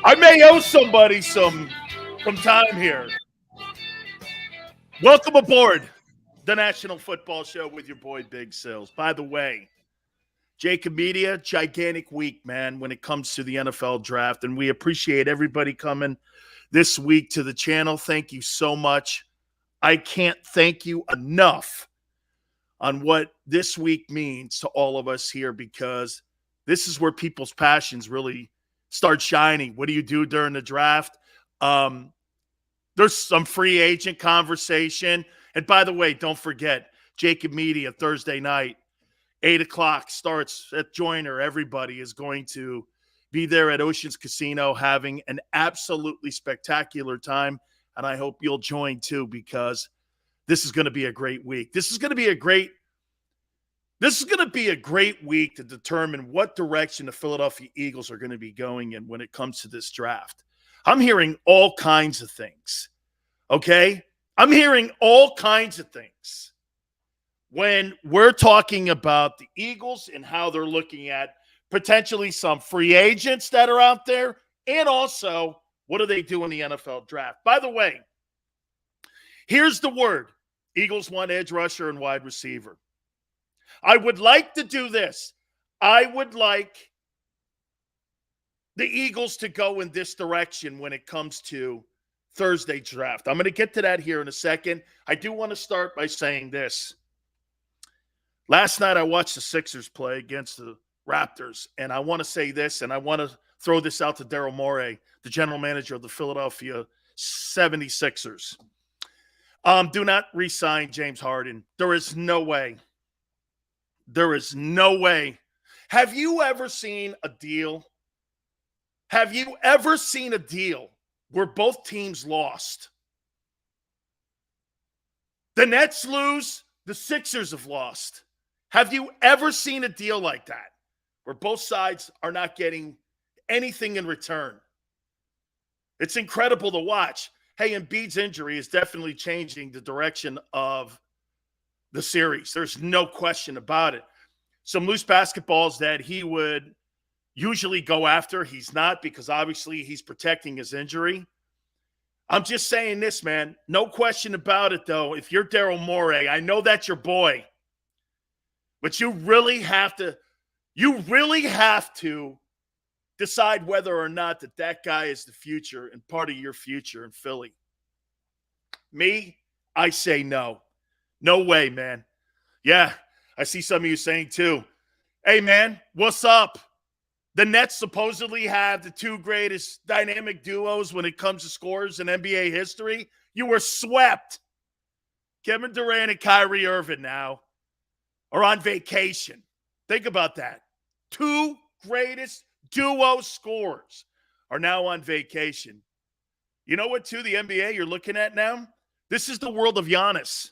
I may owe somebody some time here. Welcome aboard the National Football Show with your boy Big Sills. By the way, JAKIB Media, gigantic week, man, when it comes to the NFL draft. And we appreciate everybody coming this week to the channel. Thank you so much. I can't thank you enough on what this week means to all of us here, because this is where people's passions really start shining. What do you do during the draft? There's some free agent conversation. And by the way, don't forget, JAKIB Media Thursday night, 8 o'clock starts at Joyner. Everybody is going to be there at Oceans Casino having an absolutely spectacular time. And I hope you'll join too, because this is going to be a great week. This is going to be a great week to determine what direction the Philadelphia Eagles are going to be going in when it comes to this draft. I'm hearing all kinds of things, okay? I'm hearing all kinds of things when we're talking about the Eagles and how they're looking at potentially some free agents that are out there, and also what do they do in the NFL draft. By the way, here's the word. Eagles want edge rusher and wide receiver. I would like to do this. I would like the Eagles to go in this direction when it comes to Thursday draft. I'm going to get to that here in a second. I do want to start by saying this. Last night I watched the Sixers play against the Raptors, and I want to say this, and I want to throw this out to Daryl Morey, the general manager of the Philadelphia 76ers. Do not re-sign James Harden. There is no way. There is no way. Have you ever seen a deal? Have you ever seen a deal where both teams lost? The Nets lose, the Sixers have lost. Have you ever seen a deal like that where both sides are not getting anything in return? It's incredible to watch. Hey, Embiid's injury is definitely changing the direction of the series. There's no question about it. Some loose basketballs that he would usually go after, he's not, because obviously he's protecting his injury. I'm just saying this, man. No question about it, though. If you're Daryl Morey, I know that's your boy, but you really have to decide whether or not that guy is the future and part of your future in Philly. Me, I say no. No way, man. Yeah, I see some of you saying too, hey, man, what's up? The Nets supposedly have the two greatest dynamic duos when it comes to scorers in NBA history. You were swept. Kevin Durant and Kyrie Irving now are on vacation. Think about that. Two greatest duo scorers are now on vacation. You know what, too, the NBA you're looking at now? This is the world of Giannis.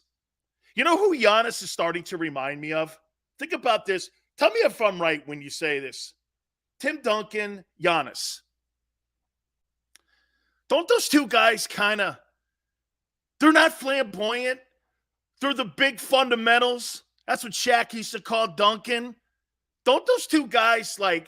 You know who Giannis is starting to remind me of? Think about this. Tell me if I'm right when you say this. Tim Duncan, Giannis. Don't those two guys they're not flamboyant. They're the big fundamentals. That's what Shaq used to call Duncan. Don't those two guys, they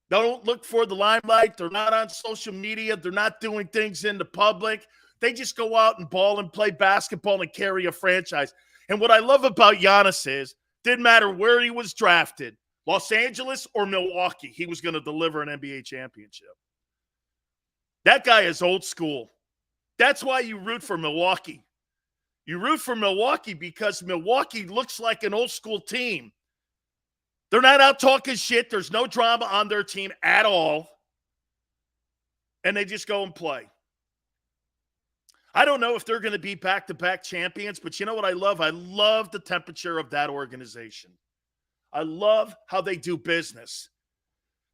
don't look for the limelight. They're not on social media. They're not doing things in the public. They just go out and ball and play basketball and carry a franchise. And what I love about Giannis is, didn't matter where he was drafted, Los Angeles or Milwaukee, he was going to deliver an NBA championship. That guy is old school. That's why you root for Milwaukee. You root for Milwaukee because Milwaukee looks like an old school team. They're not out talking shit. There's no drama on their team at all. And they just go and play. I don't know if they're going to be back-to-back champions, but you know what I love? I love the temperature of that organization. I love how they do business.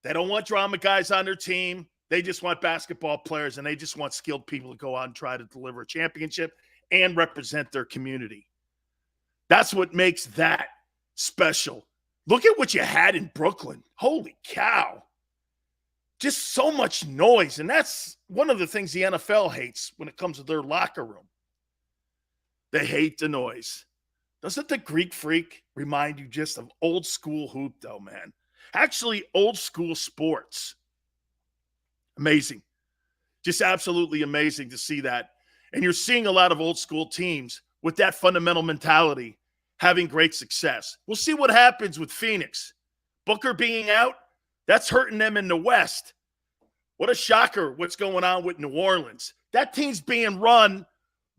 They don't want drama guys on their team. They just want basketball players, and they just want skilled people to go out and try to deliver a championship and represent their community. That's what makes that special. Look at what you had in Brooklyn. Holy cow. Just so much noise. And that's one of the things the NFL hates when it comes to their locker room. They hate the noise. Doesn't the Greek Freak remind you just of old school hoop, though, man? Actually, old school sports. Amazing. Just absolutely amazing to see that. And you're seeing a lot of old school teams with that fundamental mentality having great success. We'll see what happens with Phoenix. Booker being out, that's hurting them in the West. What a shocker what's going on with New Orleans. That team's being run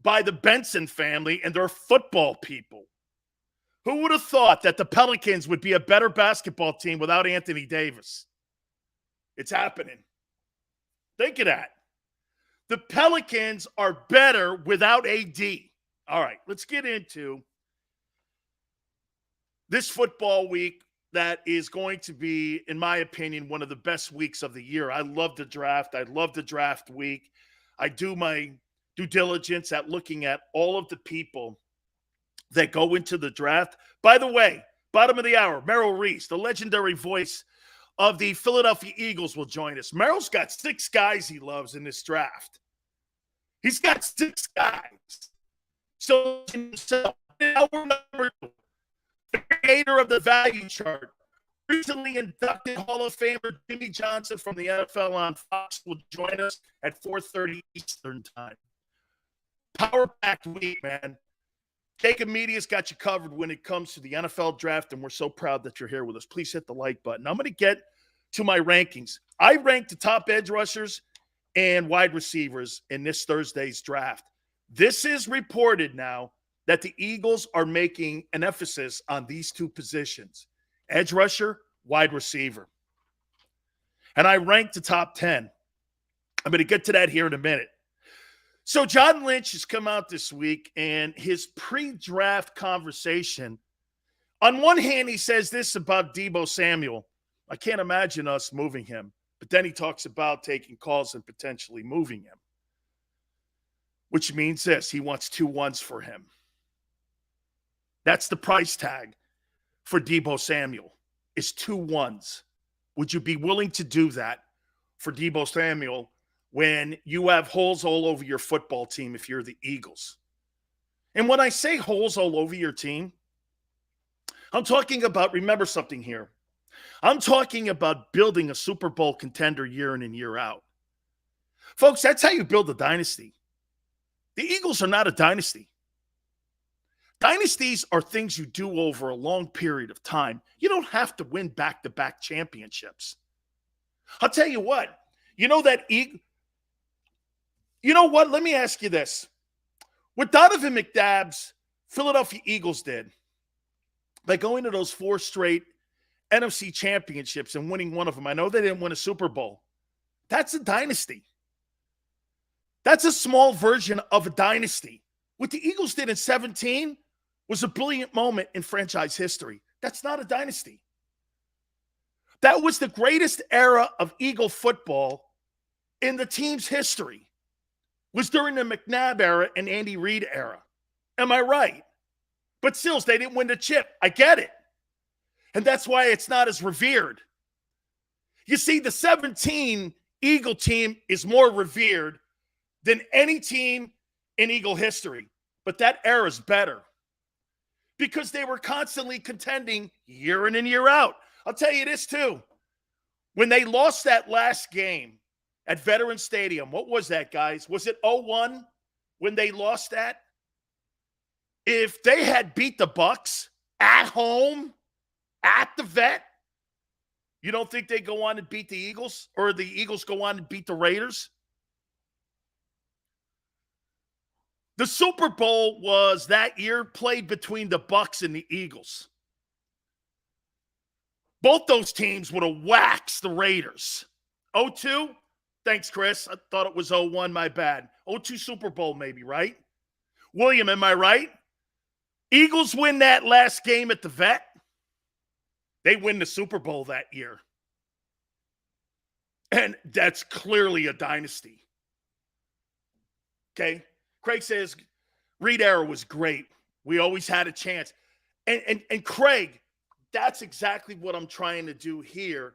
by the Benson family and their football people. Who would have thought that the Pelicans would be a better basketball team without Anthony Davis? It's happening. Think of that. The Pelicans are better without AD. All right, let's get into this football week that is going to be, in my opinion, one of the best weeks of the year. I love the draft. I love the draft week. I do my due diligence at looking at all of the people that go into the draft. By the way, bottom of the hour, Merrill Reese, the legendary voice of the Philadelphia Eagles, will join us. Merrill's got 6 guys he loves in this draft. He's got 6 guys. So, hour number 2, the creator of the value chart, recently inducted Hall of Famer Jimmy Johnson from the NFL on Fox, will join us at 4:30 Eastern time. Power-packed week, man. JAKIB Media's got you covered when it comes to the NFL draft, and we're so proud that you're here with us. Please hit the like button. I'm going to get to my rankings. I ranked the top edge rushers and wide receivers in this Thursday's draft. This is reported now that the Eagles are making an emphasis on these 2 positions, edge rusher, wide receiver. And I ranked the top 10. I'm going to get to that here in a minute. So John Lynch has come out this week, and his pre-draft conversation, on one hand, he says this about Deebo Samuel: I can't imagine us moving him. But then he talks about taking calls and potentially moving him, which means this: he wants 2 1s for him. That's the price tag for Deebo Samuel, is 2 1s. Would you be willing to do that for Deebo Samuel when you have holes all over your football team if you're the Eagles? And when I say holes all over your team, I'm talking about, remember something here, I'm talking about building a Super Bowl contender year in and year out. Folks, that's how you build a dynasty. The Eagles are not a dynasty. Dynasties are things you do over a long period of time. You don't have to win back-to-back championships. I'll tell you what, you know what? Let me ask you this. What Donovan McNabb's Philadelphia Eagles did by going to those 4 straight NFC championships and winning one of them, I know they didn't win a Super Bowl. That's a dynasty. That's a small version of a dynasty. What the Eagles did in 2017 was a brilliant moment in franchise history. That's not a dynasty. That was the greatest era of Eagle football in the team's history. Was during the McNabb era and Andy Reid era. Am I right? But still, they didn't win the chip. I get it. And that's why it's not as revered. You see, the 17 Eagle team is more revered than any team in Eagle history. But that era is better because they were constantly contending year in and year out. I'll tell you this too. When they lost that last game at Veterans Stadium, what was that, guys? Was it 0-1 when they lost that? If they had beat the Bucks at home, at the Vet, you don't think they go on and beat the Eagles, or the Eagles go on and beat the Raiders? The Super Bowl was that year played between the Bucks and the Eagles. Both those teams would have waxed the Raiders. 0-2? Thanks, Chris. I thought it was 0-1, my bad. 0-2 Super Bowl maybe, right? William, am I right? Eagles win that last game at the Vet. They win the Super Bowl that year. And that's clearly a dynasty. Okay? Craig says, Reid era was great. We always had a chance. And Craig, that's exactly what I'm trying to do here,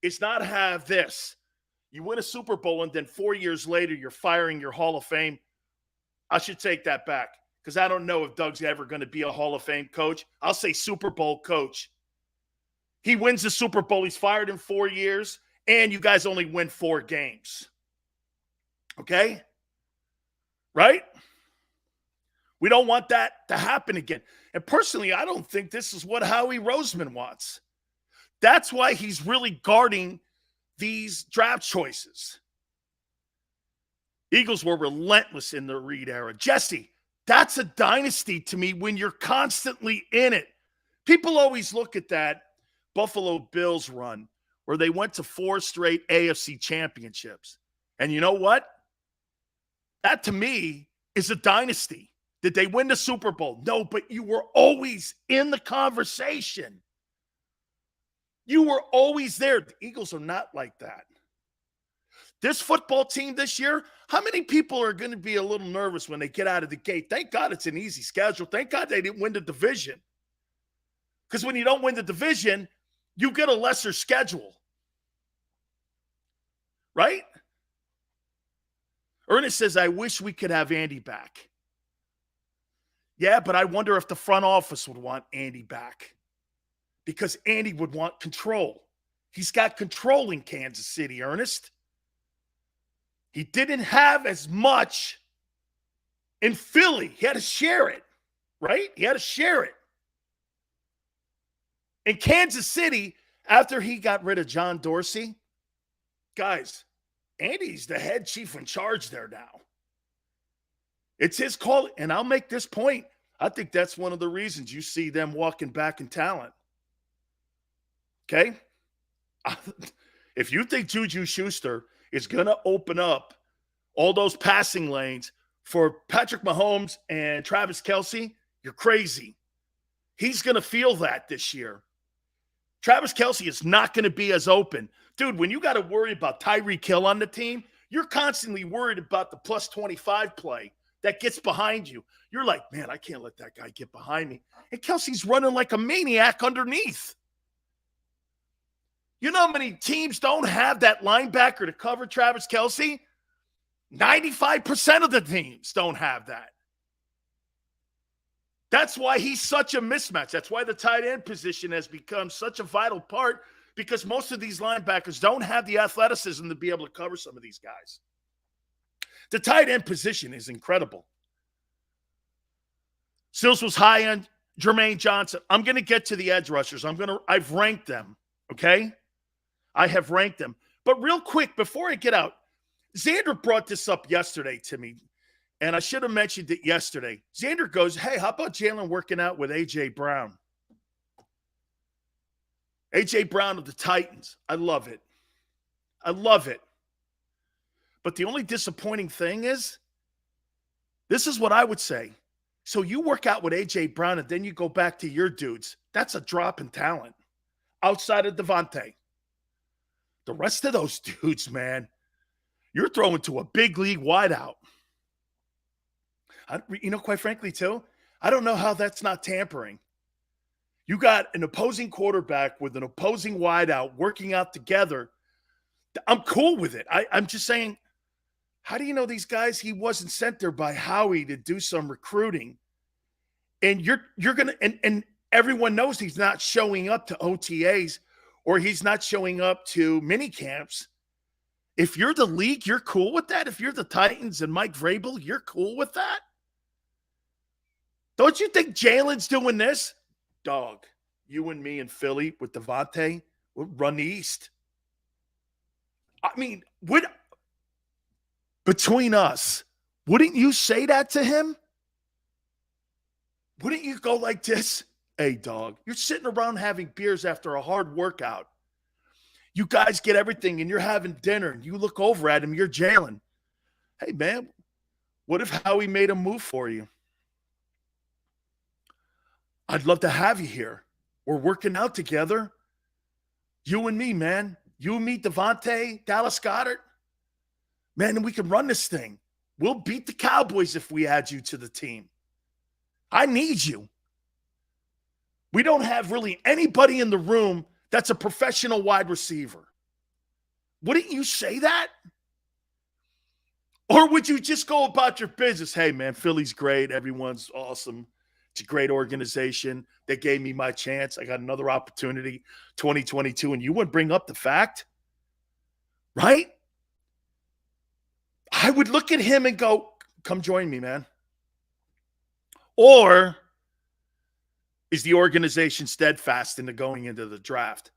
is not have this. You win a Super Bowl, and then 4 years later, you're firing your Hall of Fame. I should take that back because I don't know if Doug's ever going to be a Hall of Fame coach. I'll say Super Bowl coach. He wins the Super Bowl. He's fired in 4 years, and you guys only win 4 games. Okay? Right? We don't want that to happen again. And personally, I don't think this is what Howie Roseman wants. That's why he's really guarding these draft choices. Eagles were relentless in the Reed era. Jesse, that's a dynasty to me when you're constantly in it. People always look at that Buffalo Bills run where they went to 4 straight AFC championships. And you know what? That to me is a dynasty. Did they win the Super Bowl? No, but you were always in the conversation. You were always there. The Eagles are not like that. This football team this year, how many people are going to be a little nervous when they get out of the gate? Thank God it's an easy schedule. Thank God they didn't win the division. Because when you don't win the division, you get a lesser schedule. Right? Ernest says, I wish we could have Andy back. Yeah, but I wonder if the front office would want Andy back. Because Andy would want control. He's got control in Kansas City, Ernest. He didn't have as much in Philly. He had to share it, right? He had to share it. In Kansas City, after he got rid of John Dorsey, guys, Andy's the head chief in charge there now. It's his call, and I'll make this point. I think that's one of the reasons you see them walking back in talent. Okay? If you think Juju Schuster is going to open up all those passing lanes for Patrick Mahomes and Travis Kelce, you're crazy. He's going to feel that this year. Travis Kelce is not going to be as open. Dude, when you got to worry about Tyreek Hill on the team, you're constantly worried about the plus 25 play that gets behind you. You're like, man, I can't let that guy get behind me. And Kelce's running like a maniac underneath. You know how many teams don't have that linebacker to cover Travis Kelce? 95% of the teams don't have that. That's why he's such a mismatch. That's why the tight end position has become such a vital part, because most of these linebackers don't have the athleticism to be able to cover some of these guys. The tight end position is incredible. Sills was high on Jermaine Johnson. I'm going to get to the edge rushers. I've ranked them, okay? I have ranked them. But real quick, before I get out, Xander brought this up yesterday to me, and I should have mentioned it yesterday. Xander goes, hey, how about Jalen working out with A.J. Brown? A.J. Brown of the Titans. I love it. I love it. But the only disappointing thing is, this is what I would say. So you work out with A.J. Brown and then you go back to your dudes. That's a drop in talent outside of Devontae. The rest of those dudes, man, you're throwing to a big league wideout. Quite frankly, too, I don't know how that's not tampering. You got an opposing quarterback with an opposing wideout working out together. I'm cool with it. I'm just saying, how do you know these guys? He wasn't sent there by Howie to do some recruiting. And you're going to, and everyone knows he's not showing up to OTAs or he's not showing up to mini camps. If you're the league, you're cool with that. If you're the Titans and Mike Vrabel, you're cool with that. Don't you think Jalen's doing this? Dog, you and me in Philly with Devontae will run the East. I mean, between us, wouldn't you say that to him? Wouldn't you go like this? Hey, dog, you're sitting around having beers after a hard workout. You guys get everything and you're having dinner and you look over at him, you're Jalen. Hey, man, what if Howie made a move for you? I'd love to have you here. We're working out together. You and me, man. You and me, Devontae, Dallas Goedert. Man, and we can run this thing. We'll beat the Cowboys if we add you to the team. I need you. We don't have really anybody in the room that's a professional wide receiver. Wouldn't you say that? Or would you just go about your business? Hey, man, Philly's great. Everyone's awesome. It's a great organization. They gave me my chance. I got another opportunity, 2022, and you wouldn't bring up the fact, right? I would look at him and go, come join me, man. Or is the organization steadfast into going into the draft?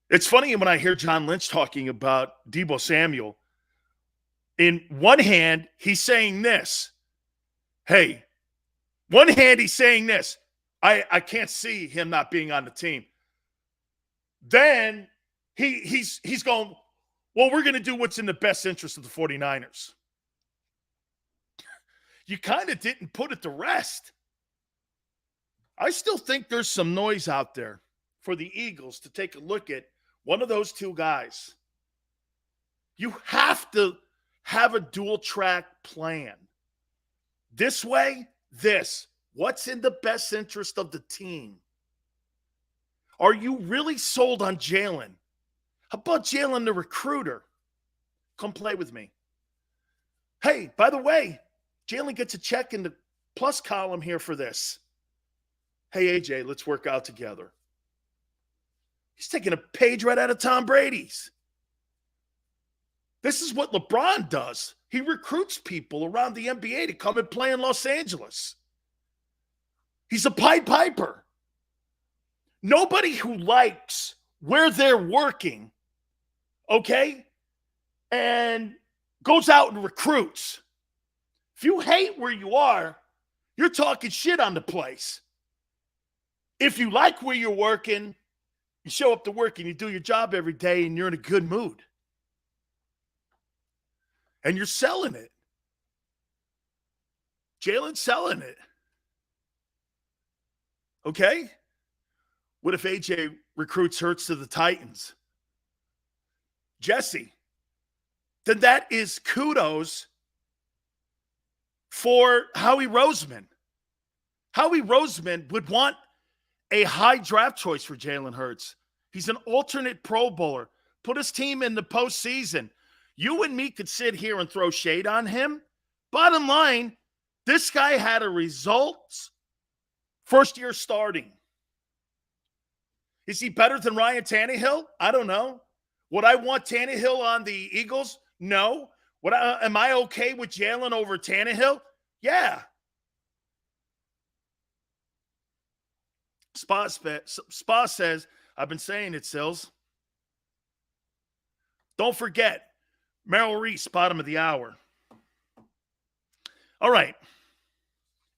It's funny when I hear John Lynch talking about Deebo Samuel. In one hand, he's saying this. Hey, one hand, he's saying this. I can't see him not being on the team. Then he's going, well, we're going to do what's in the best interest of the 49ers. You kind of didn't put it to rest. I still think there's some noise out there for the Eagles to take a look at one of those two guys. You have to have a dual track plan. This way, this. What's in the best interest of the team? Are you really sold on Jalen? How about Jalen the recruiter? Come play with me. Hey, by the way, Jalen gets a check in the plus column here for this. Hey, AJ, let's work out together. He's taking a page right out of Tom Brady's. This is what LeBron does. He recruits people around the NBA to come and play in Los Angeles. He's a Pied Piper. Nobody who likes where they're working, okay, and goes out and recruits. If you hate where you are, you're talking shit on the place. If you like where you're working, you show up to work and you do your job every day and you're in a good mood. And you're selling it. Jalen's selling it. Okay? What if AJ recruits Hurts to the Titans? Jesse, then that is kudos for Howie Roseman. Howie Roseman would want a high draft choice for Jalen Hurts. He's an alternate Pro Bowler. Put his team in the postseason. You and me could sit here and throw shade on him. Bottom line, this guy had a results first year starting. Is he better than Ryan Tannehill? I don't know. Would I want Tannehill on the Eagles? No. Am I okay with Jalen over Tannehill? Yeah. Spa says, I've been saying it, Sills. Don't forget, Merrill Reese, bottom of the hour. All right.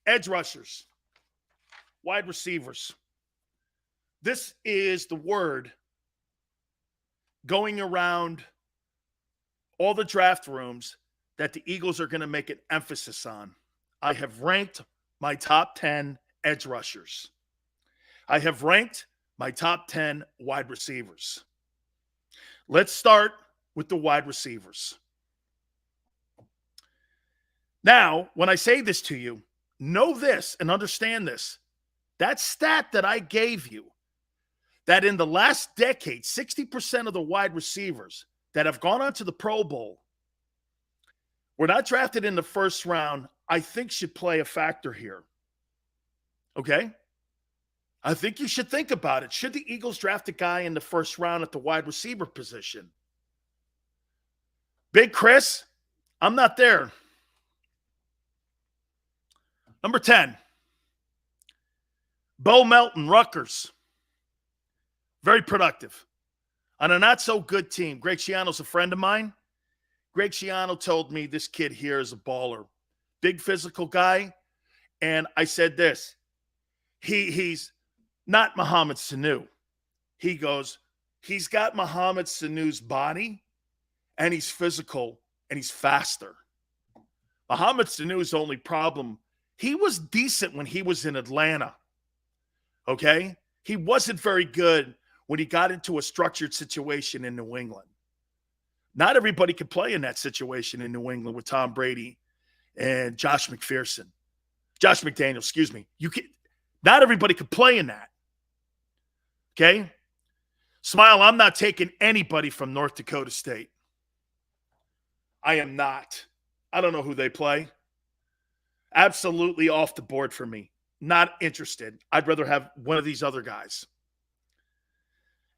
Edge rushers. Wide receivers. This is the word going around all the draft rooms that the Eagles are going to make an emphasis on. I have ranked my top 10 edge rushers. I have ranked my top 10 wide receivers. Let's start with the wide receivers. Now, when I say this to you, know this and understand this. That stat that I gave you, that in the last decade, 60% of the wide receivers that have gone on to the Pro Bowl were not drafted in the first round, I think should play a factor here. Okay? I think you should think about it. Should the Eagles draft a guy in the first round at the wide receiver position? Big Chris, I'm not there. Number 10, Bo Melton, Rutgers. Very productive. On a not-so-good team. Greg Schiano's a friend of mine. Greg Schiano told me this kid here is a baller. Big physical guy. And I said this. He's not Mohamed Sanu. He goes, he's got Mohamed Sanu's body, and he's physical, and he's faster. Mohamed Sanu's only problem, he was decent when he was in Atlanta. Okay? He wasn't very good when he got into a structured situation in New England. Not everybody could play in that situation in New England with Tom Brady and Josh McDaniels, excuse me. Not everybody could play in that. Okay? Smile, I'm not taking anybody from North Dakota State. I am not. I don't know who they play. Absolutely off the board for me. Not interested. I'd rather have one of these other guys.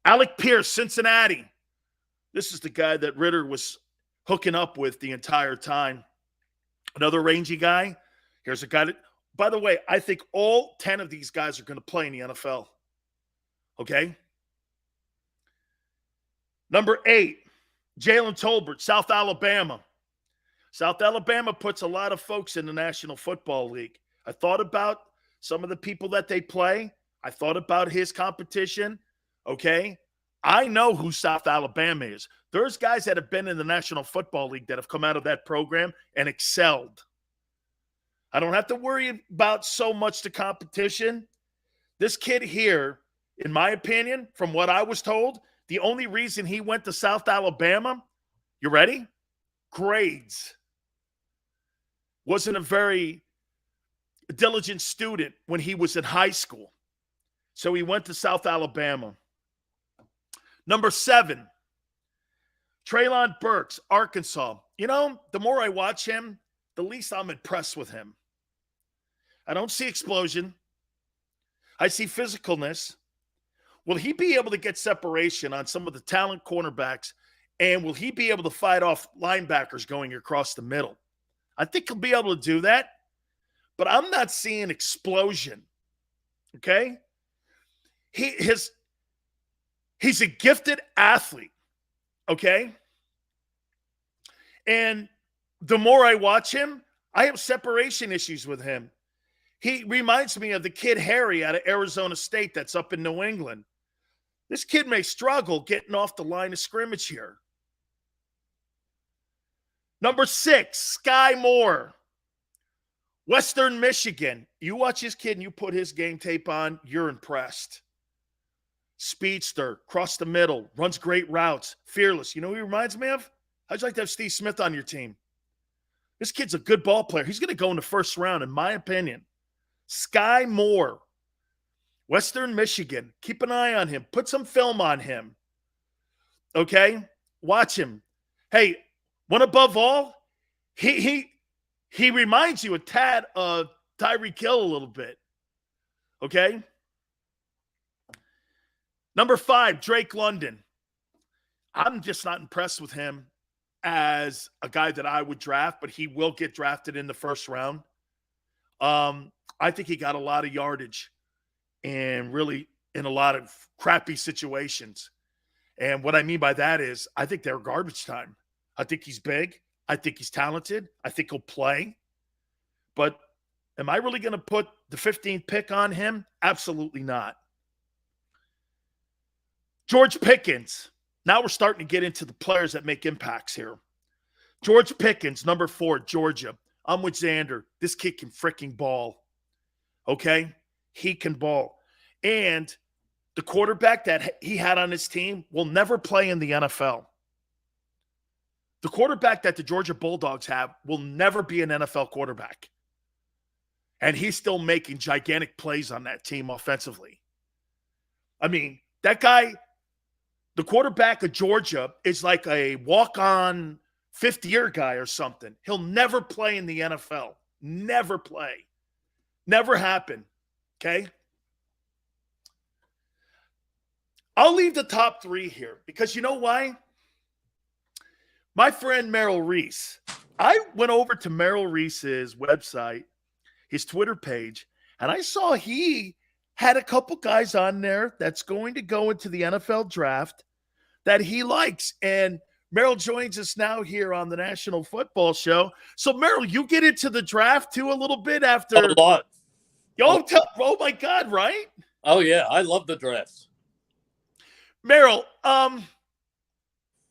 Alec Pierce, Cincinnati. This is the guy that Ritter was hooking up with the entire time. Another rangy guy. Here's a guy that, by the way, I think all 10 of these guys are going to play in the NFL. Okay? Number 8, Jalen Tolbert, South Alabama. South Alabama puts a lot of folks in the National Football League. I thought about some of the people that they play. I thought about his competition. Okay? I know who South Alabama is. There's guys that have been in the National Football League that have come out of that program and excelled. I don't have to worry about so much the competition. This kid here, in my opinion, from what I was told, the only reason he went to South Alabama, you ready? Grades. Wasn't a very diligent student when he was in high school. So he went to South Alabama. Number 7, Treylon Burks, Arkansas. You know, the more I watch him, the least I'm impressed with him. I don't see explosion. I see physicalness. Will he be able to get separation on some of the talent cornerbacks? And will he be able to fight off linebackers going across the middle? I think he'll be able to do that. But I'm not seeing explosion. Okay? He's a gifted athlete. Okay? And the more I watch him, I have separation issues with him. He reminds me of the kid Harry out of Arizona State that's up in New England. This kid may struggle getting off the line of scrimmage here. Number 6, Skye Moore, Western Michigan. You watch this kid and you put his game tape on, you're impressed. Speedster, cross the middle, runs great routes, fearless. You know who he reminds me of? How'd you like to have Steve Smith on your team? This kid's a good ball player. He's going to go in the first round, in my opinion. Skye Moore, Western Michigan. Keep an eye on him. Put some film on him. Okay? Watch him. Hey, one above all, he reminds you a tad of Tyreek Hill a little bit. Okay? Number 5, Drake London. I'm just not impressed with him as a guy that I would draft, but he will get drafted in the first round. I think he got a lot of yardage and really in a lot of crappy situations. And what I mean by that is I think they're garbage time. I think he's big. I think he's talented. I think he'll play. But am I really going to put the 15th pick on him? Absolutely not. George Pickens. Now we're starting to get into the players that make impacts here. George Pickens, number 4, Georgia. I'm with Xander. This kid can freaking ball. Okay? He can ball. And the quarterback that he had on his team will never play in the NFL. The quarterback that the Georgia Bulldogs have will never be an NFL quarterback. And he's still making gigantic plays on that team offensively. I mean, that guy, the quarterback of Georgia, is like a walk-on fifth-year guy or something. He'll never play in the NFL. Never play. Never happen. Okay? I'll leave the top 3 here because you know why? My friend Merrill Reese. I went over to Merrill Reese's website, his Twitter page, and I saw he had a couple guys on there that's going to go into the NFL draft that he likes. And Merrill joins us now here on the National Football Show. So, Merrill, you get into the draft too a little bit after. A lot. Oh my God, right? Oh, yeah. I love the draft. Merrill,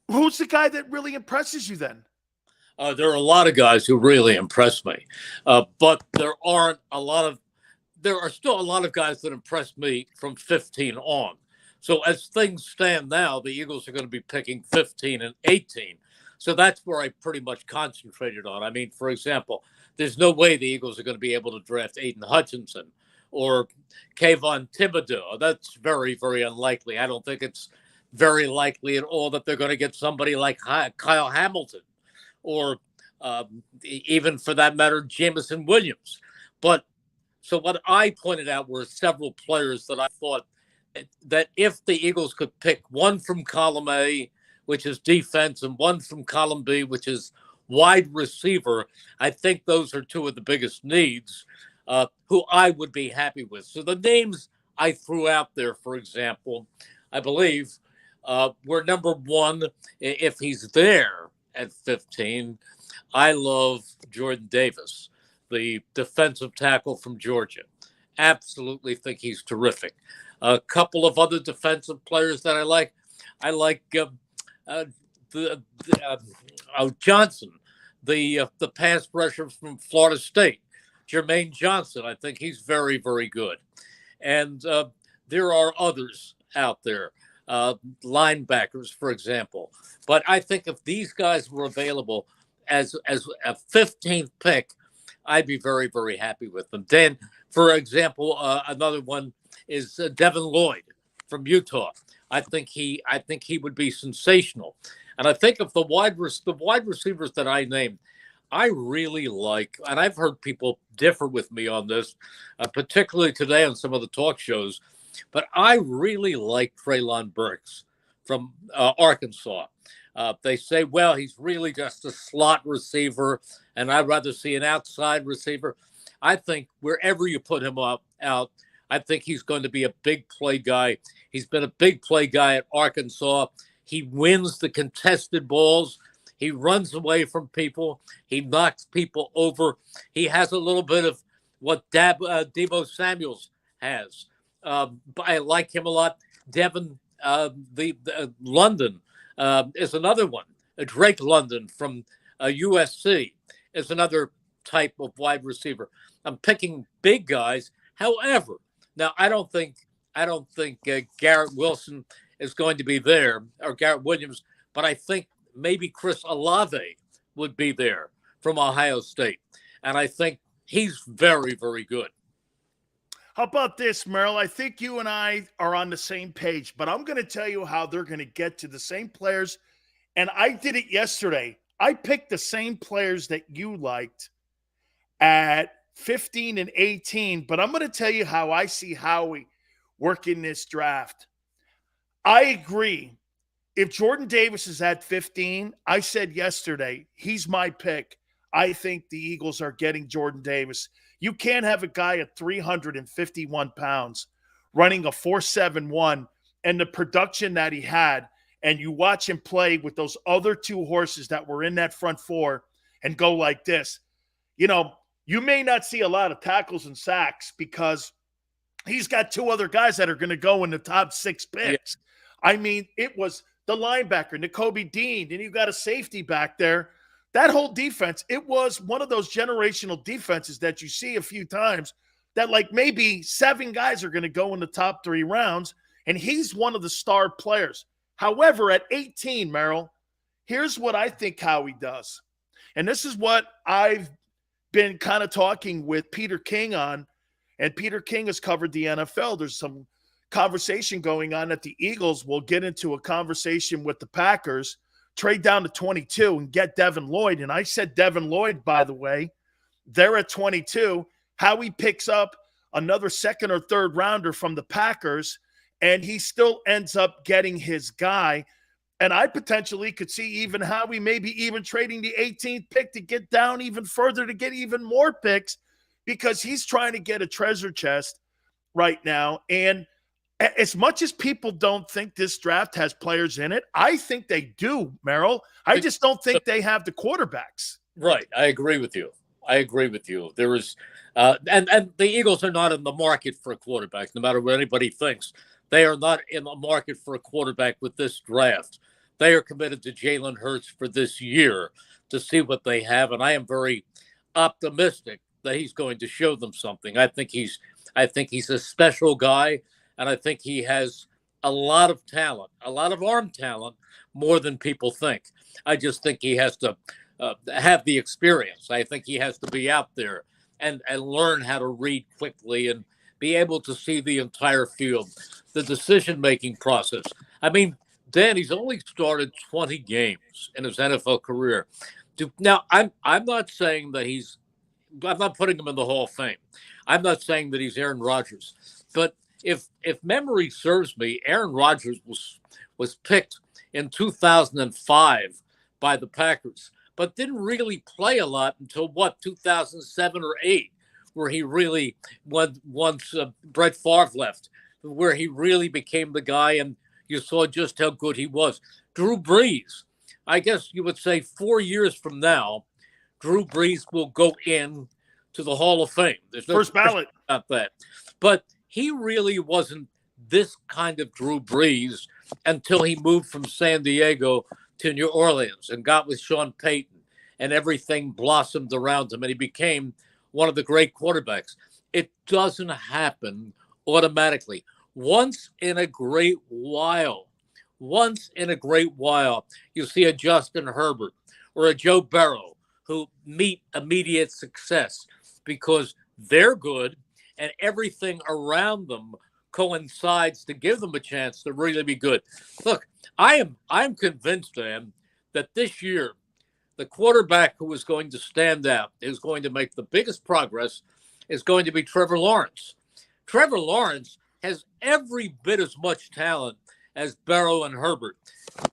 who's the guy that really impresses you then? There are a lot of guys who really impress me, but there are still a lot of guys that impress me from 15 on. So as things stand now, the Eagles are going to be picking 15 and 18. So that's where I pretty much concentrated on. I mean, for example, there's no way the Eagles are going to be able to draft Aiden Hutchinson or Kayvon Thibodeaux. That's very, very unlikely. I don't think it's very likely at all that they're going to get somebody like Kyle Hamilton or even for that matter, Jameson Williams. But so what I pointed out were several players that I thought that if the Eagles could pick one from column A, which is defense, and one from column B, which is wide receiver. I think those are two of the biggest needs who I would be happy with. So the names I threw out there, for example, I believe were number one, if he's there at 15. I love Jordan Davis, the defensive tackle from Georgia. Absolutely think he's terrific. A couple of other defensive players that I like. I like Johnson, the pass rusher from Florida State. Jermaine Johnson, I think he's very, very good. And there are others out there, linebackers, for example. But I think if these guys were available as a 15th pick, I'd be very, very happy with them. Then, for example, another one is Devin Lloyd from Utah. I think he would be sensational. And I think of the wide receivers that I named, I really like, and I've heard people differ with me on this, particularly today on some of the talk shows, but I really like Treylon Burks from Arkansas. They say, well, he's really just a slot receiver, and I'd rather see an outside receiver. I think wherever you put him out, I think he's going to be a big play guy. He's been a big play guy at Arkansas. He wins the contested balls. He runs away from people. He knocks people over. He has a little bit of what Deebo Samuels has. I like him a lot. Devin, London is another one. Drake London from USC is another type of wide receiver. I'm picking big guys. However, now I don't think Garrett Wilson is going to be there, or Garrett Williams, but I think maybe Chris Olave would be there from Ohio State. And I think he's very, very good. How about this, Merrill? I think you and I are on the same page, but I'm going to tell you how they're going to get to the same players. And I did it yesterday. I picked the same players that you liked at 15 and 18, but I'm going to tell you how I see Howie working this draft. I agree. If Jordan Davis is at 15, I said yesterday, he's my pick. I think the Eagles are getting Jordan Davis. You can't have a guy at 351 pounds running a 4.71 and the production that he had, and you watch him play with those other two horses that were in that front four and go like this. You know, you may not see a lot of tackles and sacks because he's got two other guys that are going to go in the top 6 picks. Yeah. I mean, it was the linebacker, Nakobe Dean, and you got a safety back there. That whole defense, it was one of those generational defenses that you see a few times that like maybe 7 guys are going to go in the top 3 rounds, and he's one of the star players. However, at 18, Merrill, here's what I think Howie does. And this is what I've been kind of talking with Peter King on, and Peter King has covered the NFL. There's some conversation going on that the Eagles will get into a conversation with the Packers, trade down to 22 and get Devin Lloyd. And I said Devin Lloyd, by the way, they're at 22. Howie picks up another second or third rounder from the Packers, and he still ends up getting his guy. And I potentially could see even Howie maybe even trading the 18th pick to get down even further to get even more picks, because he's trying to get a treasure chest right now. And as much as people don't think this draft has players in it, I think they do, Merrill. I just don't think they have the quarterbacks. Right. I agree with you. There is, and the Eagles are not in the market for a quarterback, no matter what anybody thinks. They are not in the market for a quarterback with this draft. They are committed to Jalen Hurts for this year to see what they have, and I am very optimistic that he's going to show them something. I think he's a special guy. And I think he has a lot of talent, a lot of arm talent, more than people think. I just think he has to have the experience. I think he has to be out there and learn how to read quickly and be able to see the entire field, the decision-making process. I mean, Dan, he's only started 20 games in his NFL career. Now, I'm not saying that I'm not putting him in the Hall of Fame. I'm not saying that he's Aaron Rodgers. But if memory serves me, Aaron Rodgers was picked in 2005 by the Packers, but didn't really play a lot until 2007 or 8, where he really, once Brett Favre left, where he really became the guy, and you saw just how good he was. Drew Brees, I guess you would say 4 years from now, Drew Brees will go in to the Hall of Fame. There's no first ballot about that. But he really wasn't this kind of Drew Brees until he moved from San Diego to New Orleans and got with Sean Payton, and everything blossomed around him, and he became one of the great quarterbacks. It doesn't happen automatically. Once in a great while, you see a Justin Herbert or a Joe Burrow who meet immediate success because they're good and everything around them coincides to give them a chance to really be good. Look, I'm convinced, Dan, that this year the quarterback who is going to stand out, is going to make the biggest progress, is going to be Trevor Lawrence. Trevor Lawrence has every bit as much talent as Burrow and Herbert,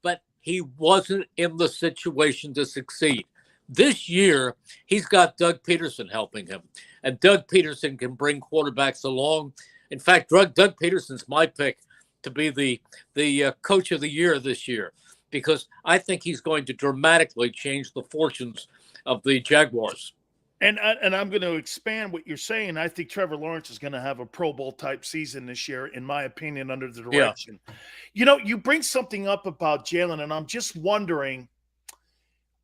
but he wasn't in the situation to succeed. This year, he's got Doug Peterson helping him, and Doug Peterson can bring quarterbacks along. In fact, Doug Peterson's my pick to be the coach of the year this year, because I think he's going to dramatically change the fortunes of the Jaguars. And I'm going to expand what you're saying. I think Trevor Lawrence is going to have a Pro Bowl type season this year, in my opinion, under the direction. Yeah. You know, you bring something up about Jalen, and I'm just wondering,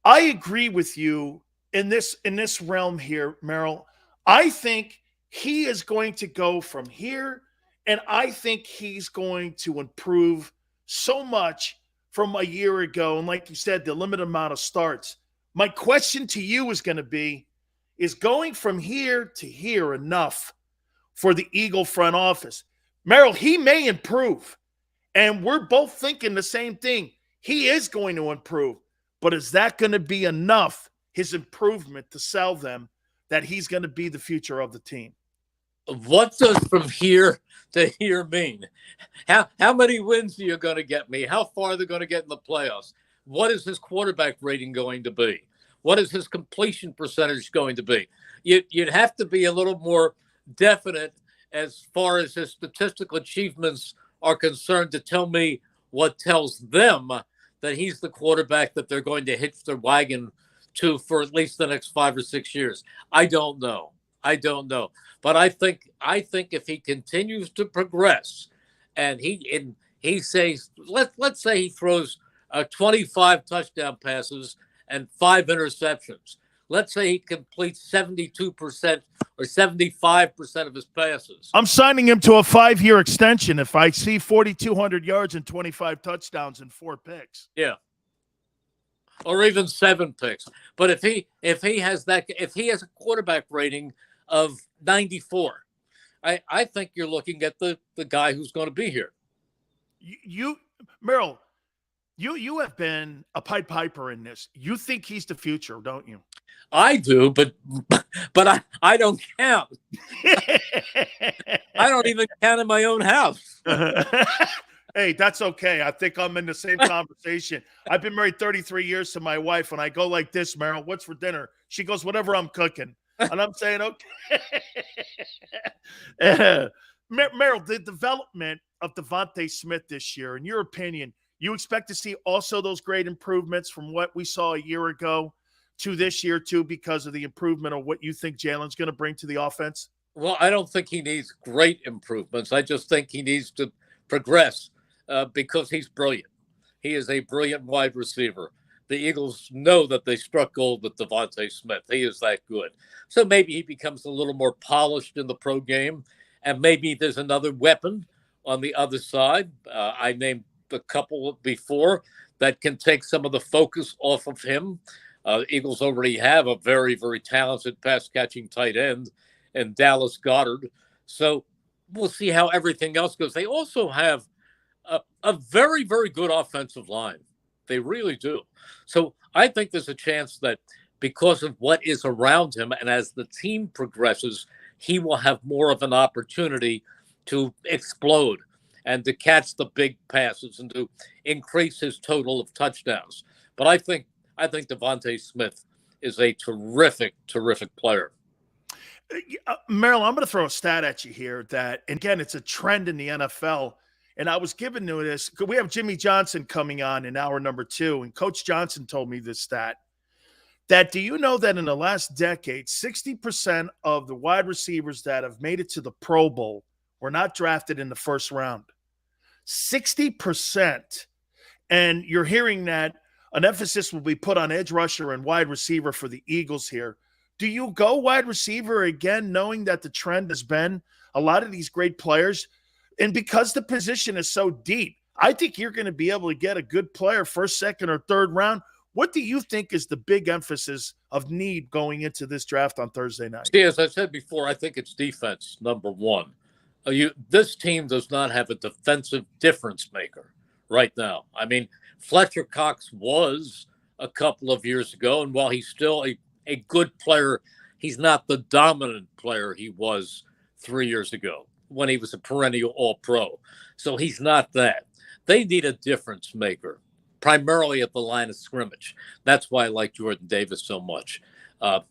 I agree with you in this realm here, Merrill. I think he is going to go from here, and I think he's going to improve so much from a year ago. And like you said, the limited amount of starts. My question to you is going to be, is going from here to here enough for the Eagle front office? Merrill, he may improve, and we're both thinking the same thing. He is going to improve, but is that going to be enough, his improvement, to sell them that he's going to be the future of the team? What does from here to here mean? How many wins are you going to get me? How far are they going to get in the playoffs? What is his quarterback rating going to be? What is his completion percentage going to be? You'd have to be a little more definite as far as his statistical achievements are concerned to tell me what tells them that he's the quarterback that they're going to hitch their wagon to for at least the next 5 or 6 years. I don't know. But I think if he continues to progress, and he says, let's say he throws 25 touchdown passes and 5 interceptions. Let's say he completes 72% or 75% of his passes. I'm signing him to a 5-year extension if I see 4,200 yards and 25 touchdowns and 4 picks. Yeah. Or even 7 picks. But if he has a quarterback rating of 94, I think you're looking at the guy who's going to be here. Merrill, you have been a Pied Piper in this. You think he's the future, don't you? I do, but I don't count. I don't even count in my own house. Hey, that's okay. I think I'm in the same conversation. I've been married 33 years to my wife, and I go like this, Merrill, what's for dinner? She goes, whatever I'm cooking. And I'm saying, okay. Merrill, the development of Devontae Smith this year, in your opinion, you expect to see also those great improvements from what we saw a year ago to this year, too, because of the improvement of what you think Jalen's going to bring to the offense? Well, I don't think he needs great improvements. I just think he needs to progress because he's brilliant. He is a brilliant wide receiver. The Eagles know that they struck gold with Devontae Smith. He is that good. So maybe he becomes a little more polished in the pro game, and maybe there's another weapon on the other side. I named a couple before that can take some of the focus off of him. Eagles already have a very, very talented pass-catching tight end in Dallas Goedert. So we'll see how everything else goes. They also have a very, very good offensive line. They really do. So I think there's a chance that because of what is around him and as the team progresses, he will have more of an opportunity to explode. and to catch the big passes and to increase his total of touchdowns. But I think Devontae Smith is a terrific player. Merrill, I'm going to throw a stat at you here that, and again, it's a trend in the NFL. And I was given to this. We have Jimmy Johnson coming on in hour number 2, and Coach Johnson told me this stat. That do you know that in the last decade, 60% of the wide receivers that have made it to the Pro Bowl were not drafted in the first round? 60%. And you're hearing that an emphasis will be put on edge rusher and wide receiver for the Eagles here. Do you go wide receiver again, knowing that the trend has been a lot of these great players? And because the position is so deep, I think you're going to be able to get a good player first, second, or third round. What do you think is the big emphasis of need going into this draft on Thursday night? See, as I said before, I think it's defense, number one. This team does not have a defensive difference maker right now. I mean, Fletcher Cox was a couple of years ago, and while he's still a good player, he's not the dominant player he was 3 years ago when he was a perennial All-Pro. So he's not that. They need a difference maker, primarily at the line of scrimmage. That's why I like Jordan Davis so much.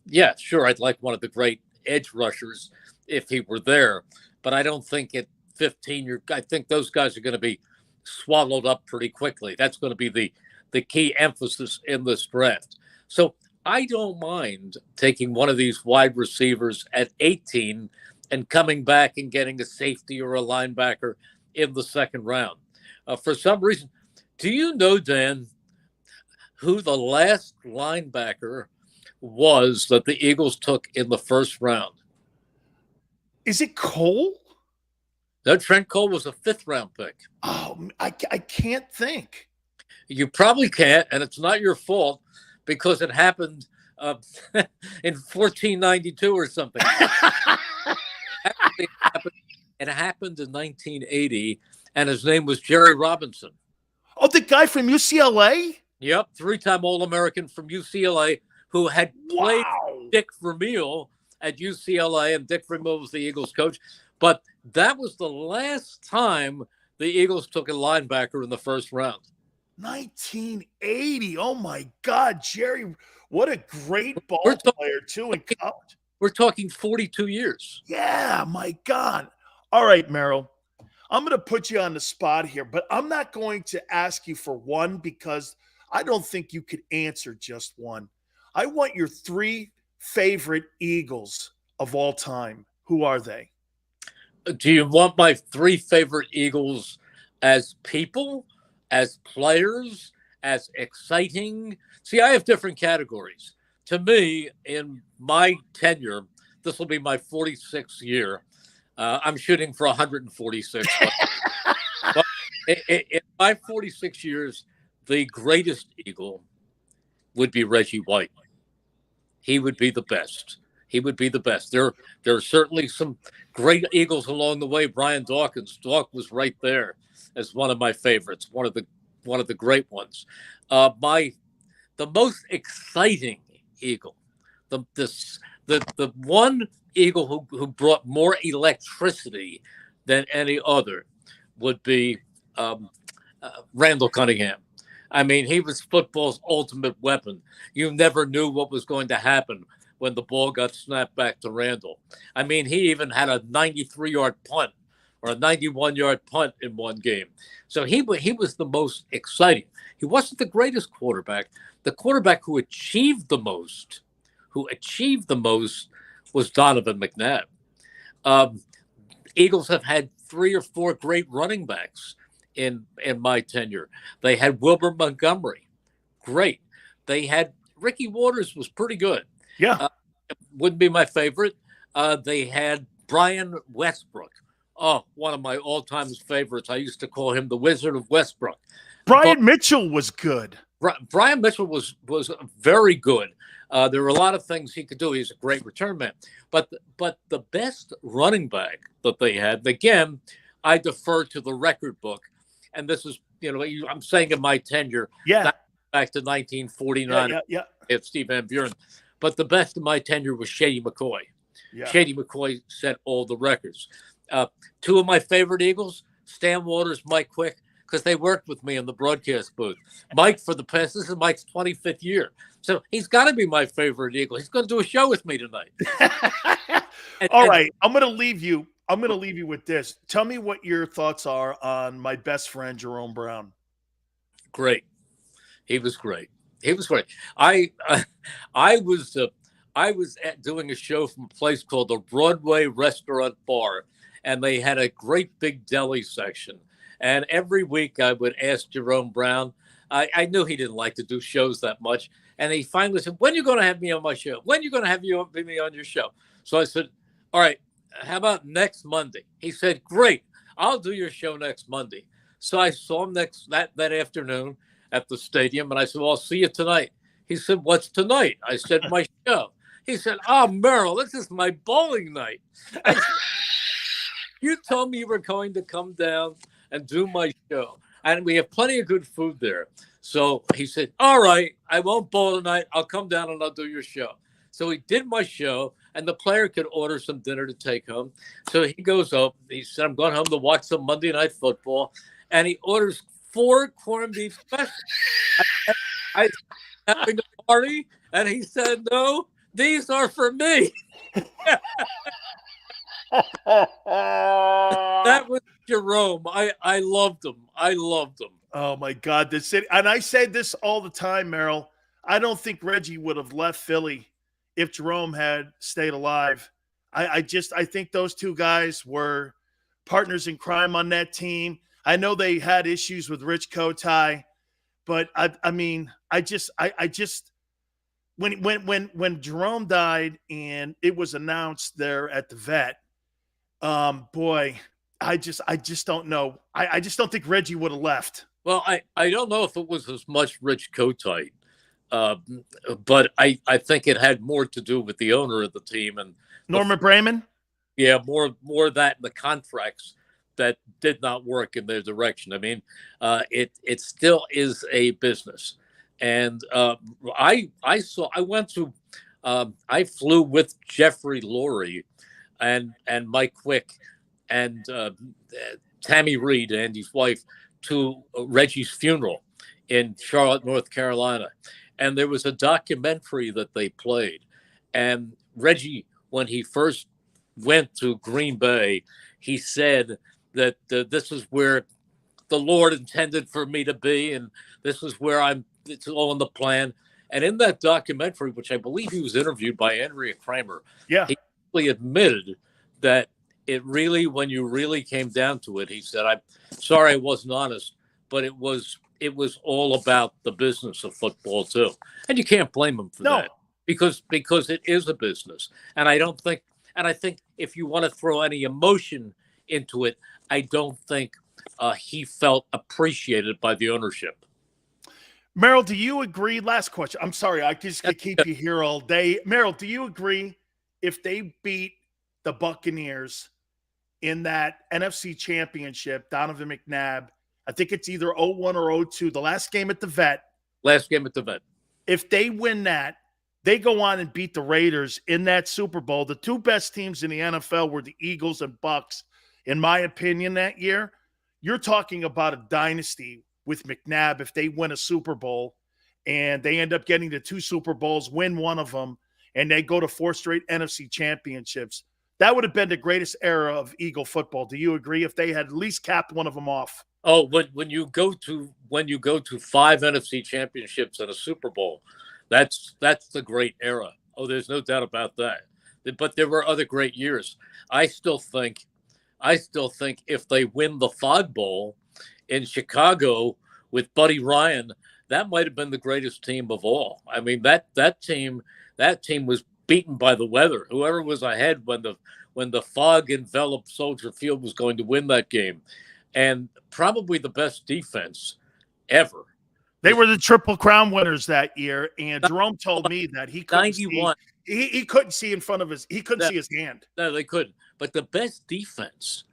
Yeah, sure, I'd like one of the great edge rushers if he were there, but I don't think at 15, I think those guys are going to be swallowed up pretty quickly. That's going to be the key emphasis in this draft. So I don't mind taking one of these wide receivers at 18 and coming back and getting a safety or a linebacker in the second round. For some reason, do you know, Dan, who the last linebacker was that the Eagles took in the first round? Is it Cole? No, Trent Cole was a 5th round pick. Oh, I can't think. You probably can't, and it's not your fault because it happened in 1492 or something. It happened in 1980, and his name was Jerry Robinson. Oh, the guy from UCLA? Yep, 3-time All-American from UCLA who had played Dick Vermeil at UCLA, and Dick Vermeil was the Eagles coach. But that was the last time the Eagles took a linebacker in the first round. 1980. Oh, my God, Jerry. What a great ball player, too, in college. We're talking 42 years. Yeah, my God. All right, Merrill. I'm going to put you on the spot here, but I'm not going to ask you for one because I don't think you could answer just one. I want your 3 favorite Eagles of all time. Who are they? Do you want my 3 favorite Eagles as people, as players, as exciting? See, I have different categories. To me, in my tenure, this will be my 46th year. I'm shooting for 146. But in my 46 years, the greatest Eagle would be Reggie White. He would be the best. He would be the best. There are certainly some great Eagles along the way. Brian Dawkins. Dawk was right there as one of my favorites, one of the great ones. The most exciting Eagle, the one Eagle who brought more electricity than any other would be Randall Cunningham. I mean, he was football's ultimate weapon. You never knew what was going to happen when the ball got snapped back to Randall. I mean, he even had a 93-yard punt or a 91-yard punt in one game. So he was the most exciting. He wasn't the greatest quarterback. The quarterback who achieved the most was Donovan McNabb. Eagles have had 3 or 4 great running backs in my tenure. They had Wilbur Montgomery, great. They had Ricky Waters was pretty good. Yeah, wouldn't be my favorite. They had Brian Westbrook. Oh, one of my all-time favorites. I used to call him the Wizard of Westbrook. Brian Mitchell was good. Brian Mitchell was very good. There were a lot of things he could do. He's a great return man. But the best running back that they had, again, I defer to the record book. And this is, I'm saying in my tenure, back to 1949, it's Steve Van Buren. But the best of my tenure was Shady McCoy. Yeah. Shady McCoy set all the records. 2 of my favorite Eagles, Stan Waters, Mike Quick, because they worked with me in the broadcast booth. Mike, this is Mike's 25th year. So he's got to be my favorite Eagle. He's going to do a show with me tonight. All right. I'm going to leave you with this. Tell me what your thoughts are on my best friend, Jerome Brown. Great. He was great. I was doing a show from a place called the Broadway Restaurant Bar, and they had a great big deli section. And every week I would ask Jerome Brown. I knew he didn't like to do shows that much. And he finally said, when are you going to have me on my show? When are you going to have me on your show? So I said, all right, how about next Monday? He said, great, I'll do your show next Monday. So I saw him that afternoon at the stadium, and I said, well, I'll see you tonight. He said, what's tonight? I said, my show. He said, oh, Merrill, this is my bowling night. I said, you told me you were going to come down and do my show. And we have plenty of good food there. So he said, all right, I won't bowl tonight. I'll come down and I'll do your show. So he did my show, and the player could order some dinner to take home. So he goes up. He said, I'm going home to watch some Monday Night Football. And he orders 4 corned beef specials. I having a party, and he said, no, these are for me. That was Jerome. I loved him. Oh my God. And I say this all the time, Merrill. I don't think Reggie would have left Philly if Jerome had stayed alive. I think those two guys were partners in crime on that team. I know they had issues with Rich Kotite, but when Jerome died and it was announced there at the vet, boy, I just don't know. I just don't think Reggie would have left. Well, I don't know if it was as much Rich Kotite, but I think it had more to do with the owner of the team and Norman Brayman. Yeah, more of that in the contracts that did not work in their direction. I mean, it still is a business, and I flew with Jeffrey Lurie and Mike Quick and Tammy Reed, Andy's wife, to Reggie's funeral in Charlotte, North Carolina. And there was a documentary that they played. And Reggie, when he first went to Green Bay, he said that this is where the Lord intended for me to be, and this is where it's all in the plan. And in that documentary, which I believe he was interviewed by Andrea Kramer, yeah, he really admitted that it really, when you really came down to it, he said, I'm sorry I wasn't honest, but it was all about the business of football too. And you can't blame him for that because it is a business. And I think if you want to throw any emotion into it, I don't think he felt appreciated by the ownership. Merrill, do you agree? Last question. I'm sorry, I just could keep you here all day. Merrill, do you agree if they beat the Buccaneers in that NFC Championship, Donovan McNabb, I think it's either 0-1 or 0-2, the last game at the vet. If they win that, they go on and beat the Raiders in that Super Bowl. The two best teams in the NFL were the Eagles and Bucks, in my opinion, that year. You're talking about a dynasty with McNabb if they win a Super Bowl and they end up getting to 2 Super Bowls, win one of them, and they go to 4 straight NFC championships. That would have been the greatest era of Eagle football. Do you agree if they had at least capped one of them off? Oh, when you go to 5 NFC championships and a Super Bowl, that's the great era. Oh, there's no doubt about that. But there were other great years. I still think if they win the Fog Bowl in Chicago with Buddy Ryan, that might have been the greatest team of all. I mean, that team was beaten by the weather. Whoever was ahead when the fog enveloped Soldier Field was going to win that game. And probably the best defense ever. They were the Triple Crown winners that year, and Jerome told me that he couldn't 91. He couldn't see in front of he couldn't see his hand. No, they couldn't. But the best defense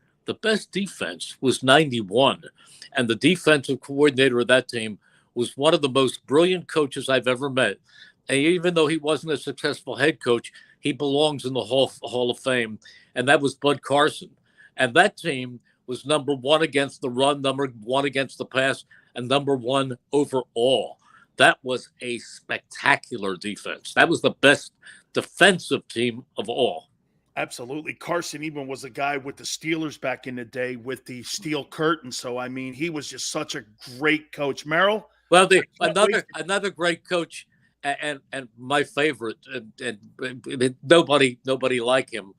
was 91. And the defensive coordinator of that team was one of the most brilliant coaches I've ever met. And even though he wasn't a successful head coach, he belongs in the Hall of Fame. And that was Bud Carson. And that team was number one against the run, number one against the pass, and number one overall. That was a spectacular defense. That was the best defensive team of all. Absolutely. Carson even was a guy with the Steelers back in the day with the steel curtain. So, I mean, he was just such a great coach. Merrill? Well, another great coach and my favorite, and nobody like him.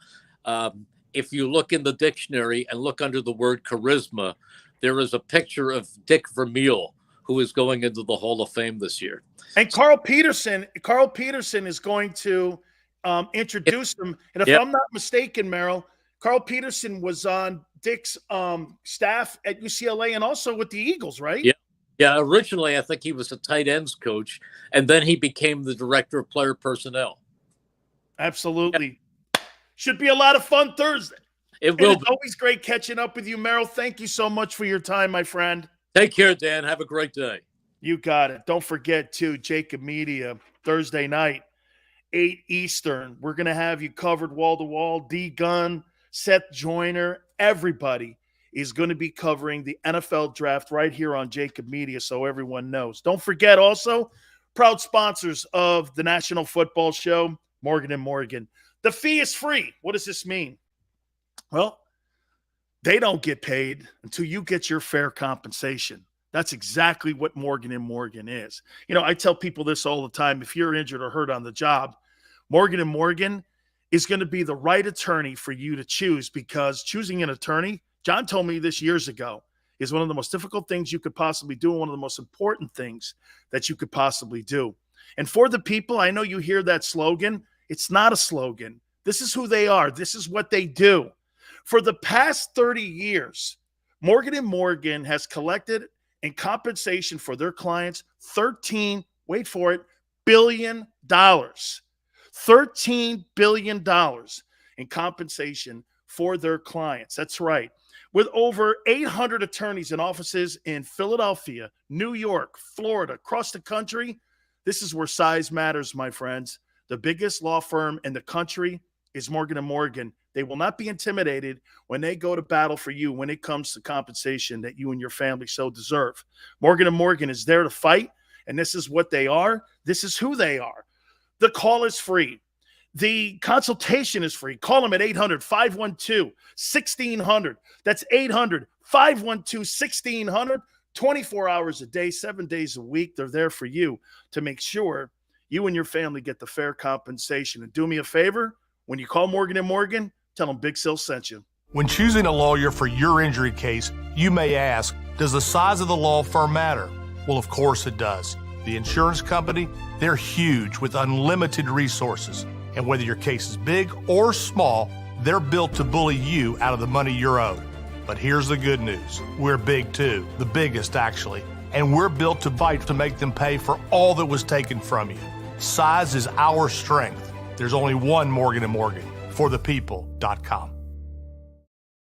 If you look in the dictionary and look under the word charisma, there is a picture of Dick Vermeil, who is going into the Hall of Fame this year. And Carl Peterson is going to introduce him. And if I'm not mistaken, Merrill, Carl Peterson was on Dick's staff at UCLA and also with the Eagles, right? Yeah. Yeah, originally I think he was a tight ends coach, and then he became the director of player personnel. Absolutely. Yeah. Should be a lot of fun Thursday. It will. It's always great catching up with you, Merrill. Thank you so much for your time, my friend. Take care, Dan. Have a great day. You got it. Don't forget, too, JAKIB Media, Thursday night, 8 Eastern. We're going to have you covered wall-to-wall. D-Gun, Seth Joyner, everybody is going to be covering the NFL draft right here on JAKIB Media, so everyone knows. Don't forget also, proud sponsors of the National Football Show, Morgan & Morgan. The fee is free. What does this mean? Well, they don't get paid until you get your fair compensation. That's exactly what Morgan & Morgan is. You know, I tell people this all the time. If you're injured or hurt on the job, Morgan & Morgan is going to be the right attorney for you to choose, because choosing an attorney, John told me this years ago, is one of the most difficult things you could possibly do, and one of the most important things that you could possibly do. And for the people, I know you hear that slogan. It's not a slogan. This is who they are. This is what they do. For the past 30 years, Morgan & Morgan has collected in compensation for their clients wait for it, billion dollars. $13 billion in compensation for their clients. That's right. With over 800 attorneys and offices in Philadelphia, New York, Florida, across the country, this is where size matters, my friends. The biggest law firm in the country is Morgan & Morgan. They will not be intimidated when they go to battle for you when it comes to compensation that you and your family so deserve. Morgan & Morgan is there to fight, and this is what they are. This is who they are. The call is free. The consultation is free. Call them at 800-512-1600. That's 800-512-1600. 24 hours a day, 7 days a week. They're there for you to make sure you and your family get the fair compensation. And do me a favor, when you call Morgan & Morgan, tell them Big Sil sent you. When choosing a lawyer for your injury case, you may ask, does the size of the law firm matter? Well, of course it does. The insurance company, they're huge with unlimited resources. And whether your case is big or small, they're built to bully you out of the money you're owed. But here's the good news. We're big too, the biggest actually. And we're built to fight to make them pay for all that was taken from you. Size is our strength. There's only one Morgan & Morgan, forthepeople.com.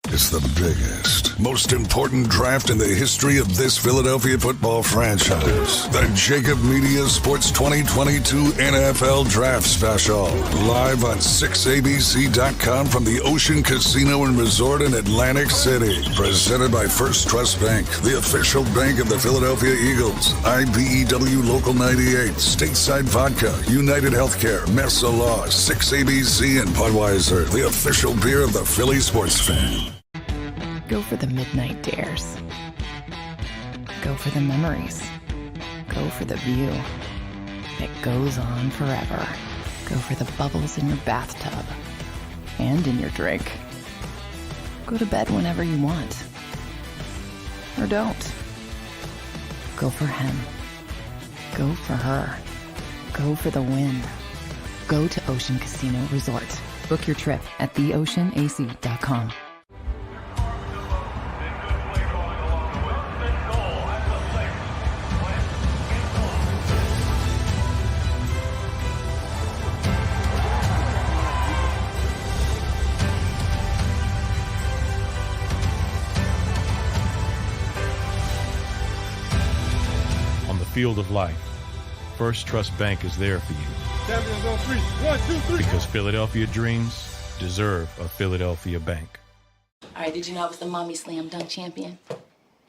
It's the biggest, most important draft in the history of this Philadelphia football franchise. The JAKIB Media Sports 2022 NFL Draft Special. Live on 6abc.com from the Ocean Casino and Resort in Atlantic City. Presented by First Trust Bank, the official bank of the Philadelphia Eagles. IBEW Local 98, Stateside Vodka, United Healthcare, Mesa Law, 6ABC, and Budweiser, the official beer of the Philly sports fan. Go for the midnight dares. Go for the memories. Go for the view that goes on forever. Go for the bubbles in your bathtub and in your drink. Go to bed whenever you want. Or don't. Go for him. Go for her. Go for the win. Go to Ocean Casino Resort. Book your trip at theoceanac.com. Field of life, First Trust Bank is there for you. Champions on three. 1, 2, 3. Because Philadelphia dreams deserve a Philadelphia bank. right, did you know I was the mommy slam dunk champion?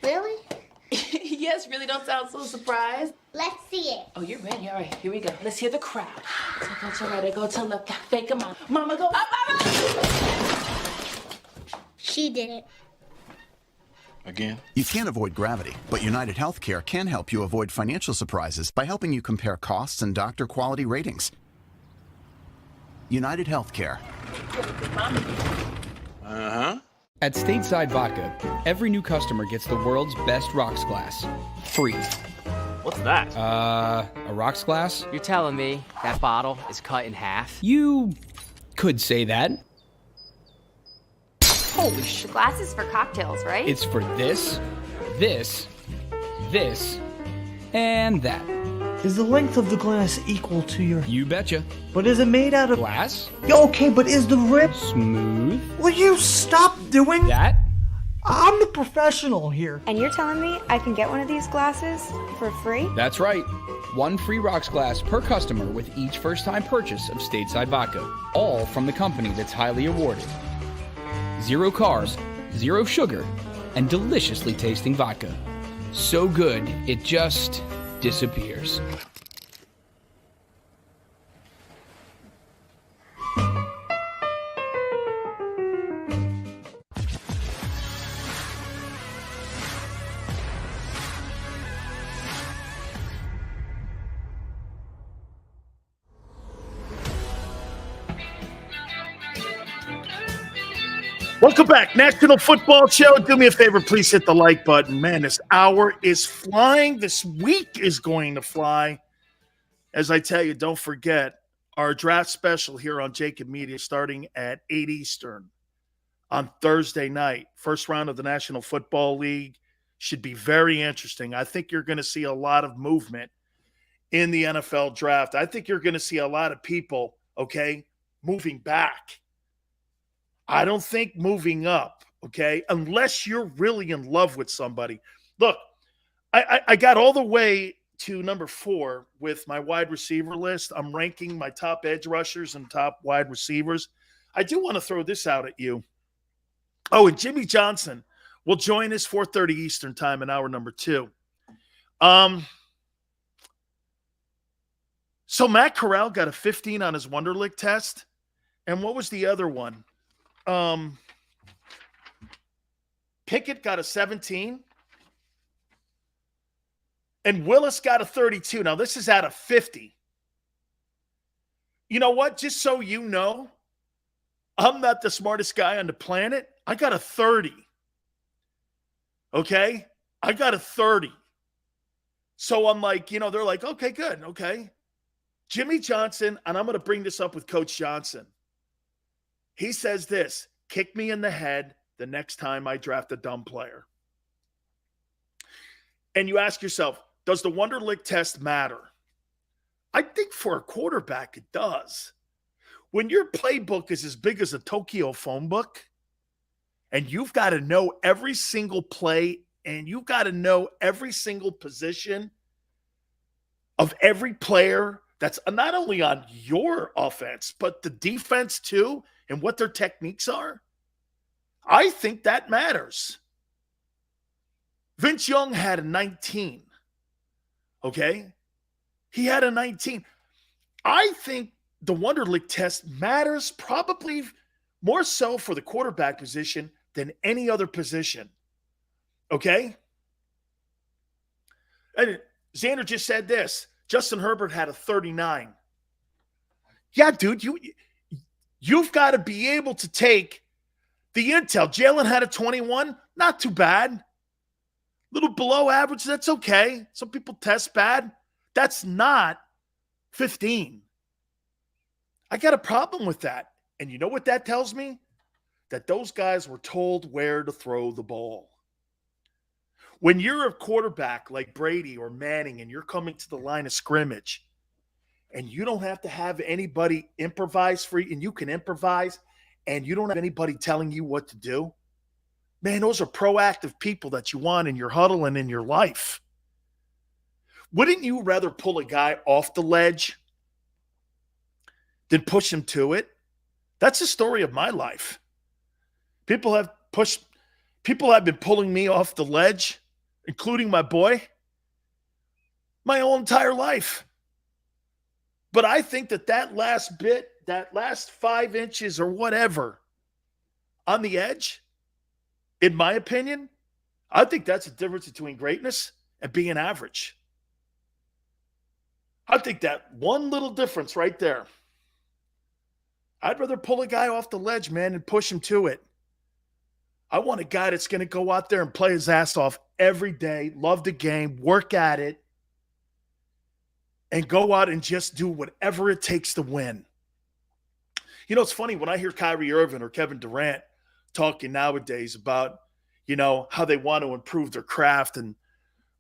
Really? Yes, really don't sound so surprised. Let's see it. Oh, you're ready. All right, here we go. Let's hear the crowd. So go to right, I go to left, fake a mom. Mama, go up, mama! She did it. Again? You can't avoid gravity, but United Healthcare can help you avoid financial surprises by helping you compare costs and doctor quality ratings. United Healthcare. Uh-huh. At Stateside Vodka, every new customer gets the world's best rocks glass. Free. What's that? A rocks glass? You're telling me that bottle is cut in half? You could say that. Holy shit. The glass is for cocktails, right? It's for this, this, this, and that. Is the length of the glass equal to your... You betcha. But is it made out of... Glass? Yeah, okay, but is the rip... Smooth? Will you stop doing... That? I'm the professional here. And you're telling me I can get one of these glasses for free? That's right. One free rocks glass per customer with each first-time purchase of Stateside Vodka. All from the company that's highly awarded. 0 carbs, 0 sugar, and deliciously tasting vodka. So good, it just disappears. Welcome back. National Football Show. Do me a favor, please hit the like button. Man, this hour is flying. This week is going to fly. As I tell you, don't forget our draft special here on JAKIB Media starting at 8 Eastern on Thursday night. First round of the National Football League should be very interesting. I think you're going to see a lot of movement in the NFL draft. I think you're going to see a lot of people, moving back. I don't think moving up, unless you're really in love with somebody. Look, I got all the way to number 4 with my wide receiver list. I'm ranking my top edge rushers and top wide receivers. I do want to throw this out at you. Oh, and Jimmy Johnson will join us 4:30 Eastern time in hour number 2. So Matt Corral got a 15 on his Wonderlic test. And what was the other one? Pickett got a 17 and Willis got a 32. Now this is out of 50. You know what? Just so you know, I'm not the smartest guy on the planet. I got a 30. Okay. I got a 30. So I'm like, they're like, okay, good. Okay. Jimmy Johnson. And I'm going to bring this up with Coach Johnson. He says this, kick me in the head the next time I draft a dumb player. And you ask yourself, does the Wonderlic test matter? I think for a quarterback, it does. When your playbook is as big as a Tokyo phone book, and you've got to know every single play, and you've got to know every single position of every player that's not only on your offense, but the defense too, and what their techniques are, I think that matters. Vince Young had a 19. He had a 19. I think the Wonderlic test matters probably more so for the quarterback position than any other position. And Xander just said this. Justin Herbert had a 39. Yeah, dude, you've got to be able to take the intel. Jalen had a 21. Not too bad. Little below average. That's okay. Some people test bad. That's not 15. I got a problem with that. And you know what that tells me? That those guys were told where to throw the ball. When you're a quarterback like Brady or Manning and you're coming to the line of scrimmage and you don't have to have anybody improvise for you, and you can improvise, and you don't have anybody telling you what to do, man, those are proactive people that you want in your huddle and in your life. Wouldn't you rather pull a guy off the ledge than push him to it? That's the story of my life. People have people have been pulling me off the ledge, including my boy, my whole entire life. But I think that last bit, that last 5 inches or whatever on the edge, in my opinion, I think that's the difference between greatness and being average. I think that one little difference right there. I'd rather pull a guy off the ledge, man, and push him to it. I want a guy that's going to go out there and play his ass off every day, love the game, work at it, and go out and just do whatever it takes to win. You know, it's funny when I hear Kyrie Irving or Kevin Durant talking nowadays about, you know, how they want to improve their craft and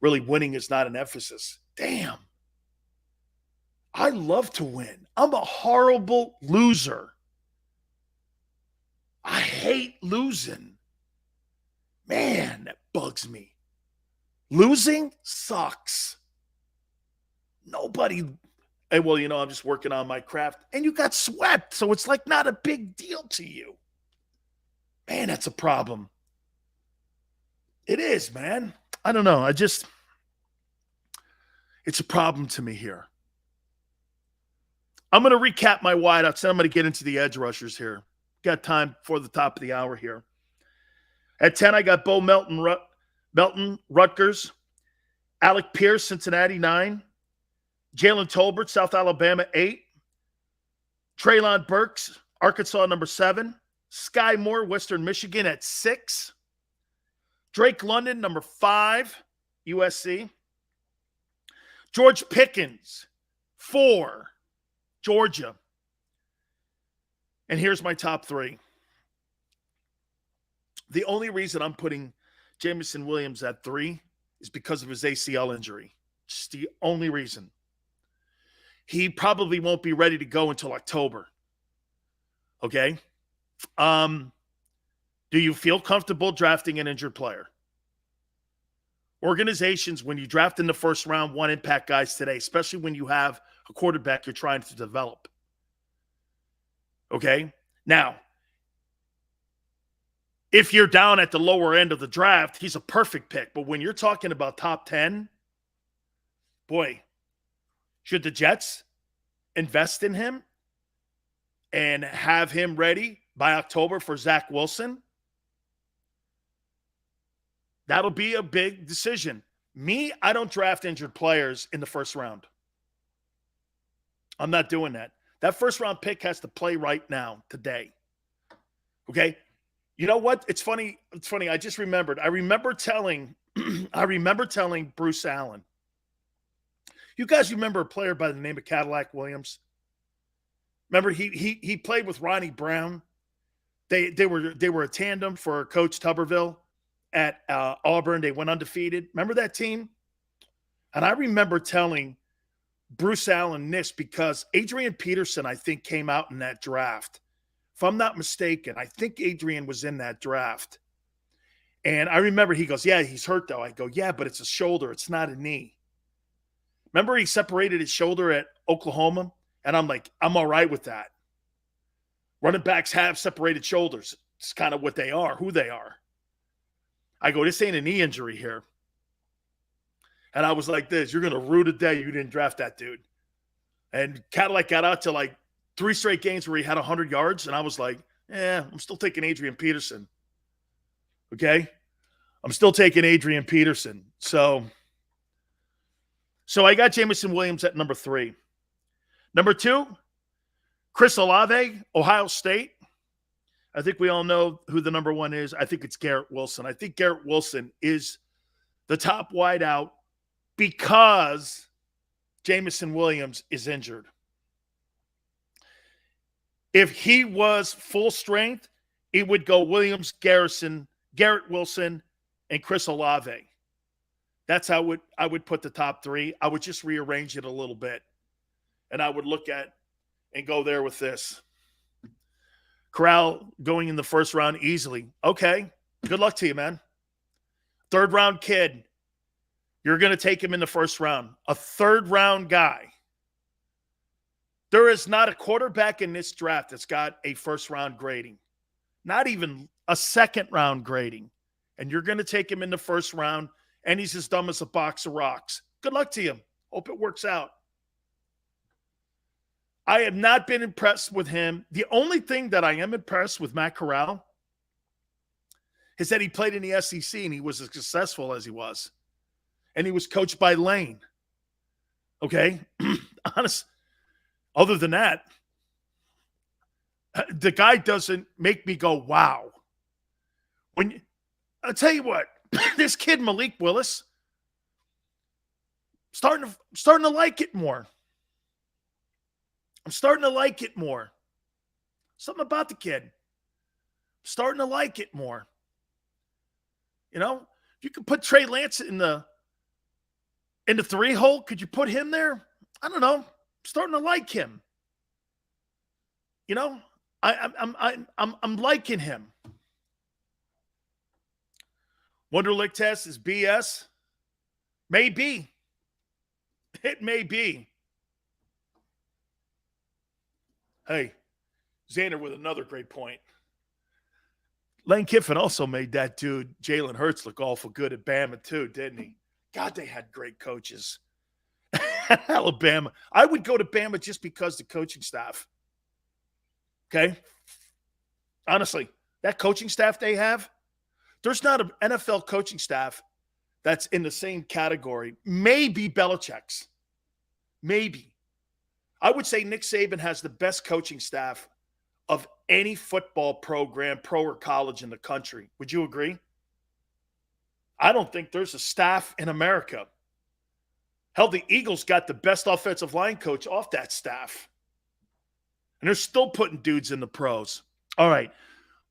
really winning is not an emphasis. Damn. I love to win. I'm a horrible loser. I hate losing. Man, that bugs me. Losing sucks. Nobody, hey, well, you know, I'm just working on my craft. And you got swept, so it's like not a big deal to you. Man, that's a problem. It is, man. I don't know. It's a problem to me here. I'm going to recap my wideouts, and I'm going to get into the edge rushers here. Got time for the top of the hour here. At 10, I got Bo Melton, Rutgers. Alec Pierce, Cincinnati, 9. Jalen Tolbert, South Alabama, 8. Treylon Burks, Arkansas, number 7. Skye Moore, Western Michigan, at 6. Drake London, number 5, USC. George Pickens, 4, Georgia. And here's my top 3. The only reason I'm putting Jameson Williams at 3 is because of his ACL injury. Just the only reason. He probably won't be ready to go until October. Okay? Do you feel comfortable drafting an injured player? Organizations, when you draft in the first round, want impact guys today, especially when you have a quarterback you're trying to develop. Okay? Now, if you're down at the lower end of the draft, he's a perfect pick. But when you're talking about top 10, boy, should the Jets invest in him and have him ready by October for Zach Wilson? That'll be a big decision. Me, I don't draft injured players in the first round. I'm not doing that. That first round pick has to play right now, today. Okay? You know what? It's funny. It's funny. I just remembered. I remember telling Bruce Allen. You guys remember a player by the name of Cadillac Williams? Remember he played with Ronnie Brown. They were a tandem for Coach Tuberville at Auburn. They went undefeated. Remember that team? And I remember telling Bruce Allen this because Adrian Peterson, I think, came out in that draft. If I'm not mistaken, I think Adrian was in that draft. And I remember he goes, yeah, he's hurt though. I go, yeah, but it's a shoulder. It's not a knee. Remember he separated his shoulder at Oklahoma? And I'm like, I'm all right with that. Running backs have separated shoulders. It's kind of what they are, who they are. I go, this ain't a knee injury here. And I was like this, you're going to rue the day you didn't draft that dude. And Cadillac got out to like 3 straight games where he had 100 yards. And I was like, I'm still taking Adrian Peterson. Okay? I'm still taking Adrian Peterson. So I got Jameson Williams at number 3. Number 2, Chris Olave, Ohio State. I think we all know who the number 1 is. I think it's Garrett Wilson. I think Garrett Wilson is the top wideout because Jameson Williams is injured. If he was full strength, it would go Williams, Garrett Wilson, and Chris Olave. That's how I would put the top 3. I would just rearrange it a little bit. And I would look at and go there with this. Corral going in the first round easily. Okay, good luck to you, man. 3rd round kid. You're going to take him in the first round. A 3rd round guy. There is not a quarterback in this draft that's got a first round grading. Not even a second round grading. And you're going to take him in the first round, and he's as dumb as a box of rocks. Good luck to you. Hope it works out. I have not been impressed with him. The only thing that I am impressed with Matt Corral is that he played in the SEC and he was as successful as he was. And he was coached by Lane. Okay? Honest. Other than that, the guy doesn't make me go, wow. I'll tell you what, this kid, Malik Willis, starting to like it more. I'm starting to like it more. Something about the kid. I'm starting to like it more. You know, if you could put Trey Lance in the 3-hole, could you put him there? I don't know. I'm starting to like him. You know, I'm liking him. Wonderlic test is BS. Maybe. It may be. Hey, Xander with another great point. Lane Kiffin also made that dude, Jalen Hurts, look awful good at Bama too, didn't he? God, they had great coaches. Alabama. I would go to Bama just because the coaching staff. Okay? Honestly, that coaching staff they have, there's not an NFL coaching staff that's in the same category. Maybe Belichick's. Maybe. I would say Nick Saban has the best coaching staff of any football program, pro or college in the country. Would you agree? I don't think there's a staff in America. Hell, the Eagles got the best offensive line coach off that staff. And they're still putting dudes in the pros. All right.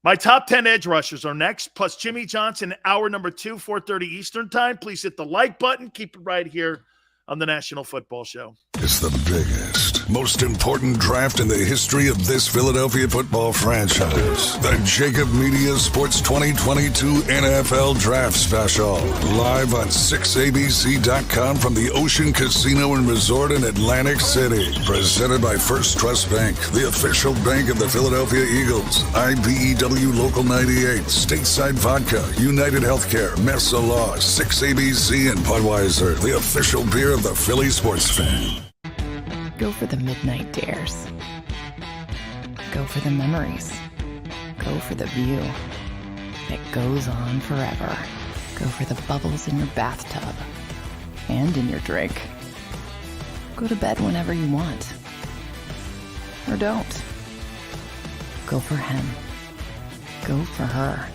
My top 10 edge rushers are next, plus Jimmy Johnson, hour number 2, 4:30 Eastern time. Please hit the like button. Keep it right here on the National Football Show. It's the biggest, most important draft in the history of this Philadelphia football franchise. The JAKIB Media Sports 2022 NFL Draft Special. Live on 6abc.com from the Ocean Casino and Resort in Atlantic City. Presented by First Trust Bank, the official bank of the Philadelphia Eagles. IBEW Local 98, Stateside Vodka, United Healthcare, Mesa Law, 6ABC, and Budweiser, the official beer of the Philly sports fan. Go for the midnight dares. Go for the memories. Go for the view that goes on forever. Go for the bubbles in your bathtub and in your drink. Go to bed whenever you want. Or don't. Go for him. Go for her.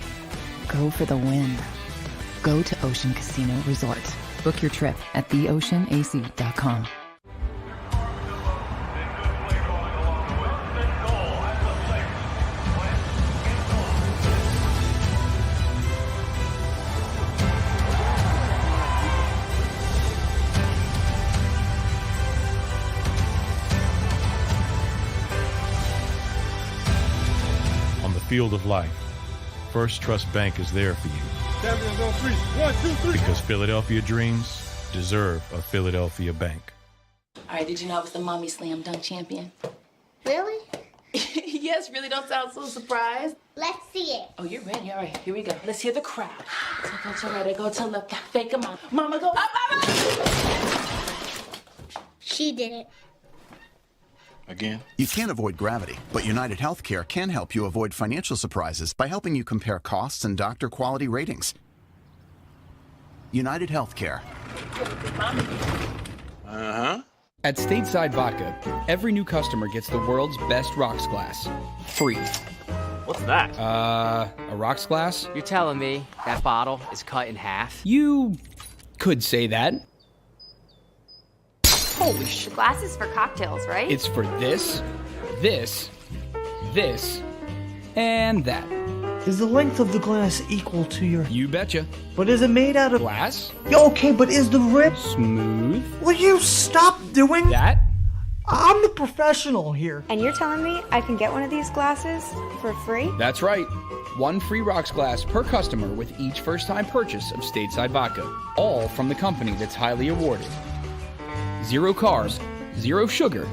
Go for the win. Go to Ocean Casino Resort. Book your trip at theoceanac.com. On the field of life, First Trust Bank is there for you. Champions on 3. 1, 2, 3. Because Philadelphia dreams deserve a Philadelphia bank. All right, did you know I was the mommy slam dunk champion? Really? Yes, really don't sound so surprised. Let's see it. Oh, you're ready. All right, here we go. Let's hear the crowd. So go to right, go to left, fake a mom. Mama, go up, She did it. Again? You can't avoid gravity, but United Healthcare can help you avoid financial surprises by helping you compare costs and doctor quality ratings. United Healthcare. Uh-huh. At Stateside Vodka, every new customer gets the world's best rocks glass. Free. What's that? A rocks glass? You're telling me that bottle is cut in half? You could say that. Holy shit. Glass is for cocktails, right? It's for this, this, this, and that. Is the length of the glass equal to your... You betcha. But is it made out of... Glass? Okay, but is the rip... Smooth? Will you stop doing... That? I'm the professional here. And you're telling me I can get one of these glasses for free? That's right. 1 free rocks glass per customer with each first-time purchase of Stateside Vodka. All from the company that's highly awarded. 0 carbs, 0 sugar,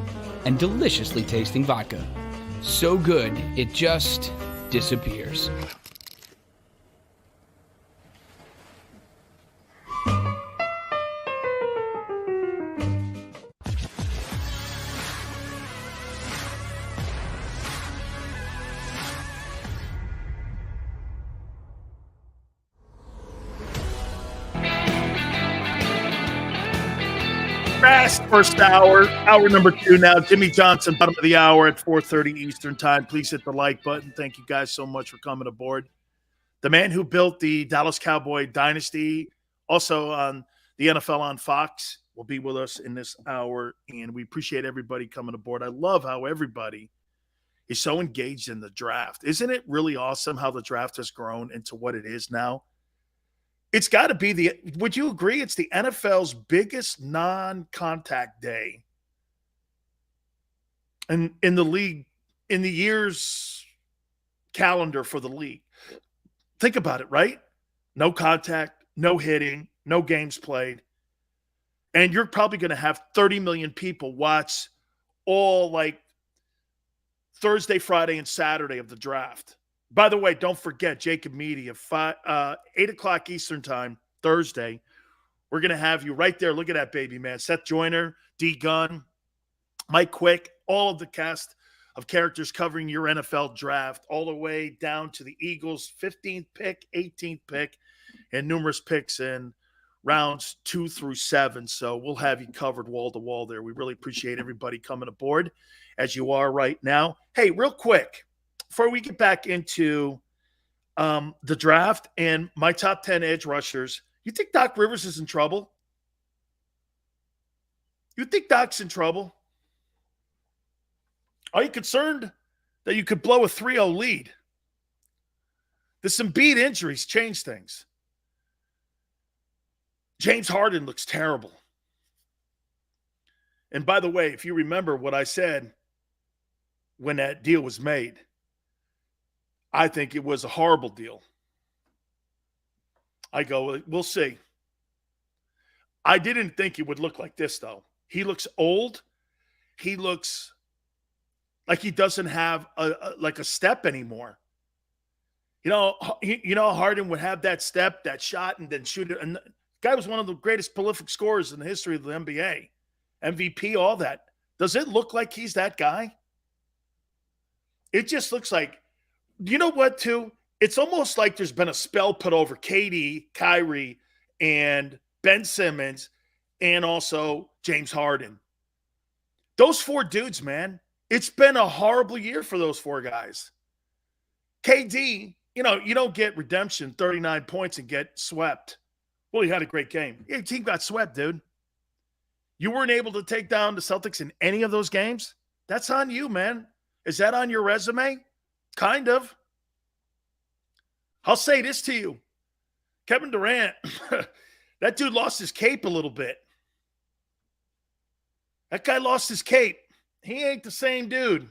and deliciously tasting vodka. So good, it just disappears. Fast first hour number 2 now. Jimmy Johnson, bottom of the hour at 4:30 Eastern time. Please hit the like button. Thank you guys so much for coming aboard. The man who built the Dallas Cowboy dynasty, also on the NFL on Fox, will be with us in this hour, and we appreciate everybody coming aboard. I love how everybody is so engaged in the draft. Isn't it really awesome how the draft has grown into what it is now? It's got to be would you agree it's the NFL's biggest non-contact day in the league, in the year's calendar for the league? Think about it, right? No contact, no hitting, no games played. And you're probably going to have 30 million people watch all like Thursday, Friday, and Saturday of the draft. By the way, don't forget, JAKIB Media, 8 o'clock Eastern time, Thursday. We're going to have you right there. Look at that baby, man. Seth Joyner, D. Gunn, Mike Quick, all of the cast of characters covering your NFL draft, all the way down to the Eagles' 15th pick, 18th pick, and numerous picks in rounds 2 through 7. So we'll have you covered wall to wall there. We really appreciate everybody coming aboard as you are right now. Hey, real quick, before we get back into the draft and my top 10 edge rushers, you think Doc Rivers is in trouble? You think Doc's in trouble? Are you concerned that you could blow a 3-0 lead? The Embiid injuries change things. James Harden looks terrible. And by the way, if you remember what I said when that deal was made, I think it was a horrible deal. I go, we'll see. I didn't think it would look like this, though. He looks old. He looks like he doesn't have a step anymore. You know, Harden would have that step, that shot, and then shoot it. And the guy was one of the greatest prolific scorers in the history of the NBA. MVP, all that. Does it look like he's that guy? It just looks like, you know what, too? It's almost like there's been a spell put over KD, Kyrie, and Ben Simmons, and also James Harden. Those 4 dudes, man, it's been a horrible year for those 4 guys. KD, you don't get redemption, 39 points, and get swept. Well, he had a great game. Your team got swept, dude. You weren't able to take down the Celtics in any of those games? That's on you, man. Is that on your resume? Kind of. I'll say this to you. Kevin Durant, that dude lost his cape a little bit. That guy lost his cape. He ain't the same dude.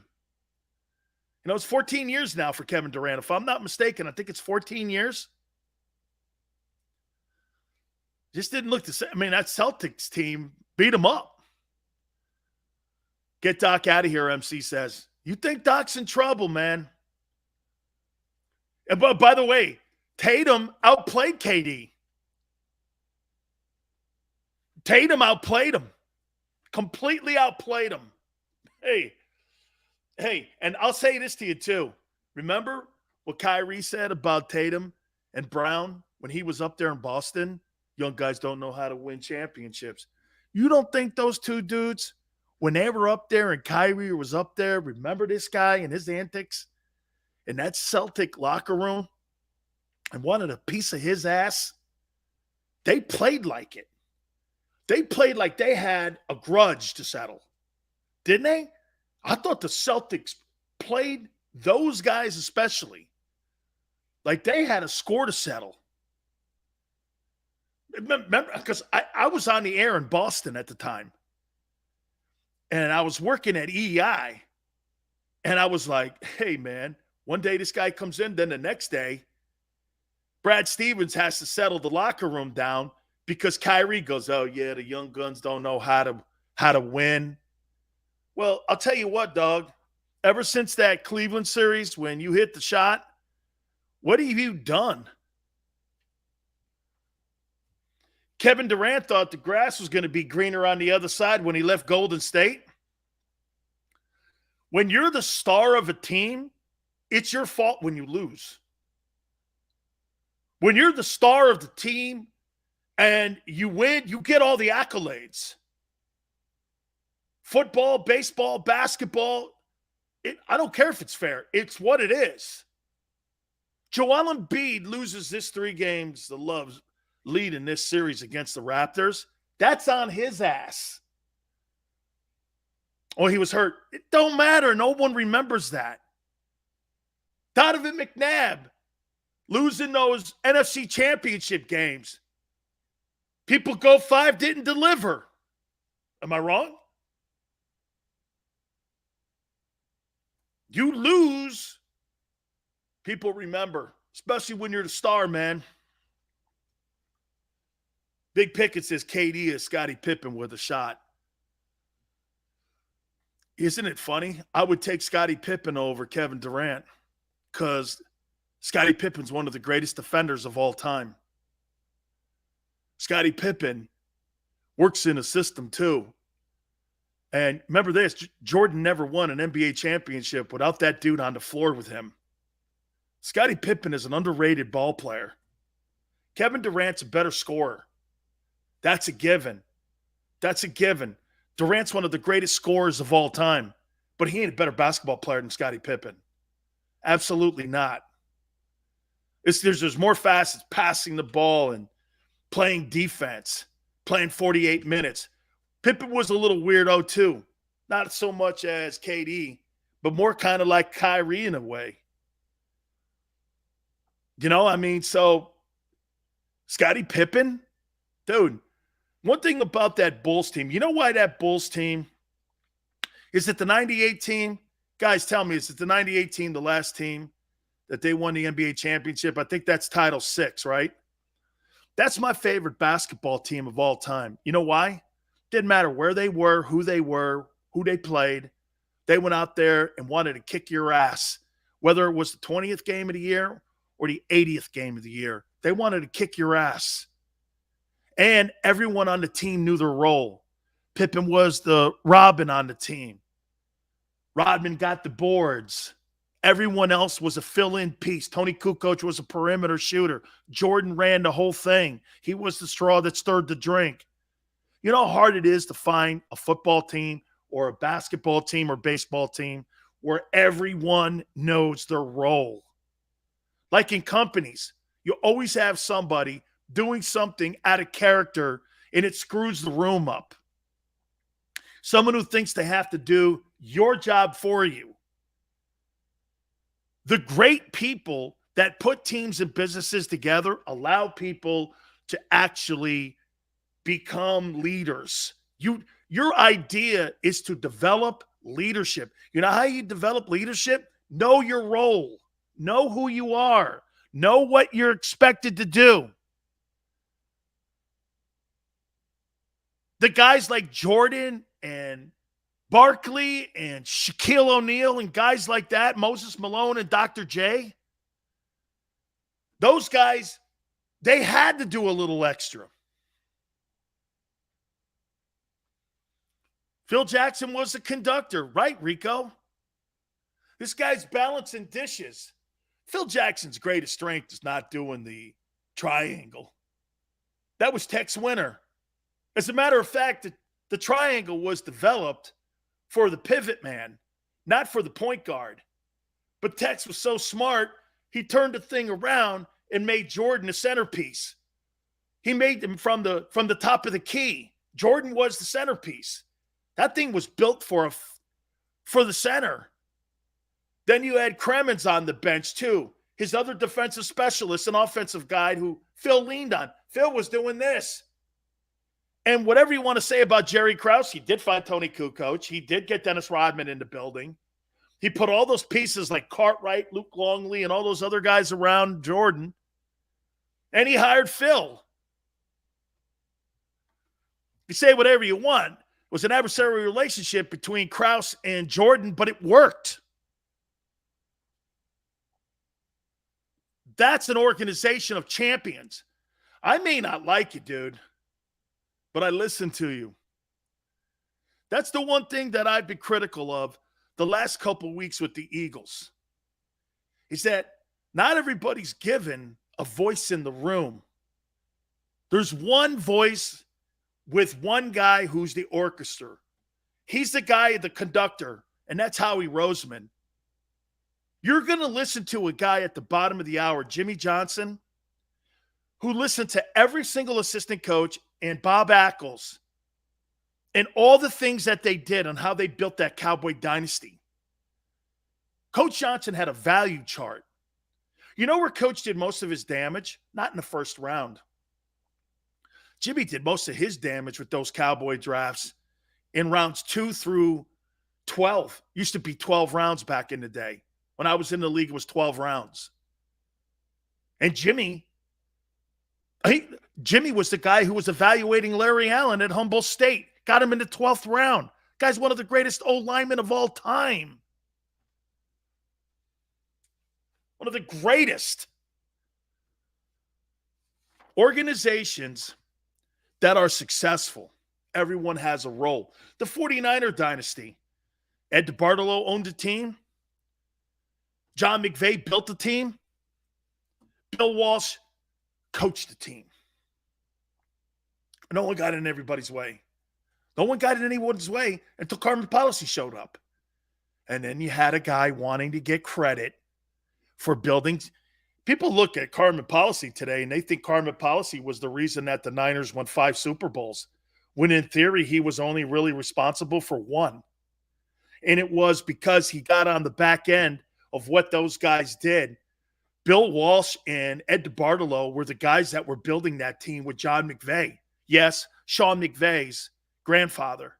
It's 14 years now for Kevin Durant. If I'm not mistaken, I think it's 14 years. Just didn't look the same. I mean, that Celtics team beat him up. Get Doc out of here, MC says. You think Doc's in trouble, man. And by the way, Tatum outplayed KD. Tatum outplayed him. Completely outplayed him. Hey, and I'll say this to you too. Remember what Kyrie said about Tatum and Brown when he was up there in Boston? Young guys don't know how to win championships. You don't think those 2 dudes, when they were up there and Kyrie was up there, remember this guy and his antics in that Celtic locker room and wanted a piece of his ass? They played like it. They played like they had a grudge to settle. Didn't they? I thought the Celtics played those guys especially like they had a score to settle. Remember, because I was on the air in Boston at the time. And I was working at EEI. And I was like, hey, man, one day this guy comes in, then the next day, Brad Stevens has to settle the locker room down because Kyrie goes, oh, yeah, the young guns don't know how to win. Well, I'll tell you what, dog. Ever since that Cleveland series, when you hit the shot What have you done? Kevin Durant thought the grass was going to be greener on the other side when he left Golden State. When you're the star of a team, it's your fault when you lose. When you're the star of the team and you win, you get all the accolades. Football, baseball, basketball, I don't care if it's fair. It's what it is. Joel Embiid loses this 3 games, the Love's lead in this series against the Raptors. That's on his ass. Oh, he was hurt. It don't matter. No one remembers that. Donovan McNabb losing those NFC championship games. People go 5, didn't deliver. Am I wrong? You lose, people remember, especially when you're the star, man. Big Pickett says KD is Scottie Pippen with a shot. Isn't it funny? I would take Scottie Pippen over Kevin Durant because Scottie Pippen's one of the greatest defenders of all time. Scottie Pippen works in a system too. And remember this, Jordan never won an NBA championship without that dude on the floor with him. Scottie Pippen is an underrated ball player. Kevin Durant's a better scorer. That's a given. That's a given. Durant's one of the greatest scorers of all time, but he ain't a better basketball player than Scottie Pippen. Absolutely not. There's more facets, passing the ball and playing defense, playing 48 minutes. Pippen was a little weirdo too. Not so much as KD, but more kind of like Kyrie in a way. You know, I mean, so Scottie Pippen, dude, one thing about that Bulls team, you know why that Bulls team, is it the 98 team? Guys, tell me, is it the 98 team, the last team that they won the NBA championship? I think that's Title VI, right? That's my favorite basketball team of all time. You know why? Didn't matter where they were, who they played. They went out there and wanted to kick your ass, whether it was the 20th game of the year or the 80th game of the year. They wanted to kick your ass. And everyone on the team knew their role. Pippen was the Robin on the team. Rodman got the boards. Everyone else was a fill-in piece. Tony Kukoc was a perimeter shooter. Jordan ran the whole thing. He was the straw that stirred the drink. You know how hard it is to find a football team or a basketball team or baseball team where everyone knows their role. Like in companies, you always have somebody doing something out of character and it screws the room up. Someone who thinks they have to do your job for you. The great people that put teams and businesses together allow people to actually become leaders. Your idea is to develop leadership. You know how you develop leadership? Know your role. Know who you are. Know what you're expected to do. The guys like Jordan and Barkley and Shaquille O'Neal and guys like that, Moses Malone and Dr. J, those guys, they had to do a little extra. Phil Jackson was a conductor, right, Rico? This guy's balancing dishes. Phil Jackson's greatest strength is not doing the triangle. That was Tex Winter. As a matter of fact, the triangle was developed for the pivot man, not for the point guard. But Tex was so smart, he turned the thing around and made Jordan a centerpiece. He made them from the top of the key. Jordan was the centerpiece. That thing was built for the center. Then you had Kremens on the bench too. His other defensive specialist, an offensive guy who Phil leaned on. Phil was doing this. And whatever you want to say about Jerry Krause, he did find Tony Kukoc. He did get Dennis Rodman in the building. He put all those pieces like Cartwright, Luke Longley, and all those other guys around Jordan. And he hired Phil. You say whatever you want. It was an adversarial relationship between Krause and Jordan, but it worked. That's an organization of champions. I may not like you, dude, but I listen to you. That's the one thing that I've been critical of the last couple of weeks with the Eagles, is that not everybody's given a voice in the room. There's one voice with one guy who's the orchestra. He's the guy, the conductor, and that's Howie Roseman. You're going to listen to a guy at the bottom of the hour, Jimmy Johnson, who listened to every single assistant coach and Bob Ackles and all the things that they did on how they built that Cowboy dynasty. Coach Johnson had a value chart. You know where Coach did most of his damage? Not in the first round. Jimmy did most of his damage with those Cowboy drafts in rounds 2 through 12. Used to be 12 rounds back in the day. When I was in the league, it was 12 rounds. And Jimmy was the guy who was evaluating Larry Allen at Humboldt State. Got him in the 12th round. Guy's one of the greatest O-linemen of all time. One of the greatest. Organizations that are successful, everyone has a role. The 49er dynasty. Ed DeBartolo owned the team. John McVay built the team. Bill Walsh coached the team. No one got in everybody's way. No one got in anyone's way until Carmen Policy showed up. And then you had a guy wanting to get credit for building. People look at Carmen Policy today and they think Carmen Policy was the reason that the Niners won 5 Super Bowls, when in theory he was only really responsible for 1. And it was because he got on the back end of what those guys did. Bill Walsh and Ed DeBartolo were the guys that were building that team with John McVay. Yes, Sean McVay's grandfather.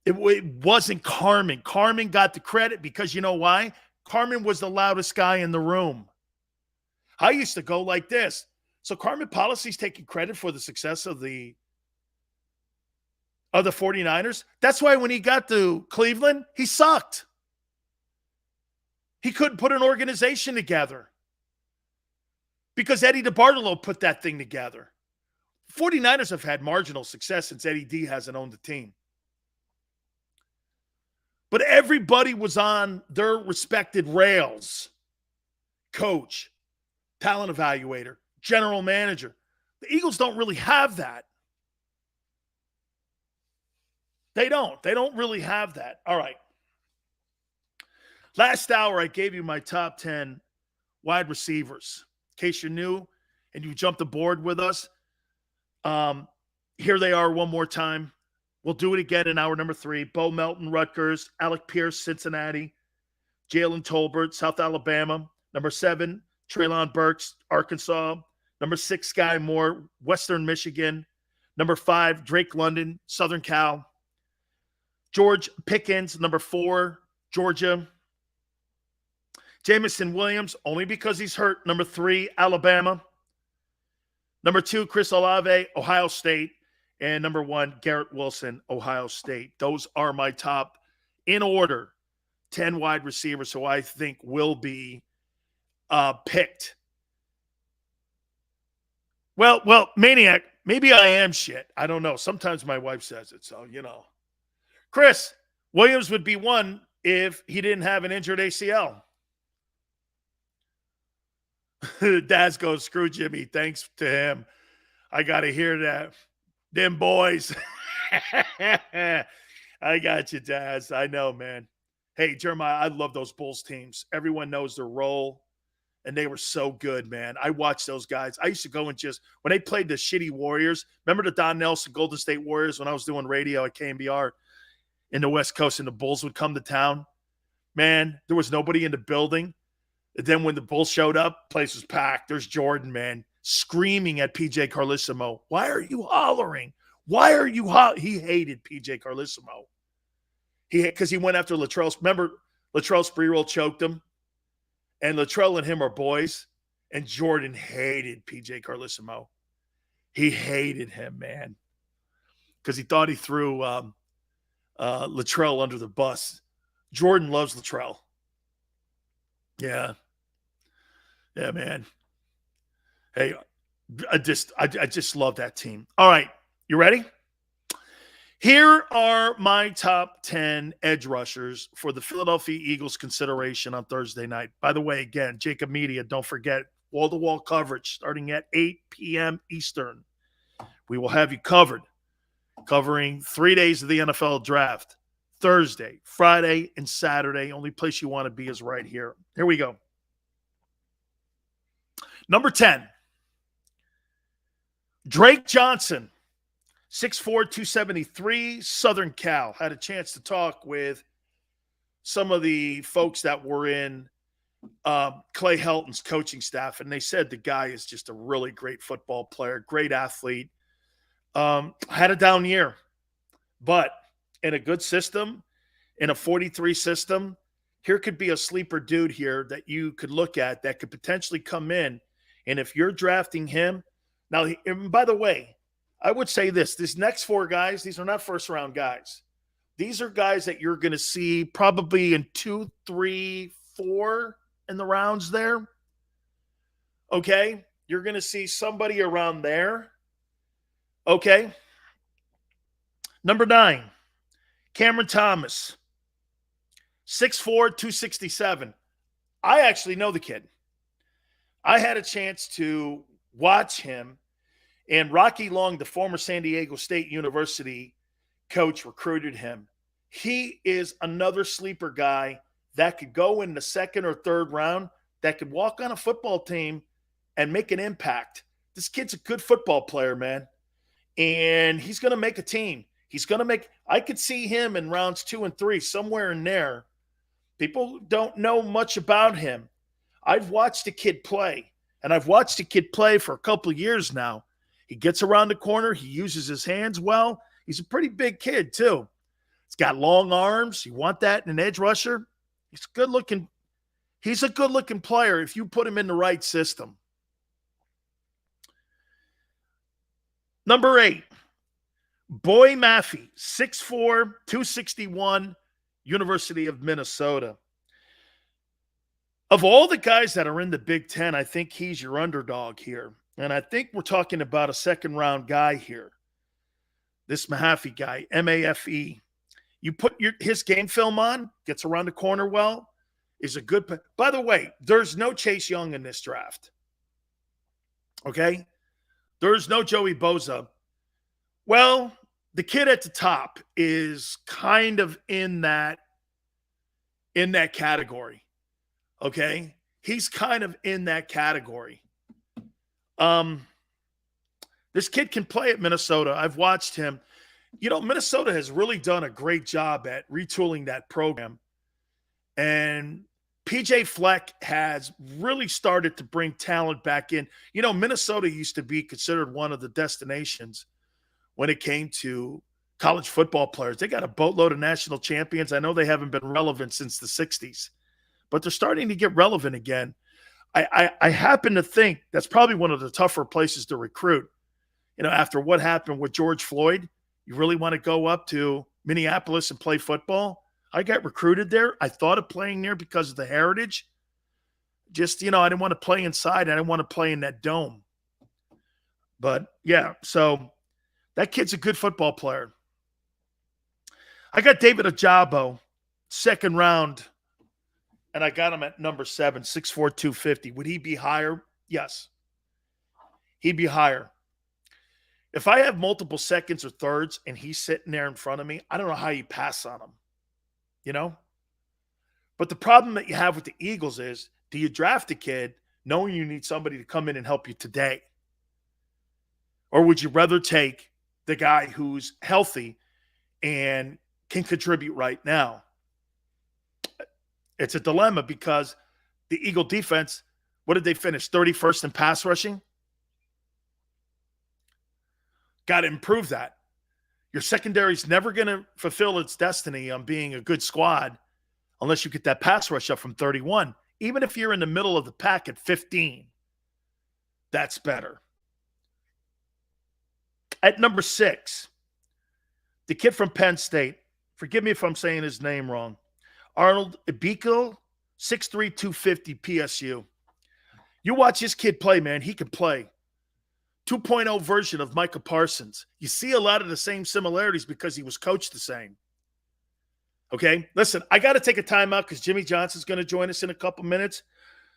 It wasn't Carmen. Carmen got the credit because you know why? Carmen was the loudest guy in the room. I used to go like this. So Carmen Policy's taking credit for the success of the 49ers. That's why when he got to Cleveland, he sucked. He couldn't put an organization together because Eddie DeBartolo put that thing together. 49ers have had marginal success since Eddie D hasn't owned the team. But everybody was on their respected rails. Coach, talent evaluator, general manager. The Eagles don't really have that. They don't. They don't really have that. All right. Last hour, I gave you my top 10 wide receivers. In case you're new and you jumped aboard with us, here they are one more time. We'll do it again in hour number 3. Bo Melton, Rutgers. Alec Pierce, Cincinnati. Jalen Tolbert, South Alabama. Number 7, Treylon Burks, Arkansas. Number 6, Skye Moore, Western Michigan. Number 5, Drake London, Southern Cal. George Pickens, number 4, Georgia. Jamison Williams, only because he's hurt, number 3, Alabama. Number 2, Chris Olave, Ohio State. And number 1, Garrett Wilson, Ohio State. Those are my top, in order, 10 wide receivers who I think will be picked. Well, Maniac, maybe I am shit. I don't know. Sometimes my wife says it, so, you know. Chris, Williams would be 1 if he didn't have an injured ACL. Daz goes, screw Jimmy. Thanks to him. I got to hear that. Them boys. I got you, Daz. I know, man. Hey, Jeremiah, I love those Bulls teams. Everyone knows their role, and they were so good, man. I watched those guys. I used to go and just, when they played the shitty Warriors, remember the Don Nelson Golden State Warriors when I was doing radio at KMBR in the West Coast and the Bulls would come to town? Man, there was nobody in the building. And then when the Bulls showed up, place was packed. There's Jordan, man, screaming at PJ Carlissimo. Why are you hollering? Why are you hollering? He hated PJ Carlissimo. Because he went after Latrell. Remember, Latrell Sprewell choked him? And Latrell and him are boys. And Jordan hated PJ Carlissimo. He hated him, man. Because he thought he threw Latrell under the bus. Jordan loves Latrell. Yeah. Yeah, man. Hey, I just love that team. All right, you ready? Here are my top 10 edge rushers for the Philadelphia Eagles consideration on Thursday night. By the way, again, JAKIB Media, don't forget, wall-to-wall coverage starting at 8 p.m. Eastern. We will have you covered, covering 3 days of the NFL draft, Thursday, Friday, and Saturday. Only place you want to be is right here. Here we go. Number 10, Drake Johnson. 6'4", 273, Southern Cal. Had a chance to talk with some of the folks that were in Clay Helton's coaching staff, and they said the guy is just a really great football player, great athlete. Had a down year, but in a good system, in a 43 system, here could be a sleeper dude here that you could look at that could potentially come in, and if you're drafting him, now, and by the way, I would say these next 4 guys, these are not first-round guys. These are guys that you're going to see probably in 2, 3, 4 in the rounds there. Okay? You're going to see somebody around there. Okay? Number 9, Cameron Thomas. 6'4", 267. I actually know the kid. I had a chance to watch him. And Rocky Long, the former San Diego State University coach, recruited him. He is another sleeper guy that could go in the 2nd or 3rd round, that could walk on a football team and make an impact. This kid's a good football player, man. And he's going to make a team. I could see him in rounds 2 and 3, somewhere in there. People don't know much about him. I've watched the kid play, and I've watched the kid play for a couple of years now. He gets around the corner. He uses his hands well. He's a pretty big kid, too. He's got long arms. You want that in an edge rusher? He's good-looking. He's a good-looking player if you put him in the right system. Number 8, Boy Maffey, 6'4", 261, University of Minnesota. Of all the guys that are in the Big Ten, I think he's your underdog here. And I think we're talking about a 2nd-round guy here. This Mahaffey guy, M-A-F-E. You put his game film on, gets around the corner well, is a good – by the way, there's no Chase Young in this draft. Okay? There's no Joey Bosa. Well, the kid at the top is kind of in that category. Okay? He's kind of in that category. This kid can play at Minnesota. I've watched him. You know, Minnesota has really done a great job at retooling that program. And PJ Fleck has really started to bring talent back in. You know, Minnesota used to be considered one of the destinations when it came to college football players. They got a boatload of national champions. I know they haven't been relevant since the 60s, but they're starting to get relevant again. I happen to think that's probably one of the tougher places to recruit. You know, after what happened with George Floyd, you really want to go up to Minneapolis and play football? I got recruited there. I thought of playing there because of the heritage. Just, you know, I didn't want to play inside. I didn't want to play in that dome. But, yeah, so that kid's a good football player. I got David Ojabo, 2nd round, and I got him at number 7, 6'4", 250. Would he be higher? Yes. He'd be higher. If I have multiple 2nds or 3rds and he's sitting there in front of me, I don't know how you pass on him, you know? But the problem that you have with the Eagles is, do you draft a kid knowing you need somebody to come in and help you today? Or would you rather take the guy who's healthy and can contribute right now? It's a dilemma because the Eagle defense, what did they finish? 31st in pass rushing? Got to improve that. Your secondary's never going to fulfill its destiny on being a good squad unless you get that pass rush up from 31. Even if you're in the middle of the pack at 15, that's better. At number 6, the kid from Penn State, forgive me if I'm saying his name wrong, Arnold Ebiko, 6'3", 250 PSU. You watch this kid play, man. He can play. 2.0 version of Micah Parsons. You see a lot of the same similarities because he was coached the same. Okay? Listen, I got to take a timeout because Jimmy Johnson's going to join us in a couple minutes.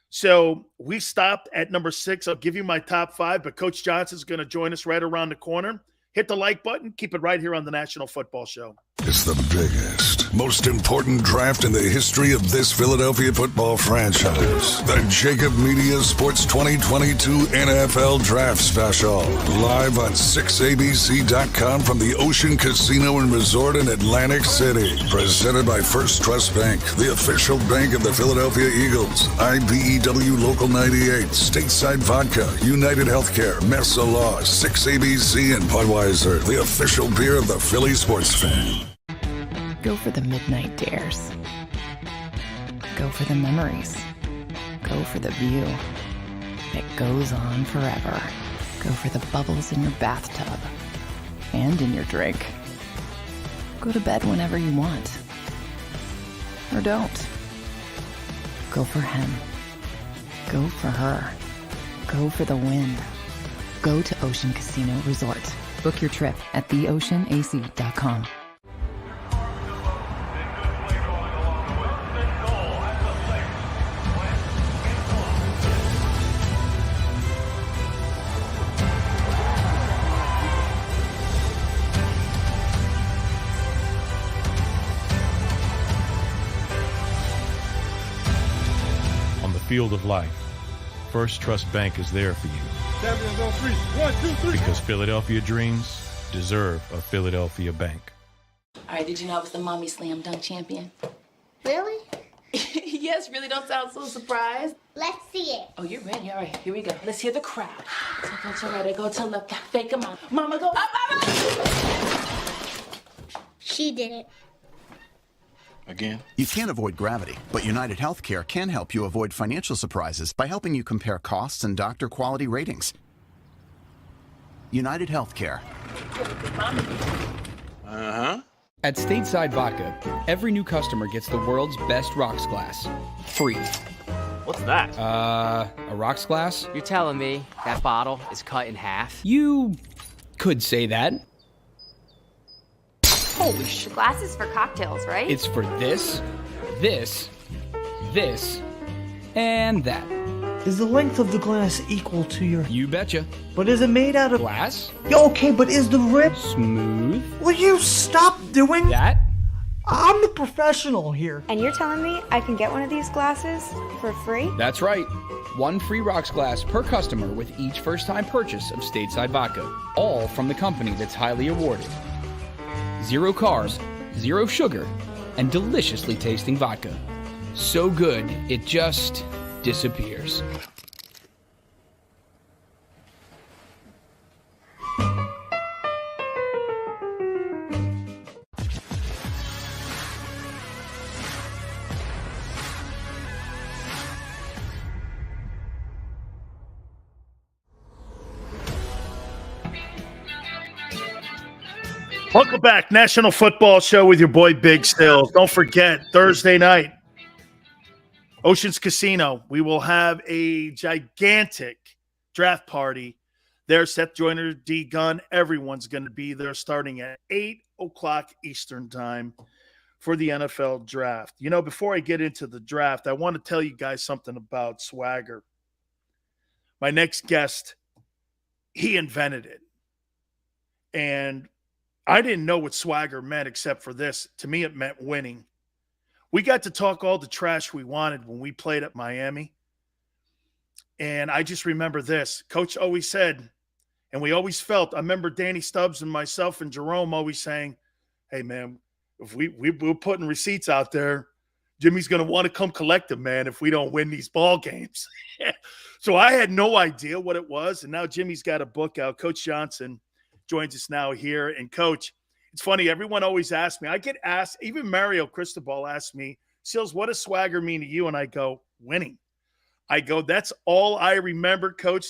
So we stopped at number 6. I'll give you my top 5, but Coach Johnson's going to join us right around the corner. Hit the like button. Keep it right here on the National Football Show. It's the biggest, most important draft in the history of this Philadelphia football franchise. The JAKIB Media Sports 2022 NFL Draft Special. Live on 6abc.com from the Ocean Casino and Resort in Atlantic City. Presented by First Trust Bank, the official bank of the Philadelphia Eagles. IBEW Local 98, Stateside Vodka, United Healthcare, Mesa Law, 6ABC, and Budweiser, the official beer of the Philly sports fan. Go for the midnight dares. Go for the memories. Go for the view that goes on forever. Go for the bubbles in your bathtub and in your drink. Go to bed whenever you want. Or don't. Go for him. Go for her. Go for the win. Go to Ocean Casino Resort. Book your trip at theoceanac.com. Field of life, First Trust Bank is there for you. Champions on 3. 1, 2, 3. Because Philadelphia dreams deserve a Philadelphia bank. All right, did you know I was the mommy slam dunk champion? Really? Yes, really don't sound so surprised. Let's see it. Oh, you're ready. All right, here we go. Let's hear the crowd. So go to right, go to left, fake a mom. Mama go up, She did it. Again? You can't avoid gravity, but United Healthcare can help you avoid financial surprises by helping you compare costs and doctor quality ratings. United Healthcare. Uh-huh. At Stateside Vodka, every new customer gets the world's best rocks glass. Free. What's that? A rocks glass? You're telling me that bottle is cut in half? You could say that. Holy shit. Glass is for cocktails, right? It's for this, this, this, and that. Is the length of the glass equal to your... You betcha. But is it made out of... Glass? Okay, but is the rip... Smooth? Will you stop doing... That? I'm the professional here. And you're telling me I can get one of these glasses for free? That's right. 1 free rocks glass per customer with each first-time purchase of Stateside Vodka. All from the company that's highly awarded. 0 carbs, 0 sugar, and deliciously tasting vodka. So good, it just disappears. Welcome back, National Football Show with your boy Big Stills. Don't forget, Thursday night, Ocean's Casino. We will have a gigantic draft party there. Seth Joyner, D. Gunn, everyone's going to be there starting at 8 o'clock Eastern time for the NFL draft. You know, before I get into the draft, I want to tell you guys something about swagger. My next guest, he invented it. And I didn't know what swagger meant except for this. To me, it meant winning. We got to talk all the trash we wanted when we played at Miami. And I just remember this. Coach always said, and we always felt, I remember Danny Stubbs and myself and Jerome always saying, hey, man, if we're putting receipts out there, Jimmy's going to want to come collect them, man, if we don't win these ball games. So I had no idea what it was. And now Jimmy's got a book out. Coach Johnson joins us now here. And Coach, it's funny, everyone always asks me, I get asked, even Mario Cristobal asked me, Sills, what does swagger mean to you? And I go, winning. I go, that's all I remember, Coach.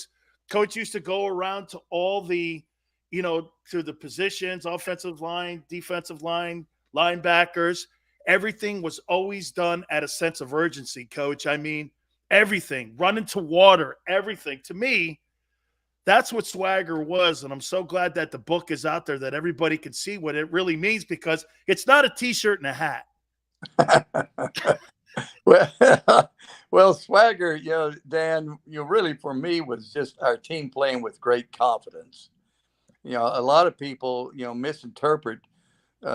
Coach used to go around to all the, to the positions, offensive line, defensive line, linebackers. Everything was always done at a sense of urgency, Coach. I mean, everything, run into water, everything. To me, that's what swagger was, and I'm so glad that the book is out there that everybody can see what it really means, because it's not a T-shirt and a hat. Well, swagger, Dan, really for me was just our team playing with great confidence. A lot of people, misinterpret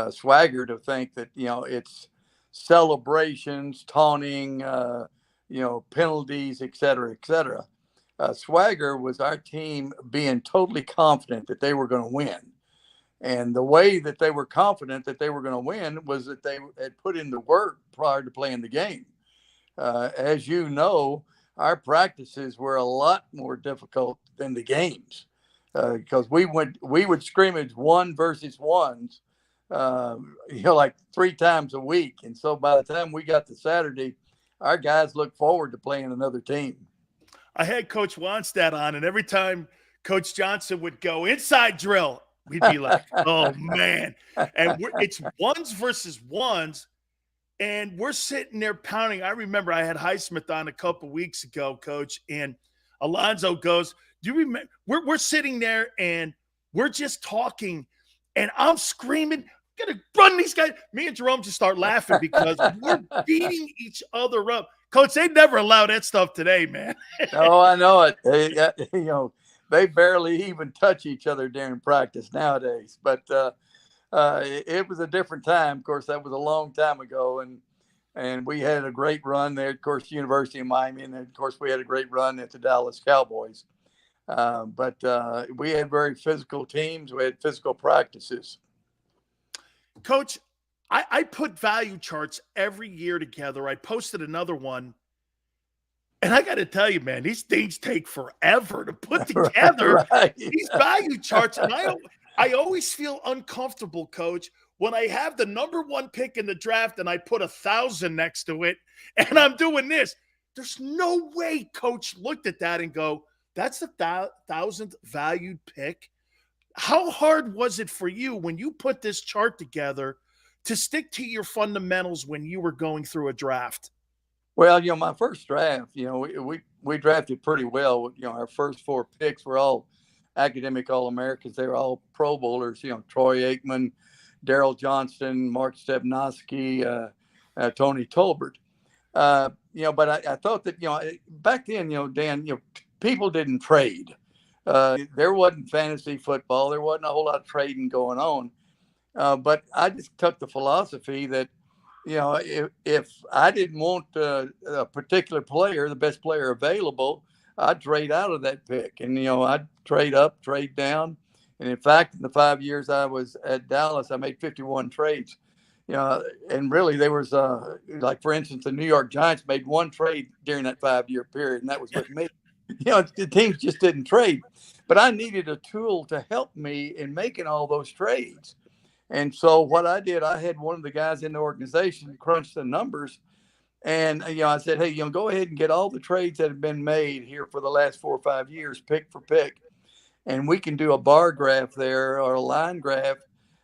swagger to think that, it's celebrations, taunting, penalties, et cetera, et cetera. Swagger was our team being totally confident that they were going to win. And the way that they were confident that they were going to win was that they had put in the work prior to playing the game. As you know, our practices were a lot more difficult than the games because we would scrimmage 1-versus-1s, like 3 times a week. And so by the time we got to Saturday, our guys looked forward to playing another team. I had Coach Wannstedt on, and every time Coach Johnson would go inside drill, we'd be like, oh, man. And it's 1s-versus-1s, and we're sitting there pounding. I remember I had Highsmith on a couple weeks ago, Coach, and Alonzo goes, do you remember? We're sitting there, and we're just talking, and I'm screaming, going to run these guys. Me and Jerome just start laughing because we're beating each other up. Coach, they never allow that stuff today, man. Oh, I know it. They barely even touch each other during practice nowadays. But it was a different time. Of course, that was a long time ago, and we had a great run there. Of course, University of Miami, and then, of course, we had a great run at the Dallas Cowboys. But we had very physical teams. We had physical practices. Coach, I put value charts every year together. I posted another one. And I got to tell you, man, these things take forever to put together. Right. These value charts. And I always feel uncomfortable, Coach, when I have the number 1 pick in the draft and I put 1,000 next to it and I'm doing this. There's no way Coach looked at that and go, that's the 1,000th valued pick. How hard was it for you when you put this chart together to stick to your fundamentals when you were going through a draft? Well, my first draft, we drafted pretty well. Our first 4 picks were all academic All-Americans. They were all Pro Bowlers, Troy Aikman, Darrell Johnston, Mark Stepnoski, Tony Tolbert. But I thought that, back then, Dan, people didn't trade. There wasn't fantasy football. There wasn't a whole lot of trading going on. But I just took the philosophy that, if I didn't want a particular player, the best player available, I'd trade out of that pick. And, I'd trade up, trade down. And in fact, in the 5 years I was at Dallas, I made 51 trades. And really there was, like, for instance, the New York Giants made 1 trade during that 5-year period, and that was with me. The teams just didn't trade. But I needed a tool to help me in making all those trades. And so what I did, I had one of the guys in the organization crunch the numbers. And, I said, hey, go ahead and get all the trades that have been made here for the last 4 or 5 years, pick for pick. And we can do a bar graph there or a line graph,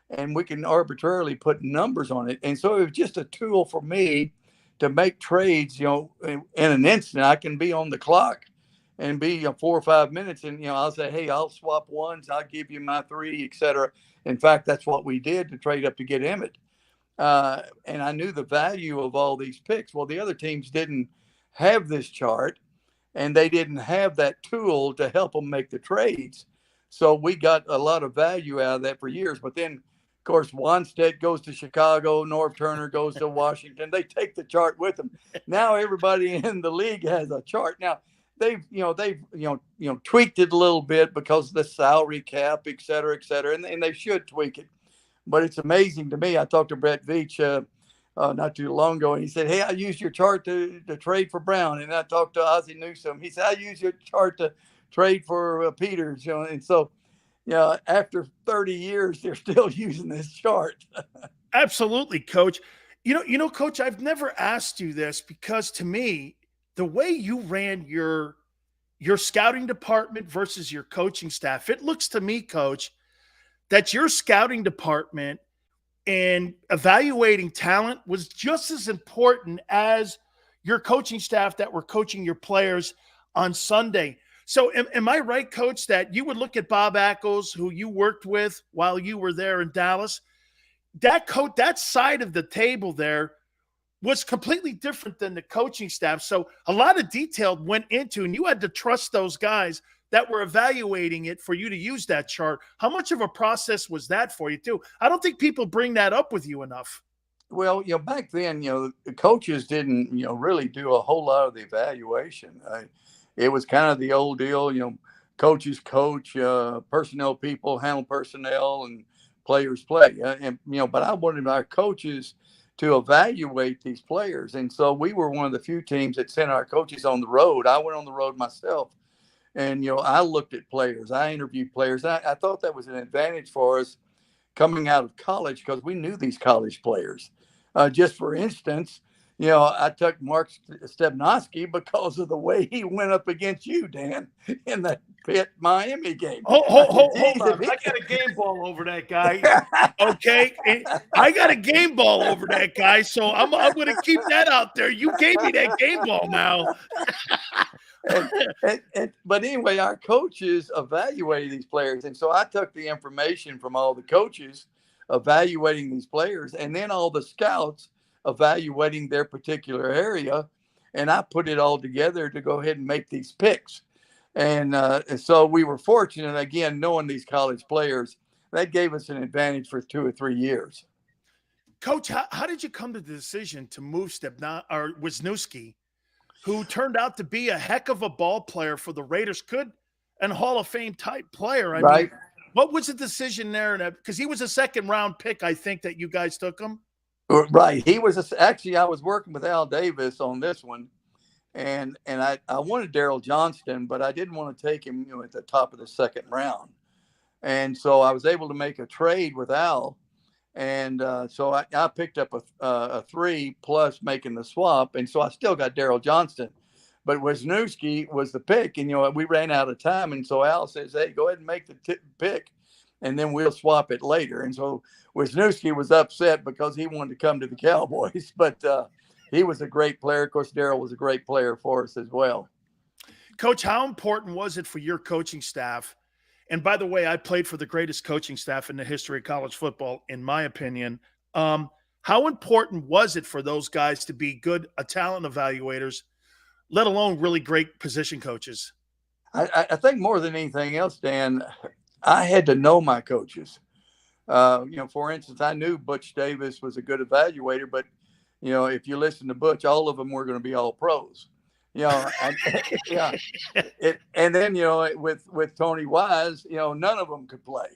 and we can arbitrarily put numbers on it. And so it was just a tool for me to make trades, in an instant. I can be on the clock and be 4 or 5 minutes. And, I'll say, hey, I'll swap 1s. I'll give you my 3, et cetera. In fact, that's what we did to trade up to get Emmett. And I knew the value of all these picks. Well, the other teams didn't have this chart, and they didn't have that tool to help them make the trades. So we got a lot of value out of that for years. But then, of course, Wannstedt goes to Chicago, Norv Turner goes to Washington. They take the chart with them. Now everybody in the league has a chart. Now, they've tweaked it a little bit because of the salary cap, et cetera, and they should tweak it. But it's amazing to me. I talked to Brett Veach not too long ago, and he said, hey, I used your chart to trade for Brown. And I talked to Ozzie Newsome. He said, I used your chart to trade for Peters. And so, after 30 years, they're still using this chart. Absolutely, Coach. Coach, I've never asked you this because to me, the way you ran your scouting department versus your coaching staff, it looks to me, Coach, that your scouting department and evaluating talent was just as important as your coaching staff that were coaching your players on Sunday. So am I right, Coach, that you would look at Bob Ackles, who you worked with while you were there in Dallas? That side of the table there was completely different than the coaching staff. So a lot of detail went into, and you had to trust those guys that were evaluating it for you to use that chart. How much of a process was that for you too? I don't think people bring that up with you enough. Well, back then, the coaches didn't, really do a whole lot of the evaluation. It was kind of the old deal, coaches coach, personnel people handle personnel, and players play. But I wanted our coaches to evaluate these players. And so we were one of the few teams that sent our coaches on the road. I went on the road myself. And, I looked at players. I interviewed players. I thought that was an advantage for us coming out of college because we knew these college players. Just for instance, I took Mark Stepnoski because of the way he went up against you, Dan, in the Pitt Miami game. Hold on. I got a game ball over that guy. Okay. I got a game ball over that guy. So I'm going to keep that out there. You gave me that game ball now. But anyway, our coaches evaluated these players. And so I took the information from all the coaches evaluating these players and then all the scouts evaluating their particular area. And I put it all together to go ahead and make these picks. And so we were fortunate, again, knowing these college players, that gave us an advantage for 2 or 3 years. Coach, how did you come to the decision to move Wisniewski, who turned out to be a heck of a ball player for the Raiders, and Hall of Fame type player? I mean, what was the decision there? Because he was a second-round pick, I think, that you guys took him. Right. He was actually, I was working with Al Davis on this one, and I wanted Daryl Johnston, but I didn't want to take him at the top of the second round. And so I was able to make a trade with Al. And so I picked up a 3 plus making the swap. And so I still got Daryl Johnston. But Wisniewski was the pick. And, we ran out of time. And so Al says, hey, go ahead and make the pick, and then we'll swap it later. And so Wisniewski was upset because he wanted to come to the Cowboys. But he was a great player. Of course, Daryl was a great player for us as well. Coach, how important was it for your coaching staff? And by the way, I played for the greatest coaching staff in the history of college football, in my opinion. How important was it for those guys to be good talent evaluators, let alone really great position coaches? I think more than anything else, Dan, I had to know my coaches. For instance, I knew Butch Davis was a good evaluator, but, if you listen to Butch, all of them were going to be all pros. And then, with Tony Wise, none of them could play.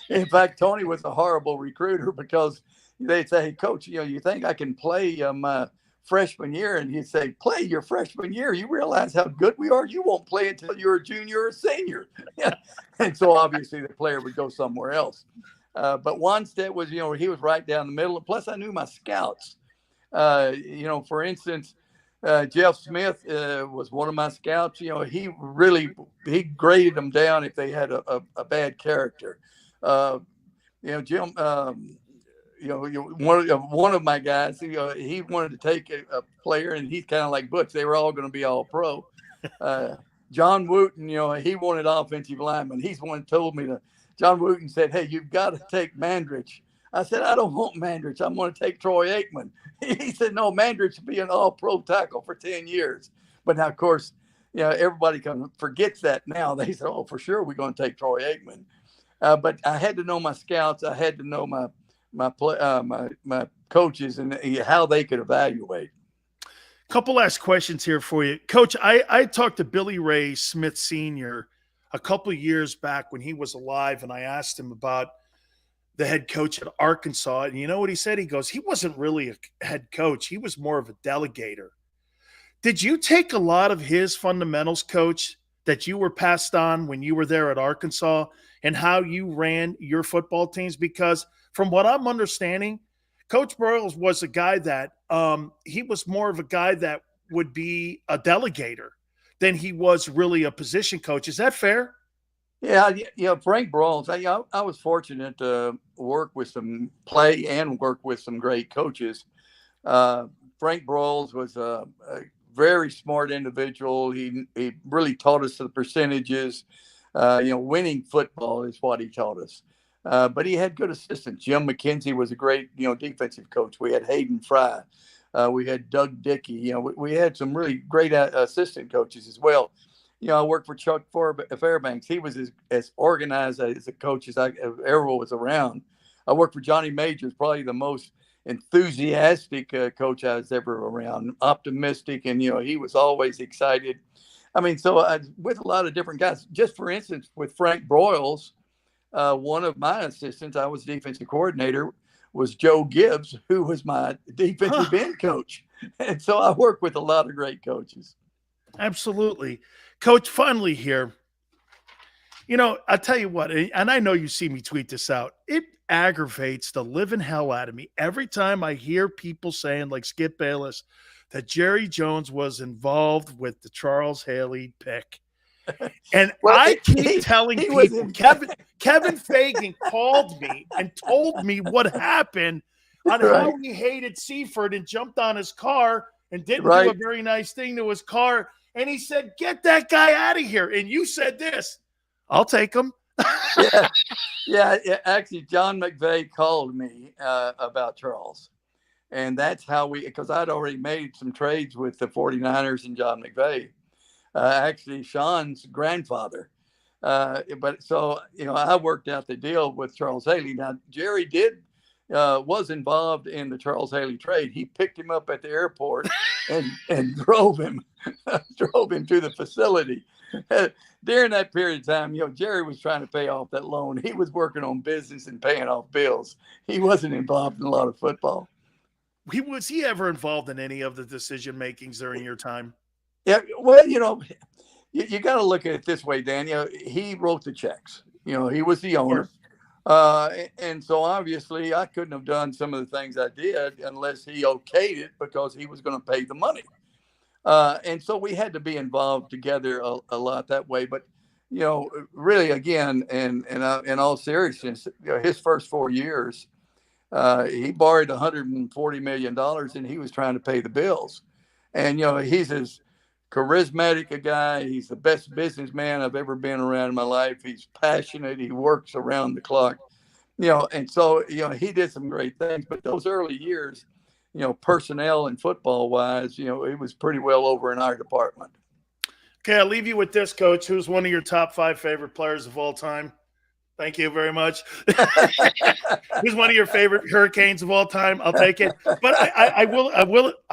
In fact, Tony was a horrible recruiter because they'd say, hey, Coach, you think I can play my freshman year? And he'd say, play your freshman year. You realize how good we are? You won't play until you're a junior or senior. And so obviously the player would go somewhere else. But Wanstead was, he was right down the middle. Plus I knew my scouts. For instance, Jeff Smith was one of my scouts. He graded them down if they had a bad character. Jim, one of my guys, he wanted to take a player, and he's kind of like Butch. They were all going to be all pro. John Wooten, he wanted offensive lineman. He's the one who told me to. John Wooten said, hey, you've got to take Mandrich. I said, I don't want Mandrich. I'm going to take Troy Aikman. He said, no, Mandrich will be an all-pro tackle for 10 years. But now, of course, everybody forgets that now. They said, oh, for sure, we're going to take Troy Aikman. But I had to know my scouts. I had to know my coaches and how they could evaluate. Couple last questions here for you. Coach, I talked to Billy Ray Smith Sr. a couple of years back when he was alive, and I asked him about the head coach at Arkansas. And you know what he said? He goes, he wasn't really a head coach. He was more of a delegator. Did you take a lot of his fundamentals, Coach, that you were passed on when you were there at Arkansas and how you ran your football teams? Because from what I'm understanding, Coach Broyles was a guy that he was more of a guy that would be a delegator than he was really a position coach. Is that fair? Yeah, Frank Broyles, I was fortunate to work with some great coaches. Frank Broyles was a very smart individual. He really taught us the percentages. Winning football is what he taught us. But he had good assistants. Jim McKenzie was a great, defensive coach. We had Hayden Fry. We had Doug Dickey. We had some really great assistant coaches as well. I worked for Chuck Fairbanks. He was as organized as a coach as I ever was around. I worked for Johnny Majors, probably the most enthusiastic coach I was ever around, optimistic, and he was always excited. I mean, so with a lot of different guys. Just for instance, with Frank Broyles, one of my assistants, I was defensive coordinator, was Joe Gibbs, who was my defensive end coach. And so I work with a lot of great coaches. Absolutely. Coach, finally here, I'll tell you what, and I know you see me tweet this out. It aggravates the living hell out of me every time I hear people saying, like Skip Bayless, that Jerry Jones was involved with the Charles Haley pick. And I keep telling people, Kevin Fagan called me and told me what happened on how he hated Seifert and jumped on his car and didn't do a very nice thing to his car. And he said, get that guy out of here. And you said this, I'll take him. Yeah. Actually, John McVay called me about Charles. And that's how because I'd already made some trades with the 49ers and John McVay. Actually, Sean's grandfather. But so, I worked out the deal with Charles Haley. Now, Jerry was involved in the Charles Haley trade. He picked him up at the airport and drove him to the facility. During that period of time, Jerry was trying to pay off that loan. He was working on business and paying off bills. He wasn't involved in a lot of football. Was he ever involved in any of the decision makings during your time? Yeah, well, you got to look at it this way, Dan. He wrote the checks. He was the owner. And so obviously I couldn't have done some of the things I did unless he okayed it because he was going to pay the money. And so we had to be involved together a lot that way. But, really, again, and in all seriousness, his first 4 years, he borrowed $140 million and he was trying to pay the bills. And, he's as charismatic a guy. He's the best businessman I've ever been around in my life. He's passionate. He works around the clock, and so, he did some great things. But those early years, personnel and football wise, it was pretty well over in our department. Okay. I'll leave you with this, Coach. Who's one of your top 5 favorite players of all time? Thank you very much. Who's one of your favorite Hurricanes of all time? I'll take it. But I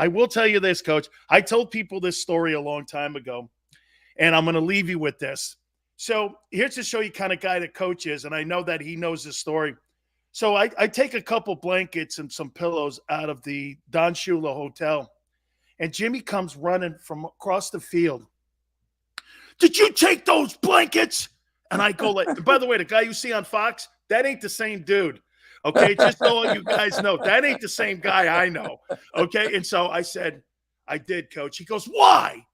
will tell you this, Coach. I told people this story a long time ago, and I'm going to leave you with this. So here's to show you kind of guy that Coach is, and I know that he knows this story. So I take a couple blankets and some pillows out of the Don Shula Hotel, and Jimmy comes running from across the field. Did you take those blankets? And I go like, by the way, the guy you see on Fox, that ain't the same dude. Okay, just so all you guys know, that ain't the same guy I know. Okay, and so I said, I did, Coach. He goes, why?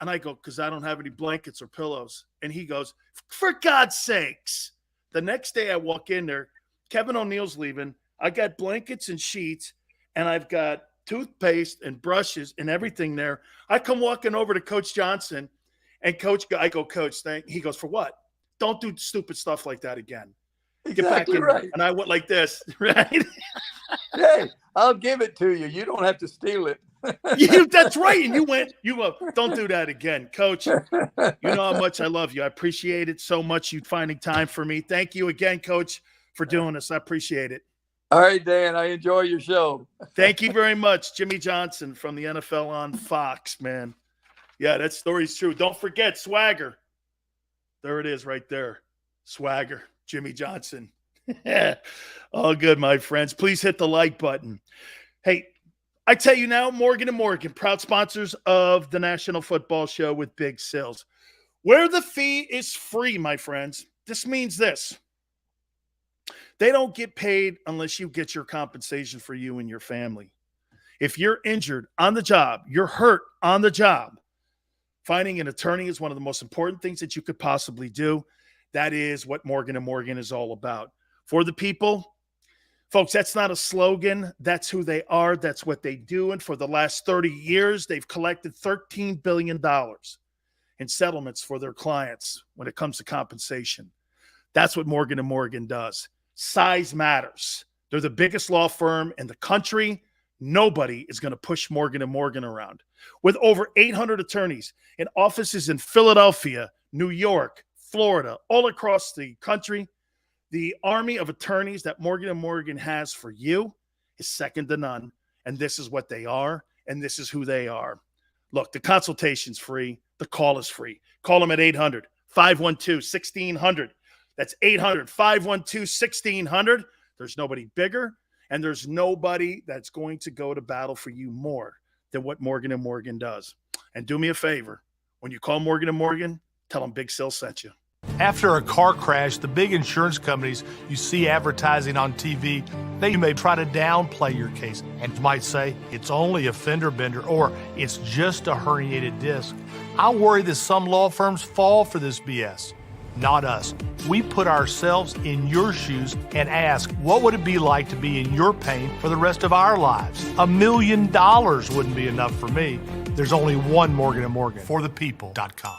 And I go, because I don't have any blankets or pillows. And he goes, for God's sakes. The next day I walk in there, Kevin O'Neal's leaving. I got blankets and sheets, and I've got toothpaste and brushes and everything there. I come walking over to Coach Johnson, and I go, Coach, he goes, for what? Don't do stupid stuff like that again. Get back in right. And I went like this, right? Hey, I'll give it to you. You don't have to steal it. That's right. And you go, don't do that again. Coach, you know how much I love you. I appreciate it so much, you finding time for me. Thank you again, Coach, for doing this. I appreciate it. All right, Dan, I enjoy your show. Thank you very much. Jimmy Johnson from the NFL on Fox, man. Yeah, that story's true. Don't forget Swagger. There it is right there. Swagger, Jimmy Johnson. All good, my friends. Please hit the like button. Hey, I tell you now, Morgan & Morgan, proud sponsors of the National Football Show with Big Sills. Where the fee is free, my friends, this means this. They don't get paid unless you get your compensation for you and your family. If you're injured on the job, you're hurt on the job, finding an attorney is one of the most important things that you could possibly do. That is what Morgan & Morgan is all about. For the people, Folks, that's not a slogan. That's who they are. That's what they do. And for the last 30 years, they've collected $13 billion in settlements for their clients when it comes to compensation. That's what Morgan & Morgan does. Size matters. They're the biggest law firm in the country. Nobody is going to push Morgan & Morgan around. With over 800 attorneys in offices in Philadelphia, New York, Florida, all across the country, the army of attorneys that Morgan & Morgan has for you is second to none. And this is what they are, and this is who they are. Look, the consultation's free. The call is free. Call them at 800-512-1600. That's 800-512-1600. There's nobody bigger, and there's nobody that's going to go to battle for you more than what Morgan & Morgan does. And do me a favor. When you call Morgan & Morgan, tell them Big Sil sent you. After a car crash, the big insurance companies you see advertising on TV, they may try to downplay your case and might say it's only a fender bender or it's just a herniated disc. I worry that some law firms fall for this BS. Not us. We put ourselves in your shoes and ask, what would it be like to be in your pain for the rest of our lives? $1 million wouldn't be enough for me. There's only one Morgan & Morgan. ForThePeople.com.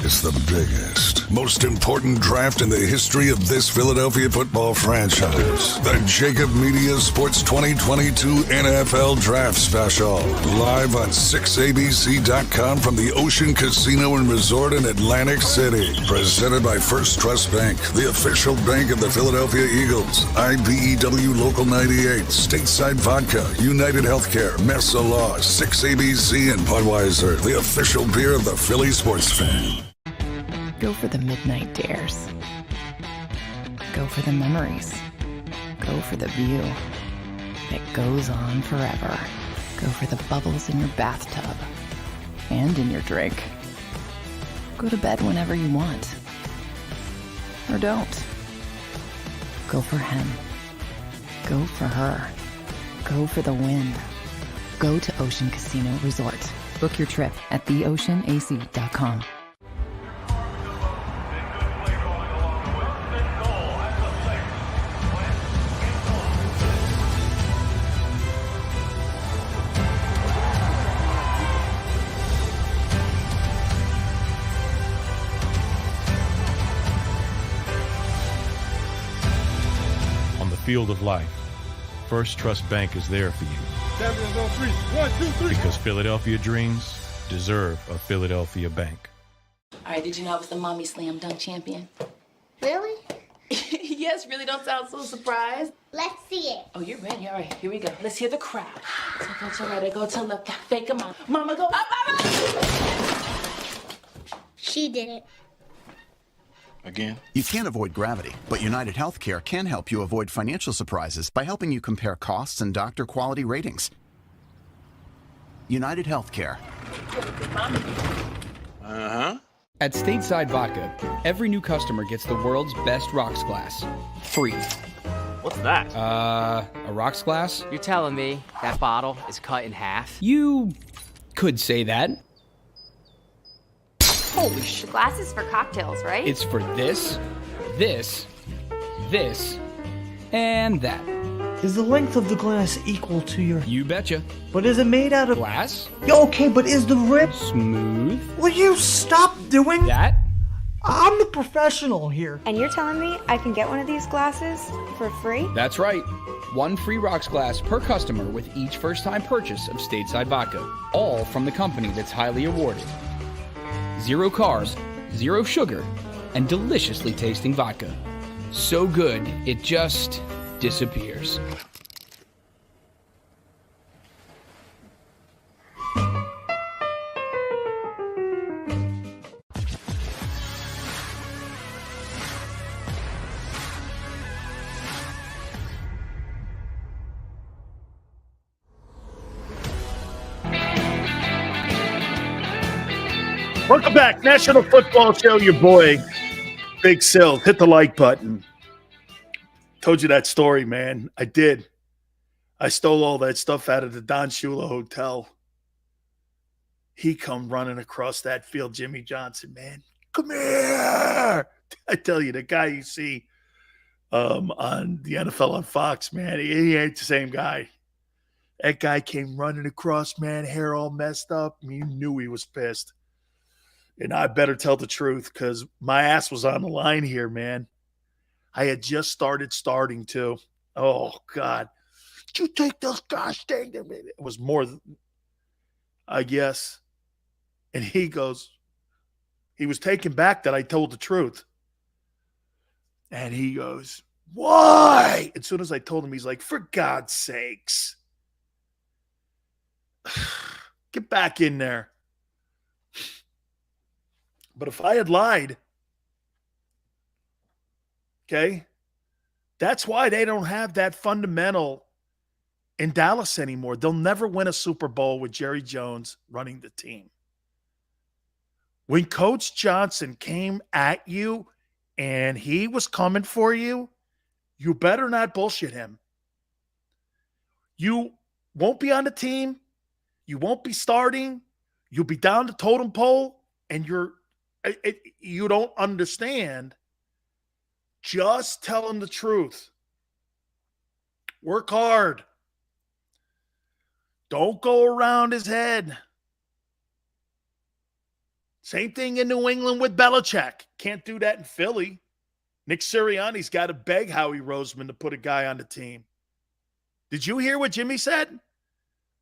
It's the biggest, most important draft in the history of this Philadelphia football franchise. The JAKIB Media Sports 2022 NFL Draft Special. Live on 6abc.com from the Ocean Casino and Resort in Atlantic City. Presented by First Trust Bank, the official bank of the Philadelphia Eagles. IBEW Local 98, Stateside Vodka, United Healthcare, Mesa Law, 6ABC, and Budweiser, the official beer of the Philly sports fan. Go for the midnight dares. Go for the memories. Go for the view that goes on forever. Go for the bubbles in your bathtub and in your drink. Go to bed whenever you want. Or don't. Go for him. Go for her. Go for the win. Go to Ocean Casino Resort. Book your trip at theoceanac.com. Field of life, First Trust Bank is there for you. Champions on three. 1, 2, 3. Because Philadelphia dreams deserve a Philadelphia bank. All right, did you know I was the mommy slam dunk champion? Really? Yes, really, don't sound so surprised. Let's see it. Oh, you're ready. All right, here we go. Let's hear the crowd. So go to right, go to left, fake 'em out. Mama, go up, up, up. She did it. Again? You can't avoid gravity, but United Healthcare can help you avoid financial surprises by helping you compare costs and doctor quality ratings. United Healthcare. Uh-huh. At Stateside Vodka, every new customer gets the world's best rocks glass. Free. What's that? A rocks glass? You're telling me that bottle is cut in half? You could say that. Holy shit. Glasses for cocktails, right? It's for this, this, this, and that. Is the length of the glass equal to your... You betcha. But is it made out of... Glass? Yeah, okay, but is the rip... Smooth? Will you stop doing... That? I'm the professional here. And you're telling me I can get one of these glasses for free? That's right. One free rocks glass per customer with each first-time purchase of Stateside Vodka. All from the company that's highly awarded. 0 carbs, 0 sugar, and deliciously tasting vodka. So good, it just disappears. Welcome back. National Football Show, your boy, Big Sil. Hit the like button. Told you that story, man. I did. I stole all that stuff out of the Don Shula Hotel. He come running across that field, Jimmy Johnson, man. Come here. I tell you, the guy you see on the NFL on Fox, man. He ain't the same guy. That guy came running across, man, hair all messed up. You knew he was pissed. And I better tell the truth because my ass was on the line here, man. I had just starting too. Oh, God. You take those gosh dang them. It was more, I guess. And he goes, he was taken back that I told the truth. And he goes, why? As soon as I told him, he's like, for God's sakes. Get back in there. But if I had lied, okay, that's why they don't have that fundamental in Dallas anymore. They'll never win a Super Bowl with Jerry Jones running the team. When Coach Johnson came at you and he was coming for you, you better not bullshit him. You won't be on the team. You won't be starting. You'll be down the totem pole, and you don't understand. Just tell him the truth. Work hard. Don't go around his head. Same thing in New England with Belichick. Can't do that in Philly. Nick Sirianni's got to beg Howie Roseman to put a guy on the team. Did you hear what Jimmy said?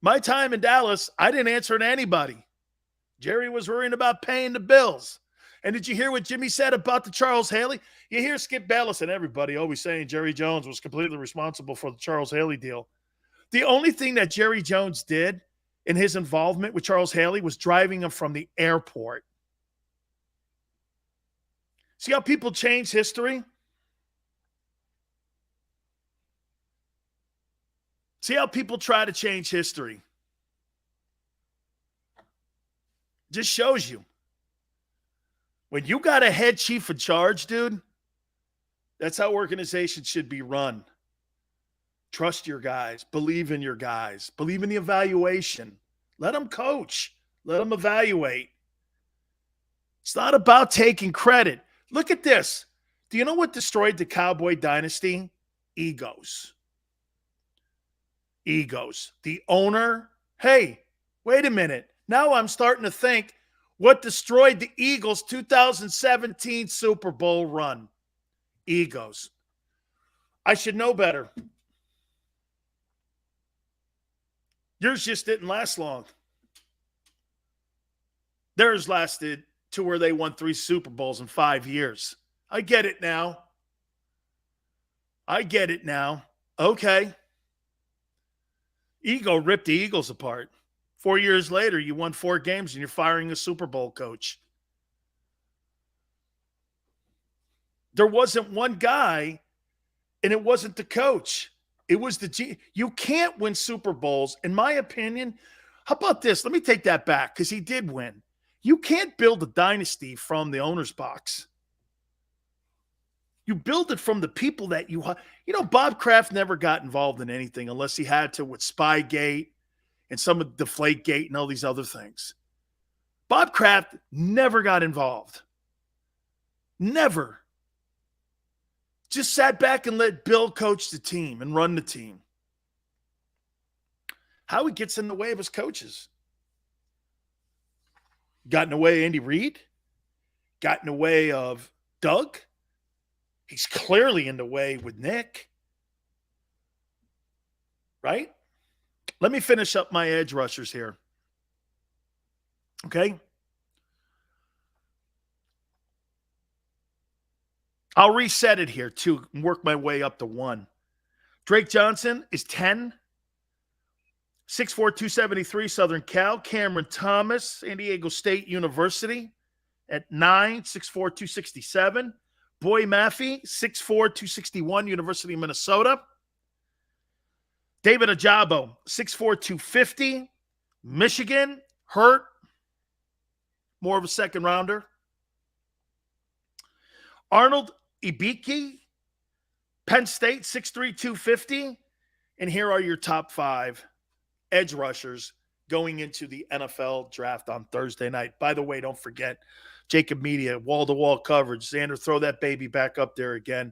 My time in Dallas, I didn't answer to anybody. Jerry was worrying about paying the bills. And did you hear what Jimmy said about the Charles Haley? You hear Skip Bayless and everybody always saying Jerry Jones was completely responsible for the Charles Haley deal. The only thing that Jerry Jones did in his involvement with Charles Haley was driving him from the airport. See how people change history? See how people try to change history? Just shows you. When you got a head chief in charge, dude, that's how organizations should be run. Trust your guys. Believe in your guys. Believe in the evaluation. Let them coach. Let them evaluate. It's not about taking credit. Look at this. Do you know what destroyed the Cowboy dynasty? Egos. Egos. The owner, hey, wait a minute. Now I'm starting to think what destroyed the Eagles' 2017 Super Bowl run. Egos. I should know better. Yours just didn't last long. Theirs lasted to where they won 3 Super Bowls in 5 years. I get it now. Okay. Ego ripped the Eagles apart. 4 years later, you won 4 games and you're firing a Super Bowl coach. There wasn't one guy, and it wasn't the coach. It was the G. You can't win Super Bowls, in my opinion. How about this? Let me take that back because he did win. You can't build a dynasty from the owner's box. You build it from the people that you Bob Kraft never got involved in anything unless he had to with Spygate and some of Deflategate and all these other things. Bob Kraft never got involved. Never. Just sat back and let Bill coach the team and run the team. Howie gets in the way of his coaches. Got in the way of Andy Reid. Got in the way of Doug. He's clearly in the way with Nick. Right? Let me finish up my edge rushers here. Okay? I'll reset it here, too, and work my way up to 1. Drake Johnson is 10. 6'4", 273, Southern Cal. Cameron Thomas, San Diego State University at 9, 6'4", 267. Boy Maffey, 6'4", 261, University of Minnesota. David Ajabo, 6'4", 250, Michigan. Hurt. More of a second rounder. Arnold Ibiki, Penn State, 6'3", 250. And here are your top 5 edge rushers going into the NFL draft on Thursday night. By the way, don't forget, JAKIB Media, wall-to-wall coverage. Xander, throw that baby back up there again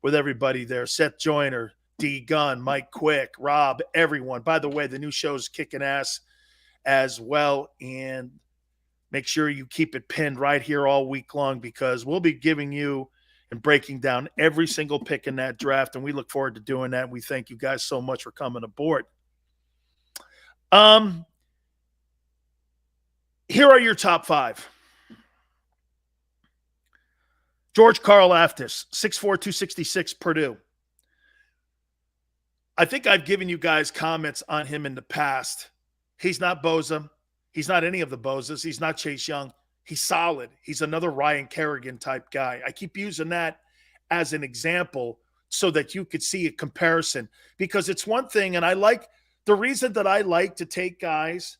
with everybody there. Seth Joyner, D. Gunn, Mike Quick, Rob, everyone. By the way, the new show's kicking ass as well. And make sure you keep it pinned right here all week long because we'll be giving you and breaking down every single pick in that draft. And we look forward to doing that. We thank you guys so much for coming aboard. Here are your top 5. George Karlaftis, 6'4", 266, Purdue. I think I've given you guys comments on him in the past. He's not Bosa. He's not any of the Bosas. He's not Chase Young. He's solid. He's another Ryan Kerrigan type guy. I keep using that as an example so that you could see a comparison because it's one thing, and I like the reason that I like to take guys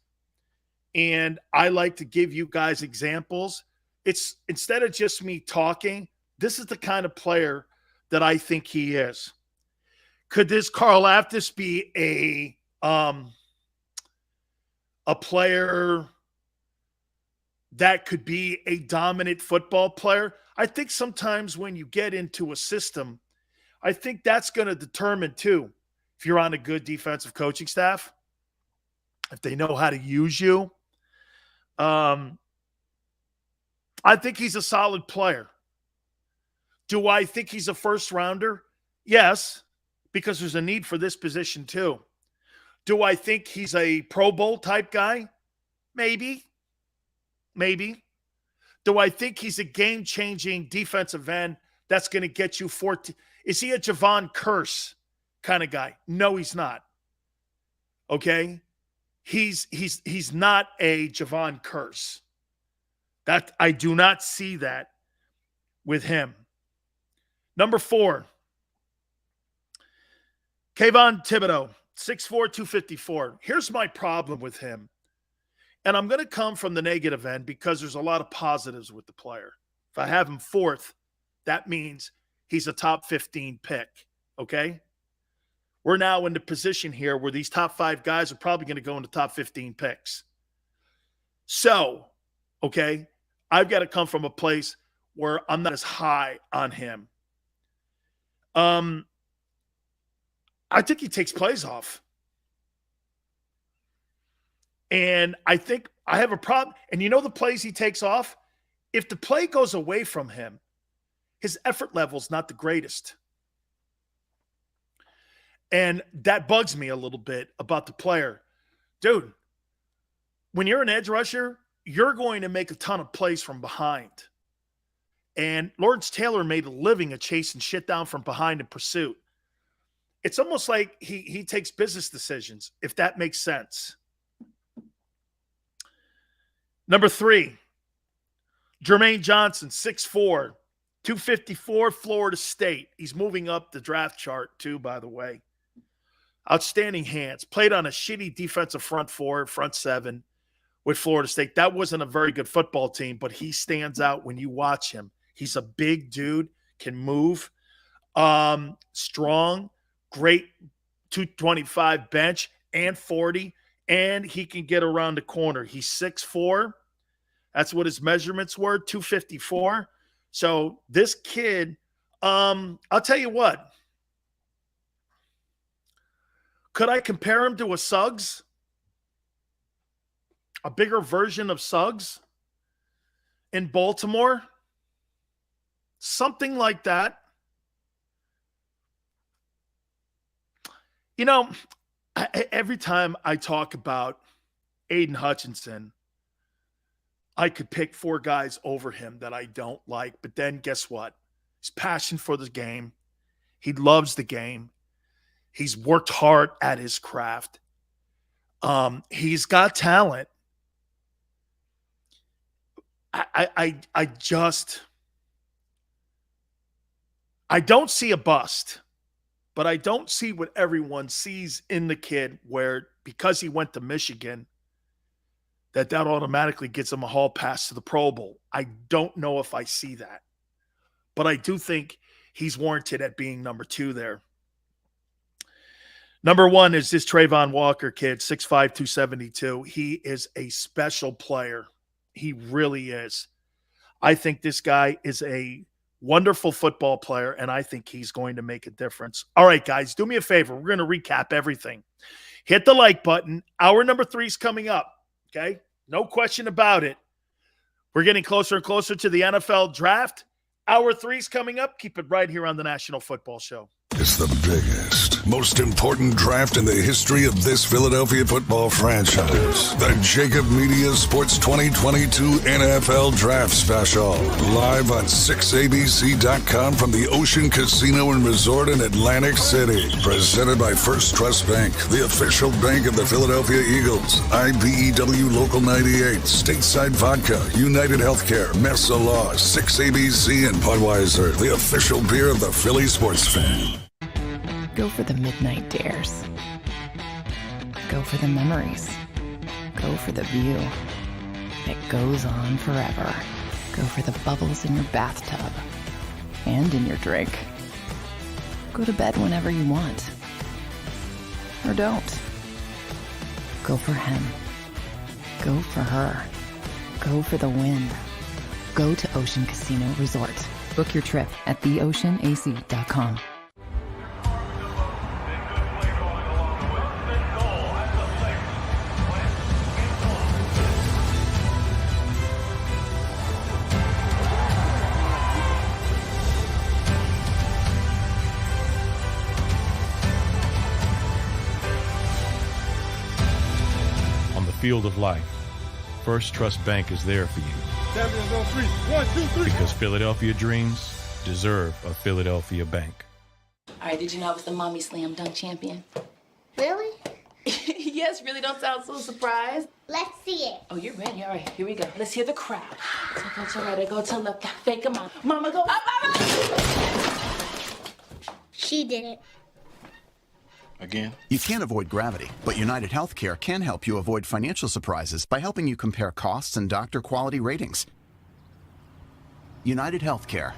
and I like to give you guys examples. It's instead of just me talking, this is the kind of player that I think he is. Could this Karlaftis be a player that could be a dominant football player? I think sometimes when you get into a system, I think that's going to determine too if you're on a good defensive coaching staff, if they know how to use you. I think he's a solid player. Do I think he's a first rounder? Yes, because there's a need for this position too. Do I think he's a Pro Bowl type guy? Maybe. Do I think he's a game-changing defensive end that's going to get you 14? Is he a Javon Curse kind of guy? No, he's not. Okay? He's not a Javon Curse. That I do not see that with him. Number 4, Kayvon Thibodeaux, 6'4", 254. Here's my problem with him. And I'm going to come from the negative end because there's a lot of positives with the player. If I have him 4th, that means he's a top 15 pick, okay? We're now in the position here where these top 5 guys are probably going to go into top 15 picks. So, okay, I've got to come from a place where I'm not as high on him. I think he takes plays off. And I think I have a problem. And you know the plays he takes off? If the play goes away from him, his effort level is not the greatest. And that bugs me a little bit about the player. Dude, when you're an edge rusher, you're going to make a ton of plays from behind. And Lawrence Taylor made a living of chasing shit down from behind in pursuit. It's almost like he takes business decisions, if that makes sense. Number 3, Jermaine Johnson, 6'4", 254, Florida State. He's moving up the draft chart too, by the way. Outstanding hands. Played on a shitty defensive front 4, front 7 with Florida State. That wasn't a very good football team, but he stands out when you watch him. He's a big dude, can move, strong, great 225 bench and 40, and he can get around the corner. He's 6'4". That's what his measurements were, 254. So this kid, I'll tell you what. Could I compare him to a Suggs? A bigger version of Suggs in Baltimore? Something like that. You know, every time I talk about Aiden Hutchinson, I could pick 4 guys over him that I don't like. But then guess what? His passion for the game. He loves the game. He's worked hard at his craft. He's got talent. I don't see a bust, but I don't see what everyone sees in the kid where because he went to Michigan, that automatically gets him a hall pass to the Pro Bowl. I don't know if I see that, but I do think he's warranted at being number 2 there. Number 1 is this Trayvon Walker kid, 6'5", 272. He is a special player. He really is. I think this guy is a wonderful football player, and I think he's going to make a difference. All right, guys, do me a favor. We're going to recap everything. Hit the like button. Hour number 3 is coming up, okay? No question about it. We're getting closer and closer to the NFL draft. Hour 3 is coming up. Keep it right here on the National Football Show. It's the biggest, most important draft in the history of this Philadelphia football franchise. The JAKIB Media Sports 2022 NFL Draft Special. Live on 6abc.com from the Ocean Casino and Resort in Atlantic City. Presented by First Trust Bank, the official bank of the Philadelphia Eagles. IBEW Local 98, Stateside Vodka, United Healthcare, Mesa Law, 6ABC, and Budweiser, the official beer of the Philly sports fan. Go for the midnight dares. Go for the memories. Go for the view that goes on forever. Go for the bubbles in your bathtub and in your drink. Go to bed whenever you want. Or don't. Go for him. Go for her. Go for the win. Go to Ocean Casino Resort. Book your trip at theoceanac.com. Field of life, First Trust Bank is there for you. Champions on 3. 1, 2, 3. Because Philadelphia dreams deserve a Philadelphia bank. All right, did you know I was the mommy slam dunk champion? Really? Yes, really, don't sound so surprised. Let's see it. Oh, you're ready. All right, here we go. Let's hear the crowd. So go to right, I go to left, fake 'em out. Mama, go up, mama! She did it. Again? You can't avoid gravity, but United Healthcare can help you avoid financial surprises by helping you compare costs and doctor quality ratings. United Healthcare.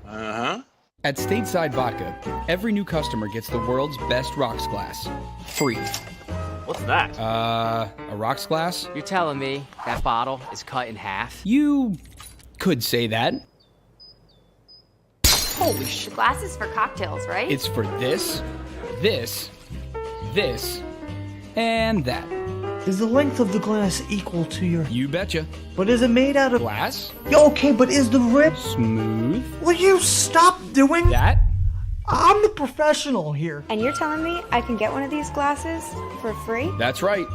Uh-huh. At Stateside Vodka, every new customer gets the world's best rocks glass. Free. What's that? A rocks glass? You're telling me that bottle is cut in half? You could say that. Holy shit. Glasses for cocktails, right? It's for this, this, this, and that. Is the length of the glass equal to your... You betcha. But is it made out of... Glass? Yeah, okay, but is the rip... Smooth? Will you stop doing... That? I'm the professional here. And you're telling me I can get one of these glasses for free? That's right.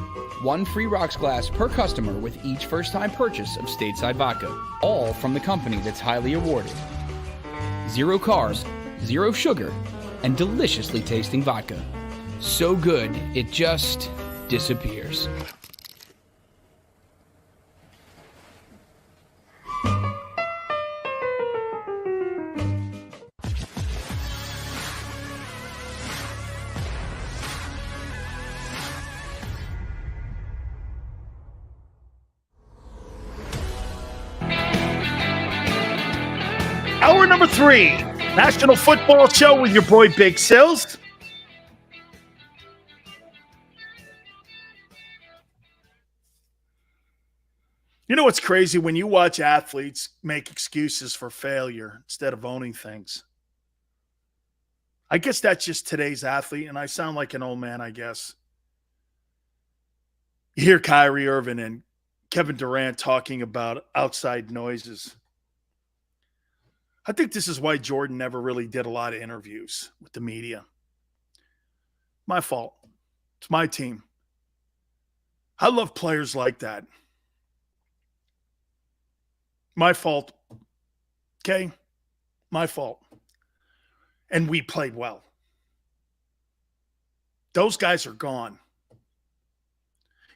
1 free rocks glass per customer with each first-time purchase of Stateside Vodka. All from the company that's highly awarded. 0 carbs, 0 sugar, and deliciously tasting vodka. So good, it just disappears. Hour number 3, National Football Show with your boy Big Sills. You know what's crazy? When you watch athletes make excuses for failure instead of owning things. I guess that's just today's athlete, and I sound like an old man, I guess. You hear Kyrie Irving and Kevin Durant talking about outside noises. I think this is why Jordan never really did a lot of interviews with the media. My fault. It's my team. I love players like that. My fault. Okay? My fault. And we played well. Those guys are gone.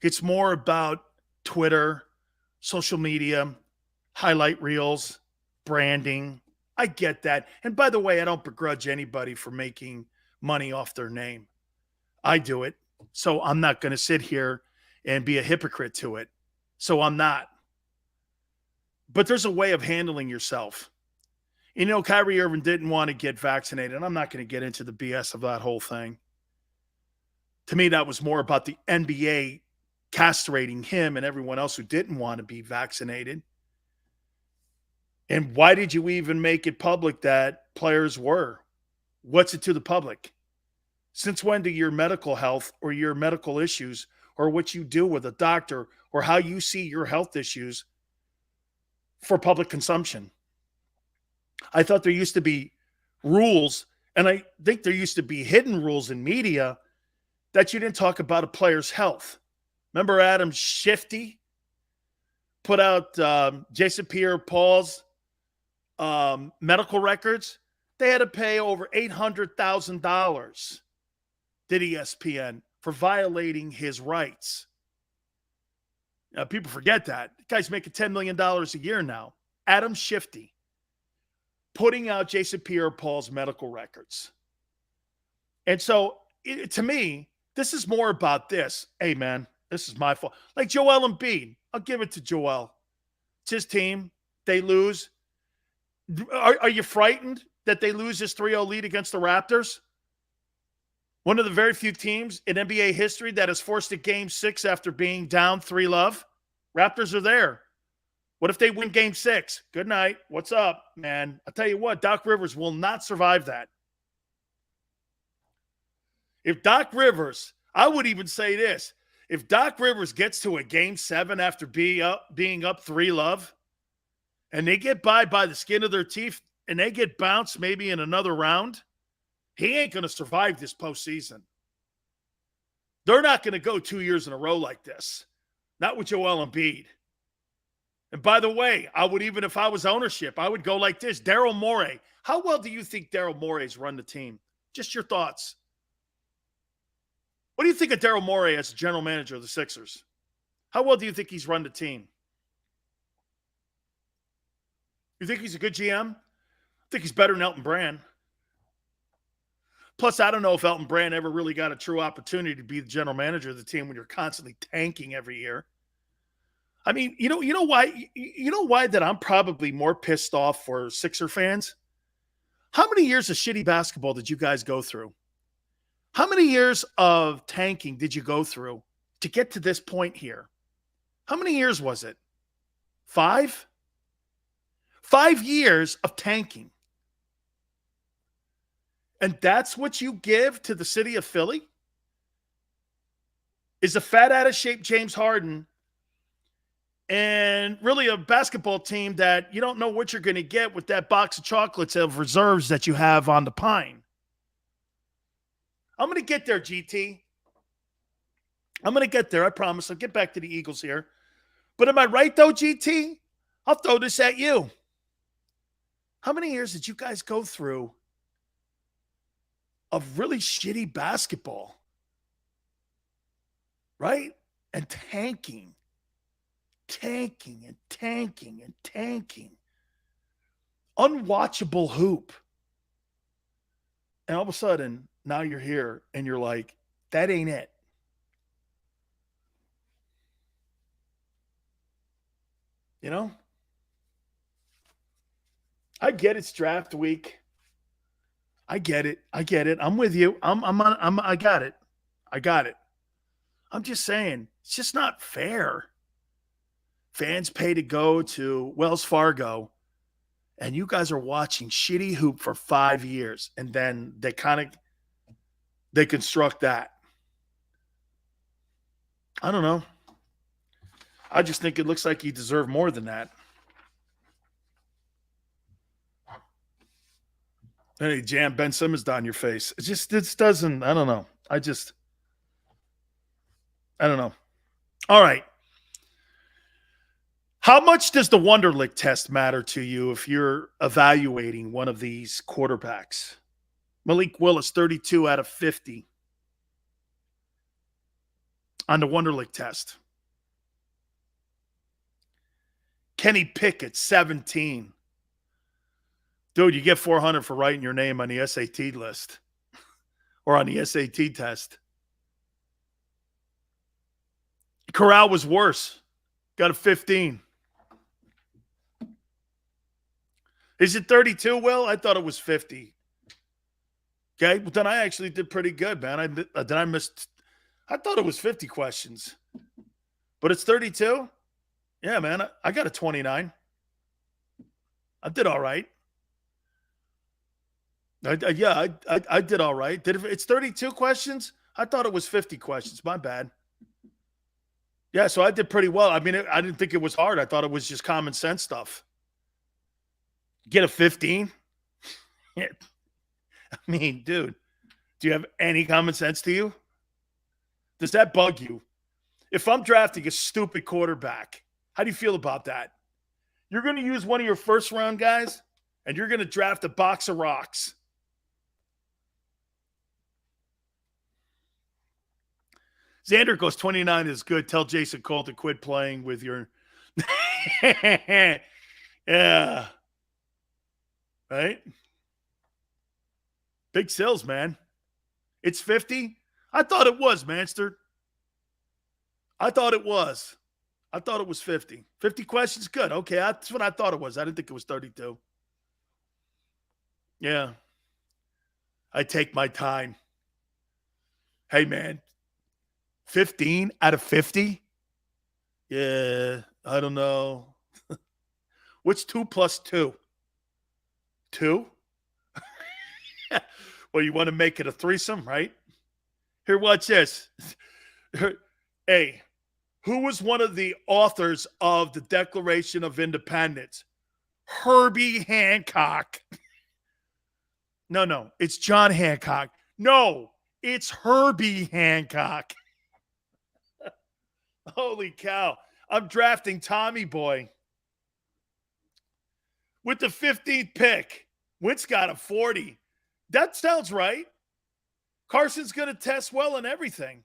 It's more about Twitter, social media, highlight reels, branding. I get that. And by the way, I don't begrudge anybody for making money off their name. I do it. So I'm not going to sit here and be a hypocrite to it. So I'm not. But there's a way of handling yourself. You know, Kyrie Irving didn't want to get vaccinated. I'm not going to get into the BS of that whole thing. To me, that was more about the NBA castrating him and everyone else who didn't want to be vaccinated. And why did you even make it public that players were? What's it to the public? Since when do your medical health or your medical issues or what you do with a doctor or how you see your health issues for public consumption? I thought there used to be rules, and I think there used to be hidden rules in media that you didn't talk about a player's health. Remember Adam Shifty put out Jason Pierre-Paul's medical records? They had to pay over $800,000, did ESPN, for violating his rights. Now, people forget that. The guy's making $10 million a year now. Adam Shifty putting out Jason Pierre-Paul's medical records. And so, to me, this is more about this. Hey, man, this is my fault. Like Joel Embiid. I'll give it to Joel. It's his team. They lose. Are you frightened that they lose this 3-0 lead against the Raptors? One of the very few teams in NBA history that has forced a game 6 after being down 3-0. Raptors are there. What if they win game 6? Good night. What's up, man? I'll tell you what, Doc Rivers will not survive that. If Doc Rivers, I would even say this, if Doc Rivers gets to a game 7 after being up 3-0, and they get by the skin of their teeth, and they get bounced maybe in another round, he ain't going to survive this postseason. They're not going to go 2 years in a row like this. Not with Joel Embiid. And by the way, I would, even if I was ownership, I would go like this. Daryl Morey. How well do you think Daryl Morey's run the team? Just your thoughts. What do you think of Daryl Morey as general manager of the Sixers? How well do you think he's run the team? You think he's a good GM? I think he's better than Elton Brand. Plus, I don't know if Elton Brand ever really got a true opportunity to be the general manager of the team when you're constantly tanking every year. I mean, you know why that I'm probably more pissed off for Sixer fans? How many years of shitty basketball did you guys go through? How many years of tanking did you go through to get to this point here? How many years was it? 5? 5 years of tanking. And that's what you give to the city of Philly? Is a fat, out of shape James Harden and really a basketball team that you don't know what you're going to get with that box of chocolates of reserves that you have on the pine. I'm going to get there, GT. I'm going to get there. I promise. I'll get back to the Eagles here. But am I right, though, GT? I'll throw this at you. How many years did you guys go through of really shitty basketball? Right? And tanking. Tanking and tanking and tanking. Unwatchable hoop. And all of a sudden, now you're here and you're like, that ain't it. You know? I get it's draft week. I get it. I'm with you. I got it. I'm just saying, it's just not fair. Fans pay to go to Wells Fargo, and you guys are watching shitty hoop for 5 years, and then they construct that. I don't know. I just think it looks like you deserve more than that. Hey, jam Ben Simmons down your face. It doesn't, I don't know. I don't know. All right. How much does the Wonderlic test matter to you if you're evaluating one of these quarterbacks? Malik Willis, 32 out of 50 on the Wonderlic test. Kenny Pickett, 17. Dude, you get 400 for writing your name on the SAT list or on the SAT test. Corral was worse. Got a 15. Is it 32, Will? I thought it was 50. Okay, but then I actually did pretty good, man. I thought it was 50 questions. But it's 32? Yeah, man. I got a 29. I did all right. I did all right. It's 32 questions? I thought it was 50 questions. My bad. Yeah, so I did pretty well. I mean, I didn't think it was hard. I thought it was just common sense stuff. Get a 15? I mean, dude, do you have any common sense to you? Does that bug you? If I'm drafting a stupid quarterback, how do you feel about that? You're going to use one of your first-round guys, and you're going to draft a box of rocks. Xander goes, 29 is good. Tell Jason Cole to quit playing with your – yeah. Right? Big sales, man. It's 50? I thought it was, Manster. I thought it was 50. 50 questions? Good. Okay, that's what I thought it was. I didn't think it was 32. Yeah. I take my time. Hey, man. 15 out of 50? Yeah, I don't know. What's 2 plus 2? 2? Well, you want to make it a threesome, right? Here, watch this. Hey, who was one of the authors of the Declaration of Independence? Herbie Hancock. No, it's John Hancock. No, it's Herbie Hancock. Holy cow. I'm drafting Tommy Boy. With the 15th pick, Wentz got a 40. That sounds right. Carson's going to test well in everything.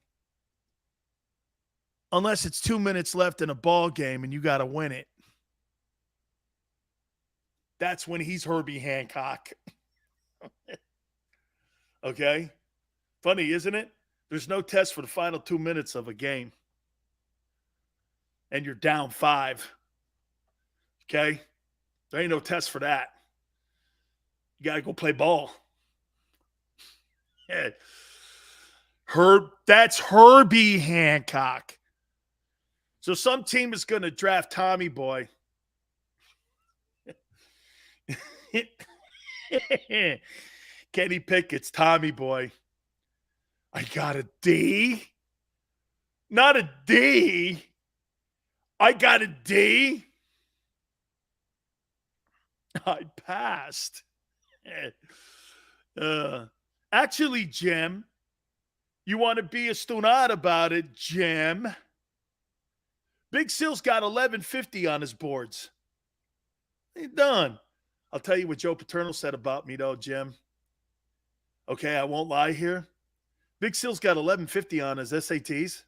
Unless it's 2 minutes left in a ball game and you got to win it. That's when he's Herbie Hancock. Okay? Funny, isn't it? There's no test for the final 2 minutes of a game. And you're down 5. Okay? There ain't no test for that. You got to go play ball. Yeah. That's Herbie Hancock. So some team is going to draft Tommy Boy. Kenny Pickett's Tommy Boy. I got a D. Not a D. I got a D. I passed. Actually, Jim, you want to be a stunad about it, Jim. Big Sil's got 1150 on his boards. He's done. I'll tell you what Joe Paterno said about me, though, Jim. Okay, I won't lie here. Big Sil's got 1150 on his SATs.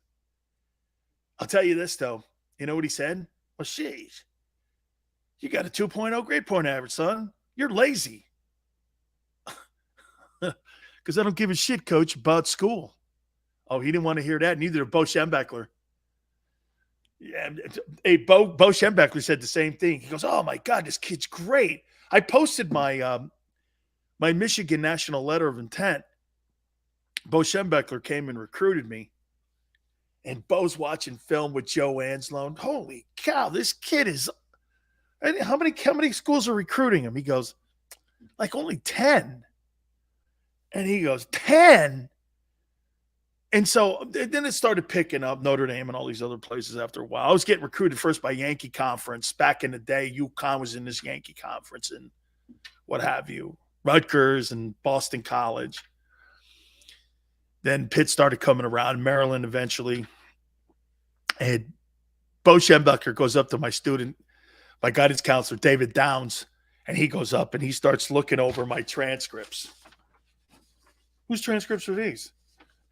I'll tell you this, though. You know what he said? Well, sheesh. You got a 2.0 grade point average, son. You're lazy. Because I don't give a shit, coach, about school. Oh, he didn't want to hear that. Neither did Bo Schembechler. Yeah, hey, Bo Schembechler said the same thing. He goes, oh, my God, this kid's great. I posted my my Michigan National Letter of Intent. Bo Schembechler came and recruited me. And Bo's watching film with Joe Anslow. Holy cow, this kid is – how many schools are recruiting him? He goes, like only 10. And he goes, 10? And so then it started picking up Notre Dame and all these other places after a while. I was getting recruited first by Yankee Conference. Back in the day, UConn was in this Yankee Conference and what have you. Rutgers and Boston College. Then Pitt started coming around, Maryland eventually. And Bo Schembechler goes up to my student, my guidance counselor, David Downs, and he goes up and he starts looking over my transcripts. Whose transcripts are these?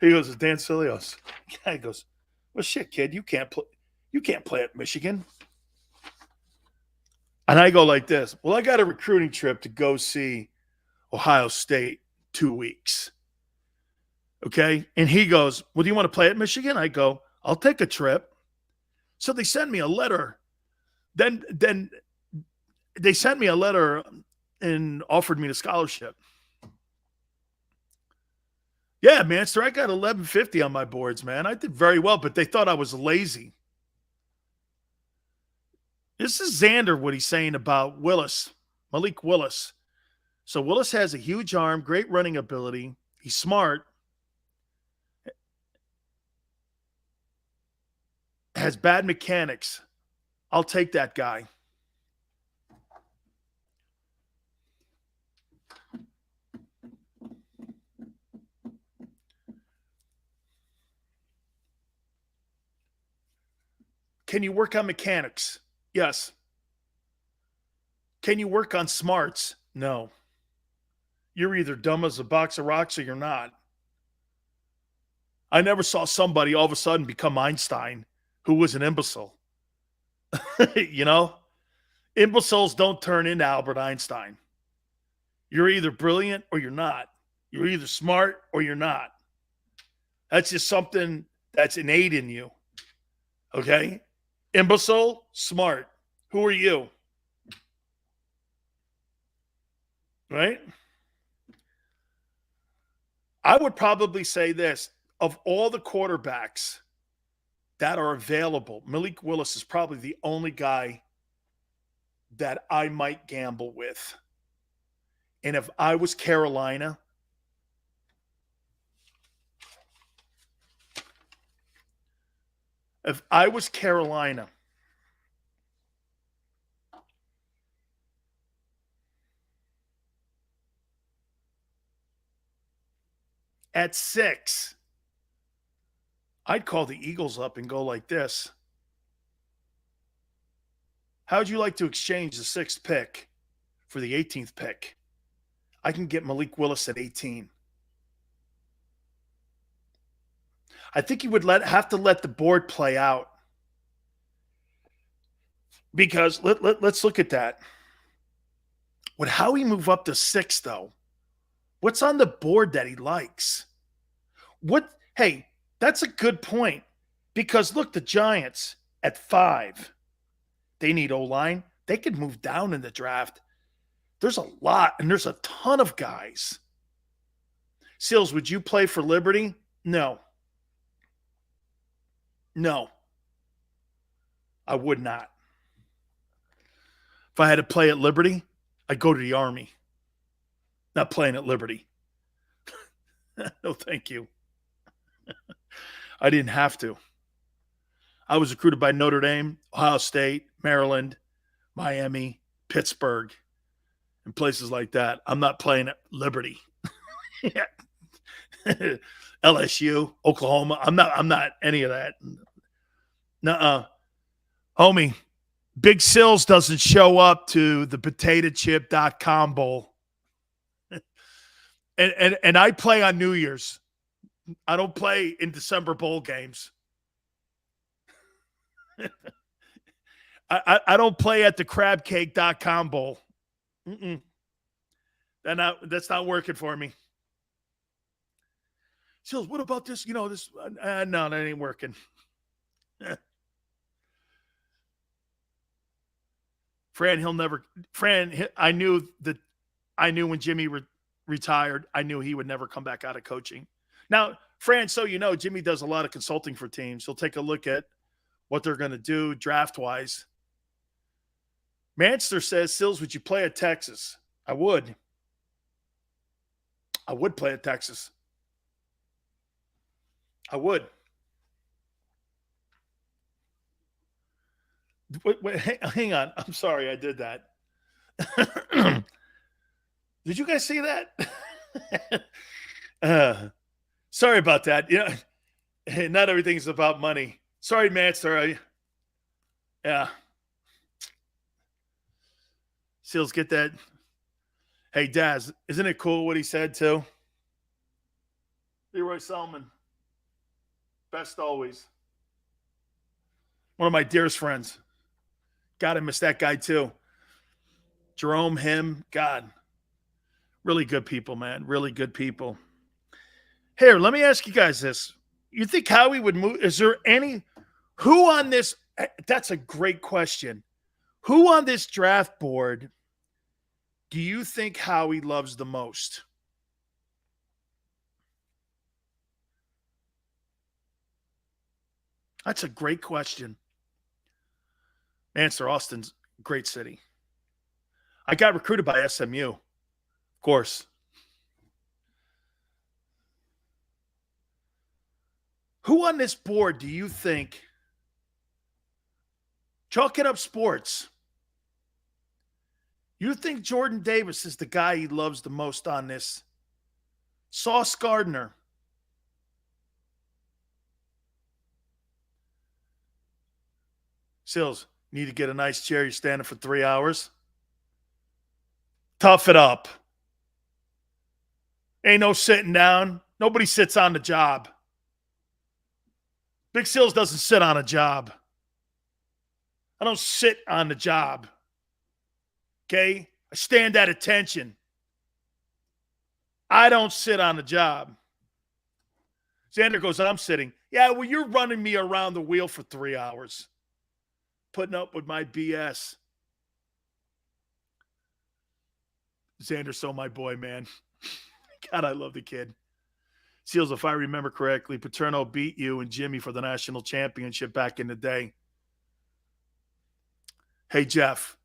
He goes, it's Dan Sileo's. Guy goes, well, shit, kid, you can't play at Michigan. And I go like this. Well, I got a recruiting trip to go see Ohio State 2 weeks. Okay. And he goes, well, do you want to play at Michigan? I go, I'll take a trip. So they send me a letter. Then they sent me a letter and offered me the scholarship. Yeah, man, sir, I got 1150 on my boards, man. I did very well, but they thought I was lazy. This is Xander, what he's saying about Willis, Malik Willis. So Willis has a huge arm, great running ability. He's smart. Has bad mechanics. I'll take that guy. Can you work on mechanics? Yes. Can you work on smarts? No. You're either dumb as a box of rocks or you're not. I never saw somebody all of a sudden become Einstein who was an imbecile. You know? Imbeciles don't turn into Albert Einstein. You're either brilliant or you're not. You're either smart or you're not. That's just something that's innate in you. Okay? Imbecile, smart. Who are you? Right? I would probably say this. Of all the quarterbacks that are available, Malik Willis is probably the only guy that I might gamble with. And if I was Carolina, at 6, I'd call the Eagles up and go like this. How would you like to exchange the 6th pick for the 18th pick? I can get Malik Willis at 18. I think he would have to let the board play out. Because let's look at that. Would Howie move up to 6, though? What's on the board that he likes? Hey, that's a good point. Because look, the Giants at 5, they need O-line. They could move down in the draft. There's a lot, and there's a ton of guys. Seals, would you play for Liberty? No. No. I would not. If I had to play at Liberty, I'd go to the Army. Not playing at Liberty. No, thank you. I didn't have to. I was recruited by Notre Dame, Ohio State, Maryland, Miami, Pittsburgh, and places like that. I'm not playing at Liberty. LSU, Oklahoma. I'm not any of that. Nuh-uh. Homie, Big Sills doesn't show up to the potatochip.com bowl. And I play on New Year's. I don't play in December bowl games. I don't play at the crabcake.com bowl. That's not working for me. Sills, what about this? No, that ain't working. I knew when Jimmy retired, I knew he would never come back out of coaching. Now, Fran, so you know, Jimmy does a lot of consulting for teams. He'll take a look at what they're going to do draft-wise. Manster says, Sills, would you play at Texas? I would. I would play at Texas. I would. Wait, hang on. I'm sorry I did that. Did you guys see that? Sorry about that. Not everything's about money. Sorry, Manster. Yeah. Seals, get that. Hey, Daz, isn't it cool what he said, too? Leroy Selman. Best always. One of my dearest friends. God, I miss that guy, too. Jerome, him, God. Really good people, man. Really good people. Here, let me ask you guys this. You think Howie would move? Is there who on this? That's a great question. Who on this draft board do you think Howie loves the most? That's a great question. Manchester, Austin's a great city. I got recruited by SMU, of course. Who on this board do you think, chalk it up sports, you think Jordan Davis is the guy he loves the most on this? Sauce Gardner. Sills, need to get a nice chair. You're standing for 3 hours. Tough it up. Ain't no sitting down. Nobody sits on the job. Big Sills doesn't sit on a job. I don't sit on the job. Okay? I stand at attention. I don't sit on the job. Xander goes, I'm sitting. Yeah, well, you're running me around the wheel for 3 hours. Putting up with my BS. Xander's so my boy, man. God, I love the kid. Seals, if I remember correctly, Paterno beat you and Jimmy for the national championship back in the day. Hey, Jeff.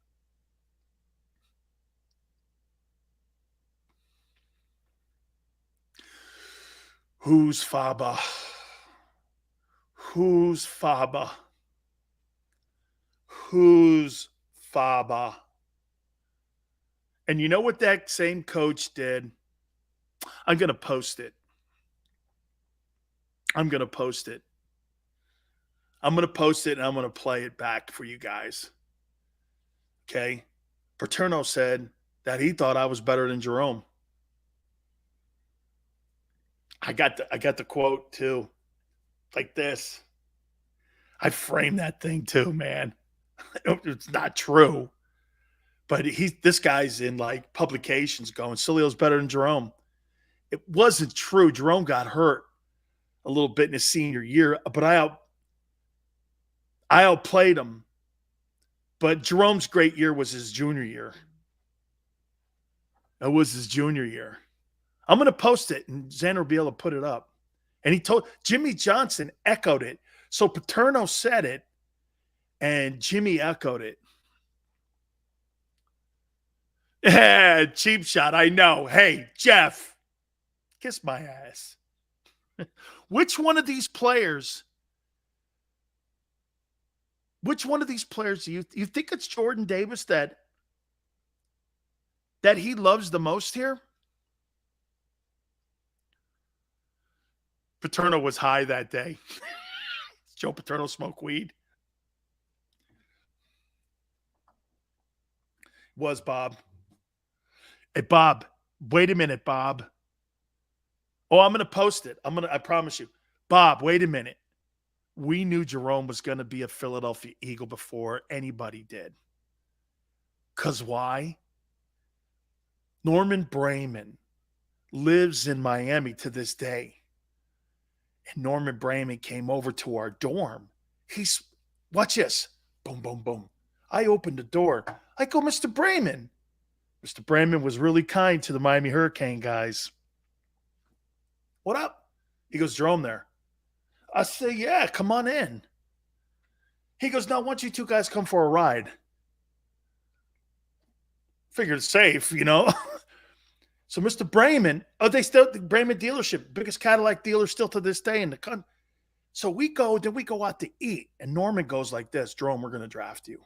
Who's Faba? Who's Faba? Who's Faba? And you know what that same coach did? I'm going to post it. I'm going to post it and I'm going to play it back for you guys. Okay? Paterno said that he thought I was better than Jerome. I got the quote too. Like this. I framed that thing too, man. It's not true. But this guy's in like publications going, Sileo's better than Jerome. It wasn't true. Jerome got hurt a little bit in his senior year, but I outplayed him. But Jerome's great year was his junior year. It was his junior year. I'm going to post it, and Xander will be able to put it up. And he told Jimmy Johnson echoed it. So Paterno said it, and Jimmy echoed it. Yeah, cheap shot, I know. Hey, Jeff, kiss my ass. Which one of these players do you think it's Jordan Davis that he loves the most here? Paterno was high that day. Joe Paterno smoked weed. Was Bob. Hey, Bob, wait a minute, Bob. Oh, I'm going to post it. I promise you. Bob, wait a minute. We knew Jerome was going to be a Philadelphia Eagle before anybody did. Because why? Norman Brayman lives in Miami to this day. And Norman Brayman came over to our dorm. Watch this. Boom, boom, boom. I opened the door. I go, Mr. Brayman. Mr. Brayman was really kind to the Miami Hurricane guys. What up? He goes, Jerome there. I say, yeah, come on in. He goes, now, why don't you two guys come for a ride? Figured it's safe, you know. So Mr. Brayman, the Brayman dealership, biggest Cadillac dealer still to this day in the country. So we go out to eat. And Norman goes like this, Jerome, we're going to draft you.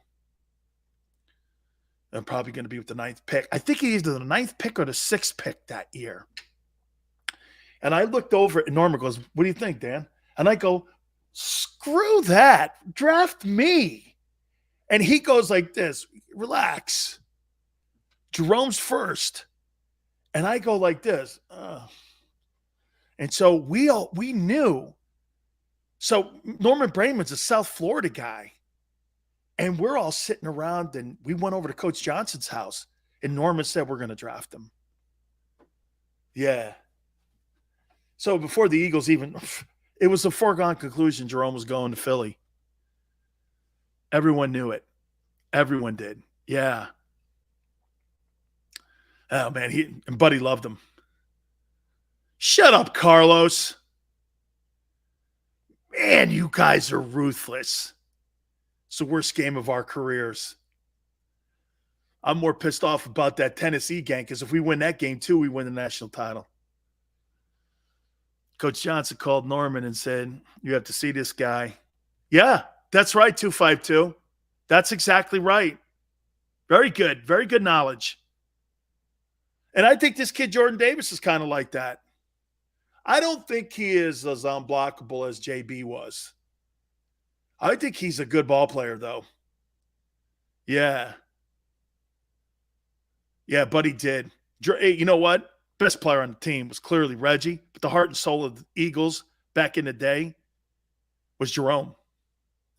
I'm probably going to be with the 9th pick. I think he's either the 9th pick or the 6th pick that year. And I looked over and Norman goes, what do you think, Dan? And I go, screw that. Draft me. And he goes like this, relax. Jerome's first. And I go like this. And so we knew. So Norman Brayman's a South Florida guy. And we're all sitting around and we went over to Coach Johnson's house. And Norman said, we're going to draft him. Yeah. So before the Eagles even, it was a foregone conclusion Jerome was going to Philly. Everyone knew it. Everyone did. Yeah. Oh, man, and Buddy loved him. Shut up, Carlos. Man, you guys are ruthless. It's the worst game of our careers. I'm more pissed off about that Tennessee game because if we win that game too, we win the national title. Coach Johnson called Norman and said, you have to see this guy. Yeah, that's right, 252. That's exactly right. Very good. Very good knowledge. And I think this kid, Jordan Davis, is kind of like that. I don't think he is as unblockable as JB was. I think he's a good ball player, though. Yeah. Yeah, but he did. You know what? Best player on the team was clearly Reggie, but the heart and soul of the Eagles back in the day was Jerome.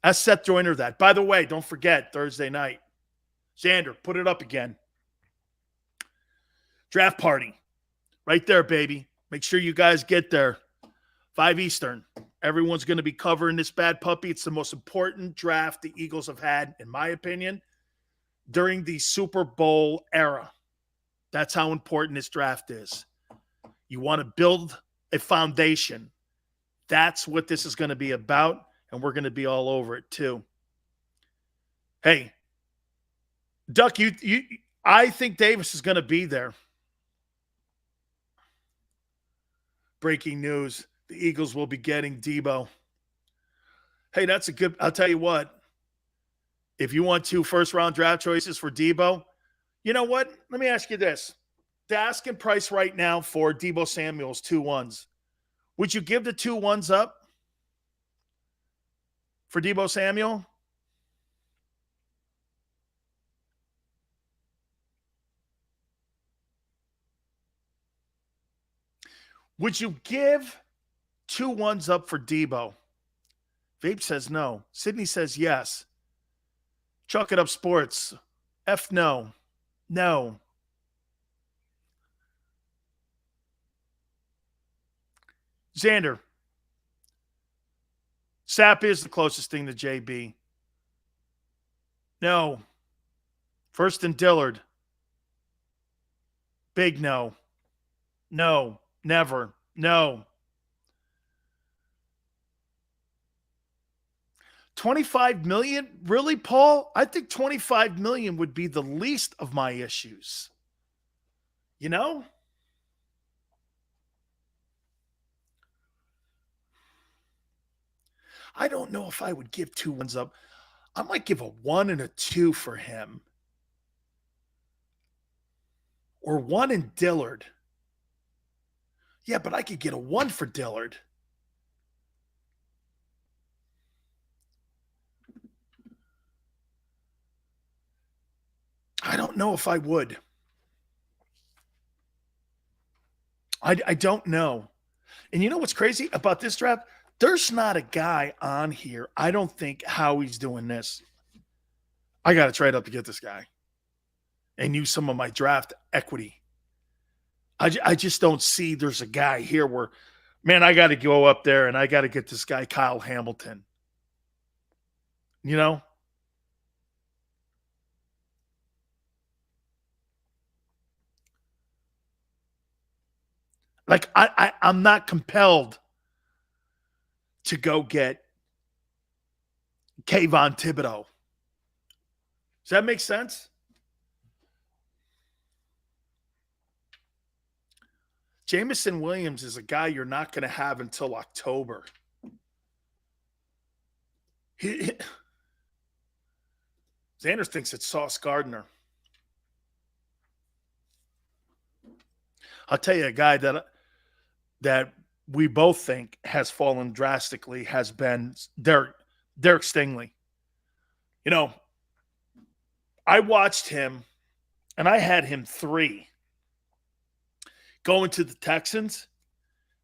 Ask Seth Joyner that. By the way, don't forget, Thursday night. Xander, put it up again. Draft party. Right there, baby. Make sure you guys get there. 5 Eastern. Everyone's going to be covering this bad puppy. It's the most important draft the Eagles have had, in my opinion, during the Super Bowl era. That's how important this draft is. You want to build a foundation. That's what this is going to be about, and we're going to be all over it too. Hey, Duck, I think Davis is going to be there. Breaking news. The Eagles will be getting Debo. Hey, that's a good – I'll tell you what. If you want 2 first-round draft choices for Debo, you know what? Let me ask you this. The asking price right now for Debo Samuel's 2 1s. Would you give the 2 1s up for Debo Samuel? Would you give 2 1s up for Debo? Vape says no. Sydney says yes. Chalk it up sports. F no. No. Xander. Sapp is the closest thing to JB. No. First and Dillard. Big no. No. Never. No. 25 million? Really, Paul? I think 25 million would be the least of my issues. You know? I don't know if I would give 2 1s up. I might give a 1 and a 2 for him. Or 1 and Dillard. Yeah, but I could get a 1 for Dillard. I don't know if I would. I don't know. And you know what's crazy about this draft? There's not a guy on here. I don't think Howie's doing this. I got to trade up to get this guy and use some of my draft equity. I just don't see there's a guy here where, man, I got to go up there and I got to get this guy Kyle Hamilton. You know? Like, I'm not compelled to go get Kayvon Thibodeaux. Does that make sense? Jamison Williams is a guy you're not going to have until October. Xander thinks it's Sauce Gardner. I'll tell you a guy that we both think has fallen drastically has been Derek Stingley. You know, I watched him, and I had him 3 going to the Texans,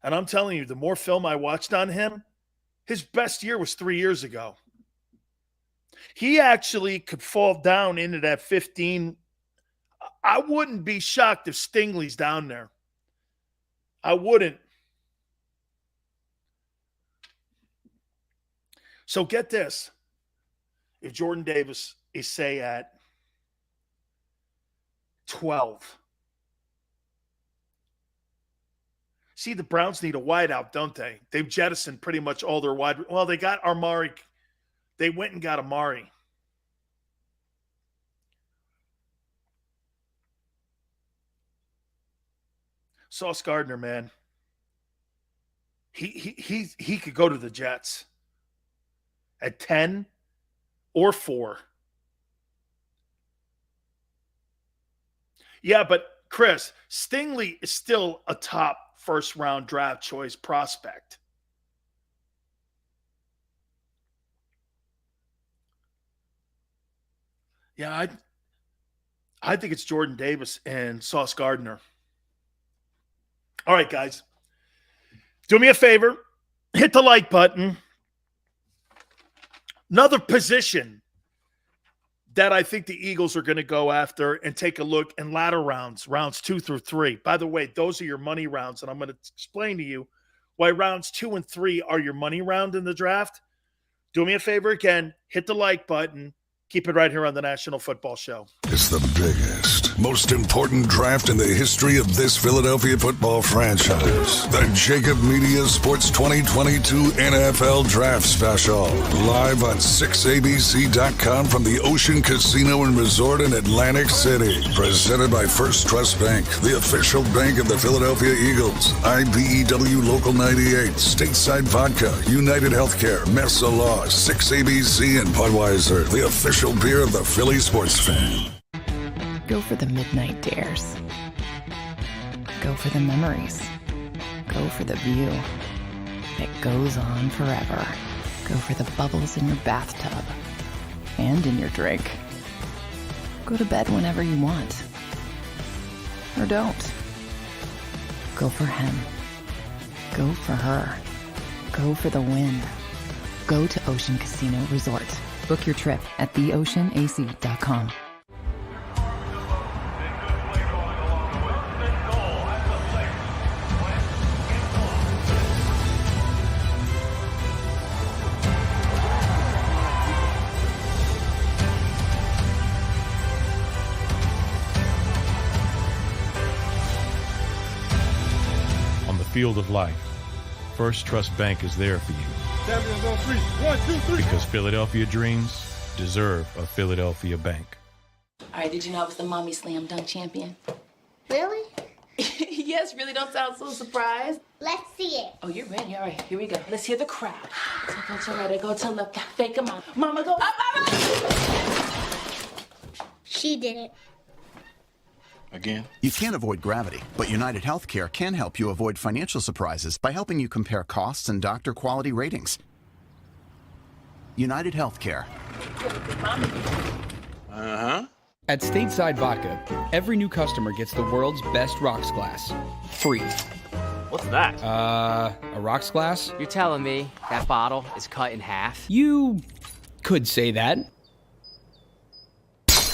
and I'm telling you, the more film I watched on him, his best year was 3 years ago. He actually could fall down into that 15. I wouldn't be shocked if Stingley's down there. I wouldn't. So get this. If Jordan Davis is, say, at 12. See, the Browns need a wideout, don't they? They've jettisoned pretty much all their wide. Well, they got Amari. They went and got Amari. Sauce Gardner, man. He could go to the Jets at 10 or 4. Yeah, but Chris, Stingley is still a top first-round draft choice prospect. Yeah, I think it's Jordan Davis and Sauce Gardner. All right, guys. Do me a favor. Hit the like button. Another position that I think the Eagles are going to go after and take a look in latter rounds 2 through 3. By the way, those are your money rounds, and I'm going to explain to you why rounds 2 and 3 are your money round in the draft. Do me a favor again. Hit the like button. Keep it right here on the National Football Show. It's the biggest, most important draft in the history of this Philadelphia football franchise. The JAKIB Media Sports 2022 NFL Draft Special. Live on 6abc.com from the Ocean Casino and Resort in Atlantic City. Presented by First Trust Bank, the official bank of the Philadelphia Eagles. IBEW Local 98, Stateside Vodka, United Healthcare, Mesa Law, 6ABC, and Budweiser, the official beer of the Philly sports fan. Go for the midnight dares. Go for the memories. Go for the view that goes on forever. Go for the bubbles in your bathtub and in your drink. Go to bed whenever you want. Or don't. Go for him. Go for her. Go for the win. Go to Ocean Casino Resort. Book your trip at theoceanac.com. On the field of life, First Trust Bank is there for you. Champions on 3. 1, 2, 3. Because Philadelphia dreams deserve a Philadelphia bank. All right, did you know I was the mommy slam dunk champion? Really? Yes, really, don't sound so surprised. Let's see it. Oh, you're ready. All right, here we go. Let's hear the crowd. So go to right, go to left, fake 'em out. Mama, go up, up, up. She did it. Again? You can't avoid gravity, but United Healthcare can help you avoid financial surprises by helping you compare costs and doctor quality ratings. United Healthcare. Uh-huh. At Stateside Vodka, every new customer gets the world's best rocks glass. Free. What's that? A rocks glass? You're telling me that bottle is cut in half? You could say that.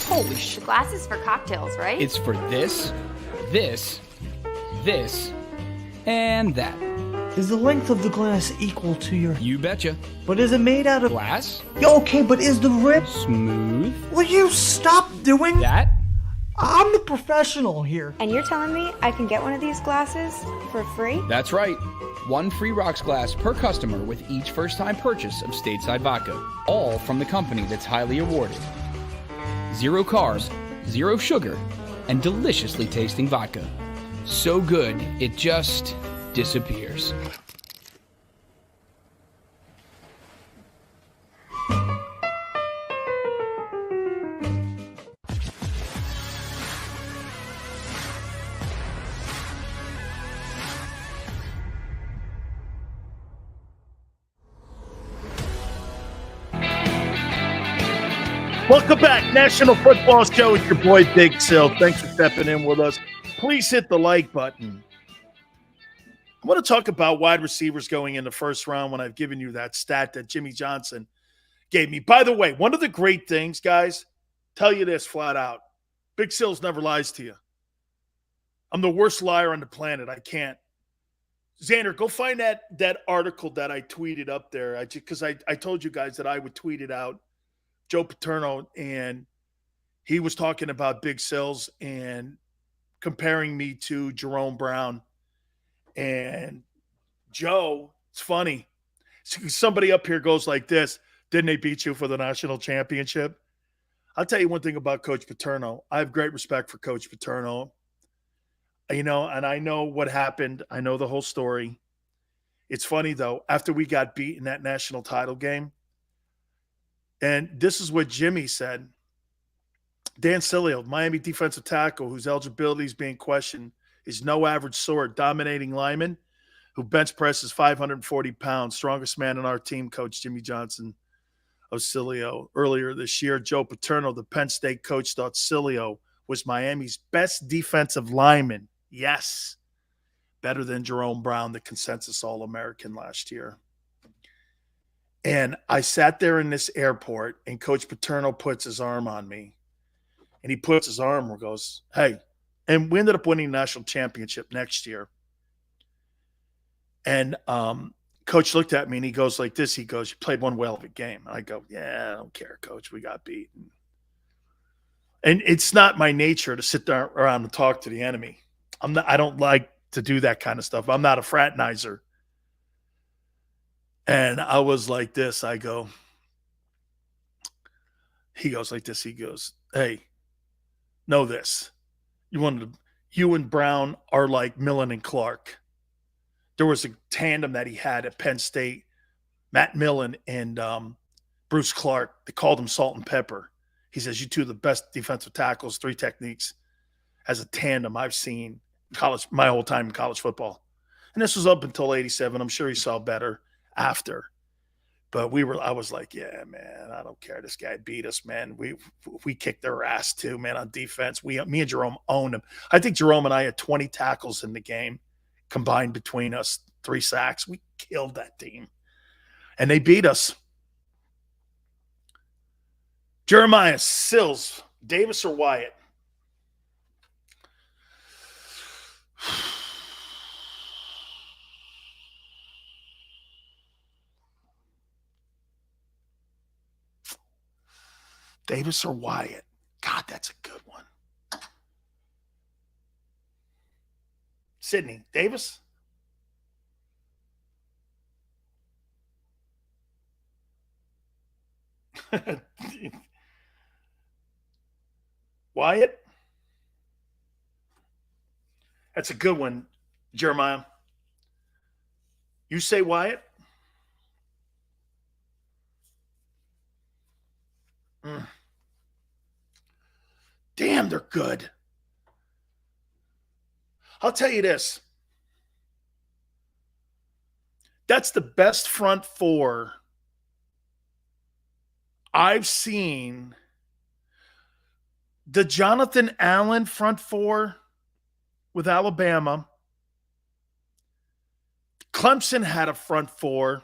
Holy shit. Glasses for cocktails, right? It's for this, this, this, and that. Is the length of the glass equal to your... You betcha. But is it made out of... Glass? Yeah, okay, but is the rip... Smooth? Will you stop doing... That? I'm the professional here. And you're telling me I can get one of these glasses for free? That's right. One free rocks glass per customer with each first-time purchase of Stateside Vodka. All from the company that's highly awarded. 0 carbs, 0 sugar, and deliciously tasting vodka. So good, it just disappears. Welcome back, National Football Show with your boy Big Sil. Thanks for stepping in with us. Please hit the like button. I want to talk about wide receivers going in the first round when I've given you that stat that Jimmy Johnson gave me. By the way, one of the great things, guys, tell you this flat out. Big Sil's never lies to you. I'm the worst liar on the planet. I can't. Xander, go find that article that I tweeted up there. Because I told you guys that I would tweet it out. Joe Paterno, and he was talking about Big Sills and comparing me to Jerome Brown. And Joe, it's funny. Somebody up here goes like this, didn't they beat you for the national championship? I'll tell you one thing about Coach Paterno. I have great respect for Coach Paterno. and I know what happened. I know the whole story. It's funny, though, after we got beat in that national title game, and this is what Jimmy said. Dan Sileo, Miami defensive tackle, whose eligibility is being questioned, is no average sword, dominating lineman who bench presses 540 pounds. Strongest man on our team, Coach Jimmy Johnson of Sileo. Earlier this year, Joe Paterno, the Penn State coach, thought Sileo was Miami's best defensive lineman. Yes. Better than Jerome Brown, the consensus All-American last year. And I sat there in this airport, and Coach Paterno puts his arm on me. And he puts his arm and goes, hey. And we ended up winning the national championship next year. And Coach looked at me, and he goes like this. He goes, you played one whale of a game. And I go, yeah, I don't care, Coach. We got beaten. And it's not my nature to sit there around and talk to the enemy. I don't like to do that kind of stuff. I'm not a fraternizer. And I was like this. I go, he goes like this. He goes, hey, know this. You and Brown are like Millen and Clark. There was a tandem that he had at Penn State, Matt Millen and Bruce Clark. They called him Salt and Pepper. He says, you two are the best defensive tackles, 3 techniques as a tandem I've seen my whole time in college football. And this was up until 87. I'm sure he saw better after. But I was like, yeah, man, I don't care. This guy beat us, man. We kicked their ass too, man, on defense. Me and Jerome owned him. I think Jerome and I had 20 tackles in the game combined between us, 3 sacks. We killed that team. And they beat us. Jeremiah, Sills, Davis or Wyatt? Davis or Wyatt? God, that's a good one. Sydney, Davis? Wyatt? That's a good one, Jeremiah. You say Wyatt? Damn, they're good. I'll tell you this. That's the best front 4 I've seen. The Jonathan Allen front 4 with Alabama. Clemson had a front 4.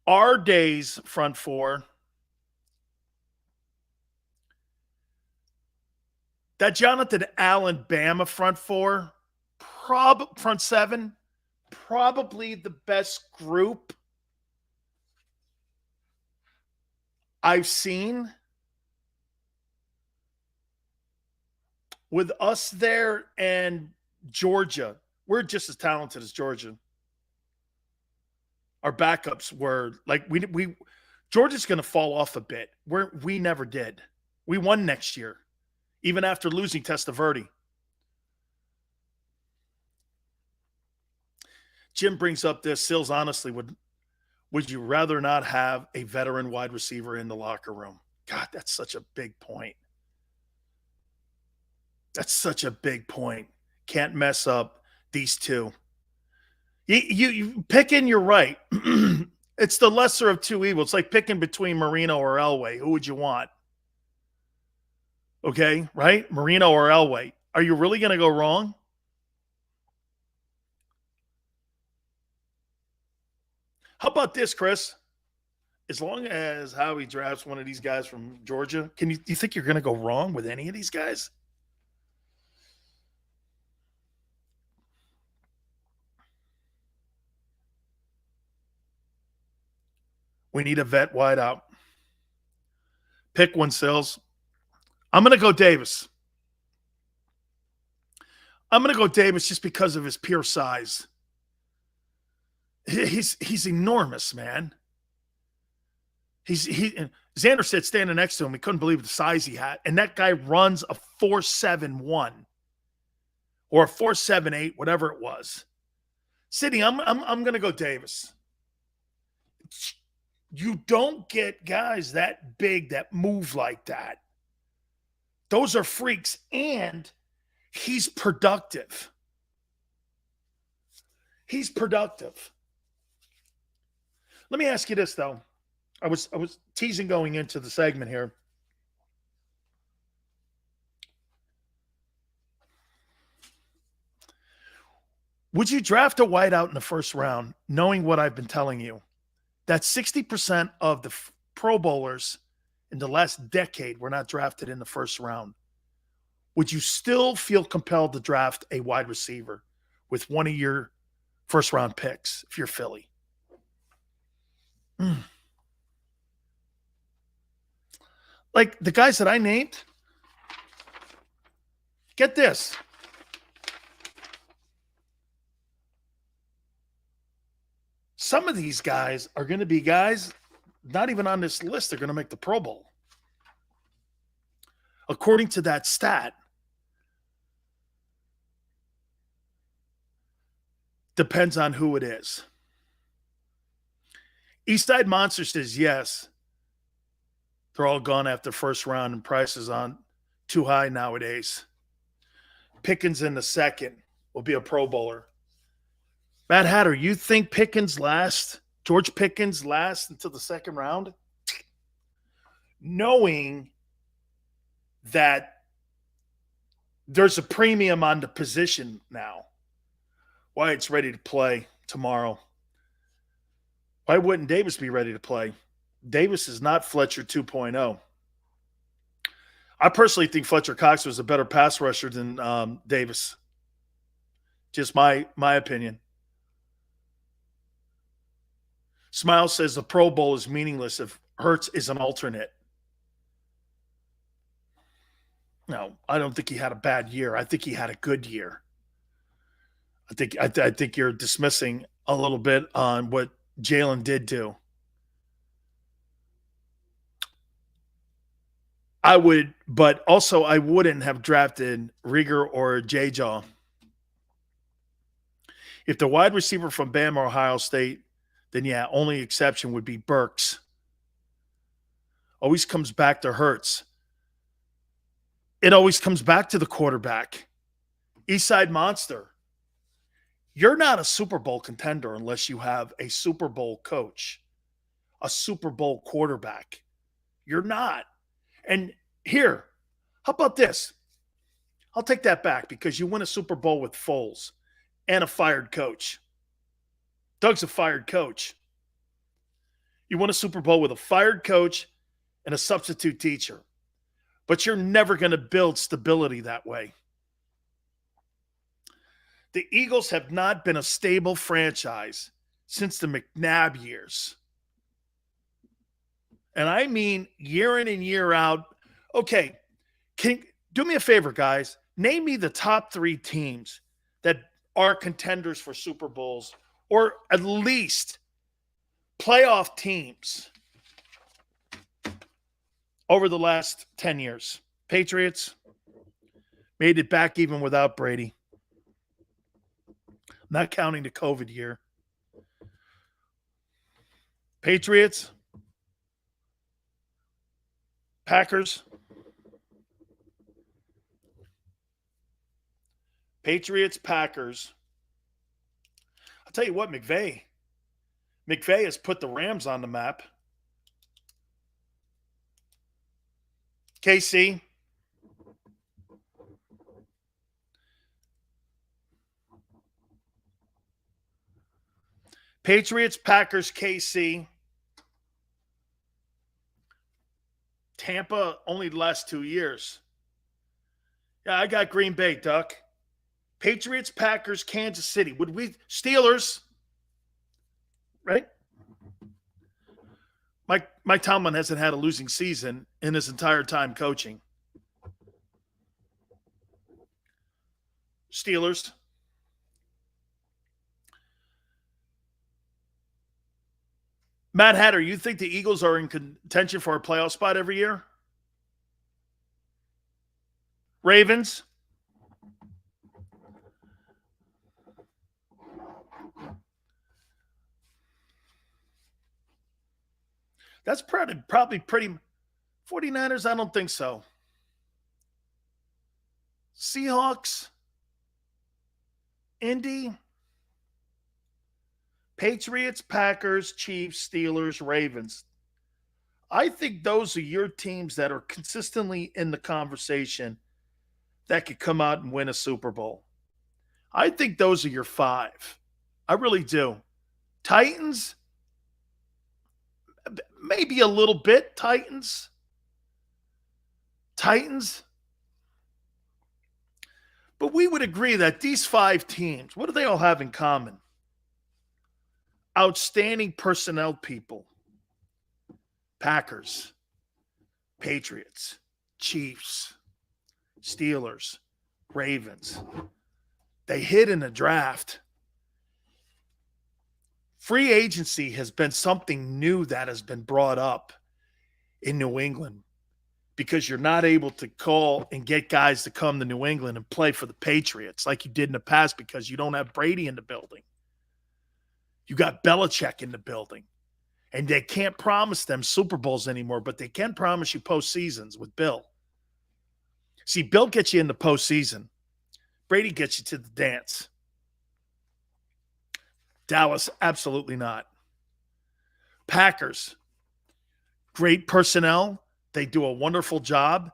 Our days front 4. That Jonathan Allen Bama front 4, front 7, probably the best group I've seen. With us there and Georgia, we're just as talented as Georgia. Our backups were like Georgia's going to fall off a bit. We never did. We won next year, even after losing Testaverde. Jim brings up this. Sills, honestly, would you rather not have a veteran wide receiver in the locker room? God, that's such a big point. That's such a big point. Can't mess up these two. You picking, you're right. It's the lesser of two evils. It's like picking between Marino or Elway. Who would you want? Okay, right? Marino or Elway. Are you really going to go wrong? How about this, Chris? As long as Howie drafts one of these guys from Georgia, do you think you're going to go wrong with any of these guys? We need a vet wide out. Pick one, Sills. I'm going to go Davis. I'm going to go Davis just because of his pure size. He's enormous, man. Xander said standing next to him, he couldn't believe the size he had. And that guy runs a 4.71. or a 4.78, whatever it was. Sydney, I'm going to go Davis. You don't get guys that big that move like that. Those are freaks, and he's productive. He's productive. Let me ask you this, though. I was teasing going into the segment here. Would you draft a wideout in the first round, knowing what I've been telling you? That 60% of the Pro Bowlers in the last decade were not drafted in the first round. Would you still feel compelled to draft a wide receiver with one of your first-round picks if you're Philly? Like the guys that I named, get this. Some of these guys are going to be guys not even on this list. They're going to make the Pro Bowl. According to that stat, depends on who it is. Eastside Monster says yes. They're all gone after first round and prices on too high nowadays. Pickens in the second will be a Pro Bowler. Matt Hatter, you think Pickens last? George Pickens last until the second round? Knowing that there's a premium on the position now. Why it's ready to play tomorrow. Why wouldn't Davis be ready to play? Davis is not Fletcher 2.0. I personally think Fletcher Cox was a better pass rusher than Davis. Just my opinion. Smile says the Pro Bowl is meaningless if Hurts is an alternate. No, I don't think he had a bad year. I think he had a good year. I think you're dismissing a little bit on what Jalen did do. I would, but also I wouldn't have drafted Rieger or J-Jaw. If the wide receiver from Bama or Ohio State, then yeah, only exception would be Burks. Always comes back to Hurts. It always comes back to the quarterback. Eastside Monster. You're not a Super Bowl contender unless you have a Super Bowl coach, a Super Bowl quarterback. You're not. And here, how about this? I'll take that back because you win a Super Bowl with Foles and a fired coach. Doug's a fired coach. You won a Super Bowl with a fired coach and a substitute teacher. But you're never going to build stability that way. The Eagles have not been a stable franchise since the McNabb years. And I mean year in and year out. Okay, do me a favor, guys. Name me the top 3 teams that are contenders for Super Bowls or at least playoff teams over the last 10 years. Patriots made it back even without Brady. Not counting the COVID year. Patriots, Packers, Packers. I'll tell you what, McVay has put the Rams on the map. KC. Patriots, Packers, KC. Tampa, only the last 2 years. Yeah, I got Green Bay, Duck. Patriots, Packers, Kansas City. Steelers, right? Mike Tomlin hasn't had a losing season in his entire time coaching. Steelers. Matt Hatter, you think the Eagles are in contention for a playoff spot every year? Ravens? That's probably pretty. 49ers, I don't think so. Seahawks, Indy, Patriots, Packers, Chiefs, Steelers, Ravens. I think those are your teams that are consistently in the conversation that could come out and win a Super Bowl. I think those are your 5. I really do. Titans, maybe a little bit. Titans. But we would agree that these 5 teams, what do they all have in common? Outstanding personnel people. Packers, Patriots, Chiefs, Steelers, Ravens. They hit in the draft. Free agency has been something new that has been brought up in New England because you're not able to call and get guys to come to New England and play for the Patriots like you did in the past because you don't have Brady in the building. You got Belichick in the building. And they can't promise them Super Bowls anymore, but they can promise you postseasons with Bill. See, Bill gets you in the postseason. Brady gets you to the dance. Dallas, absolutely not. Packers, great personnel. They do a wonderful job.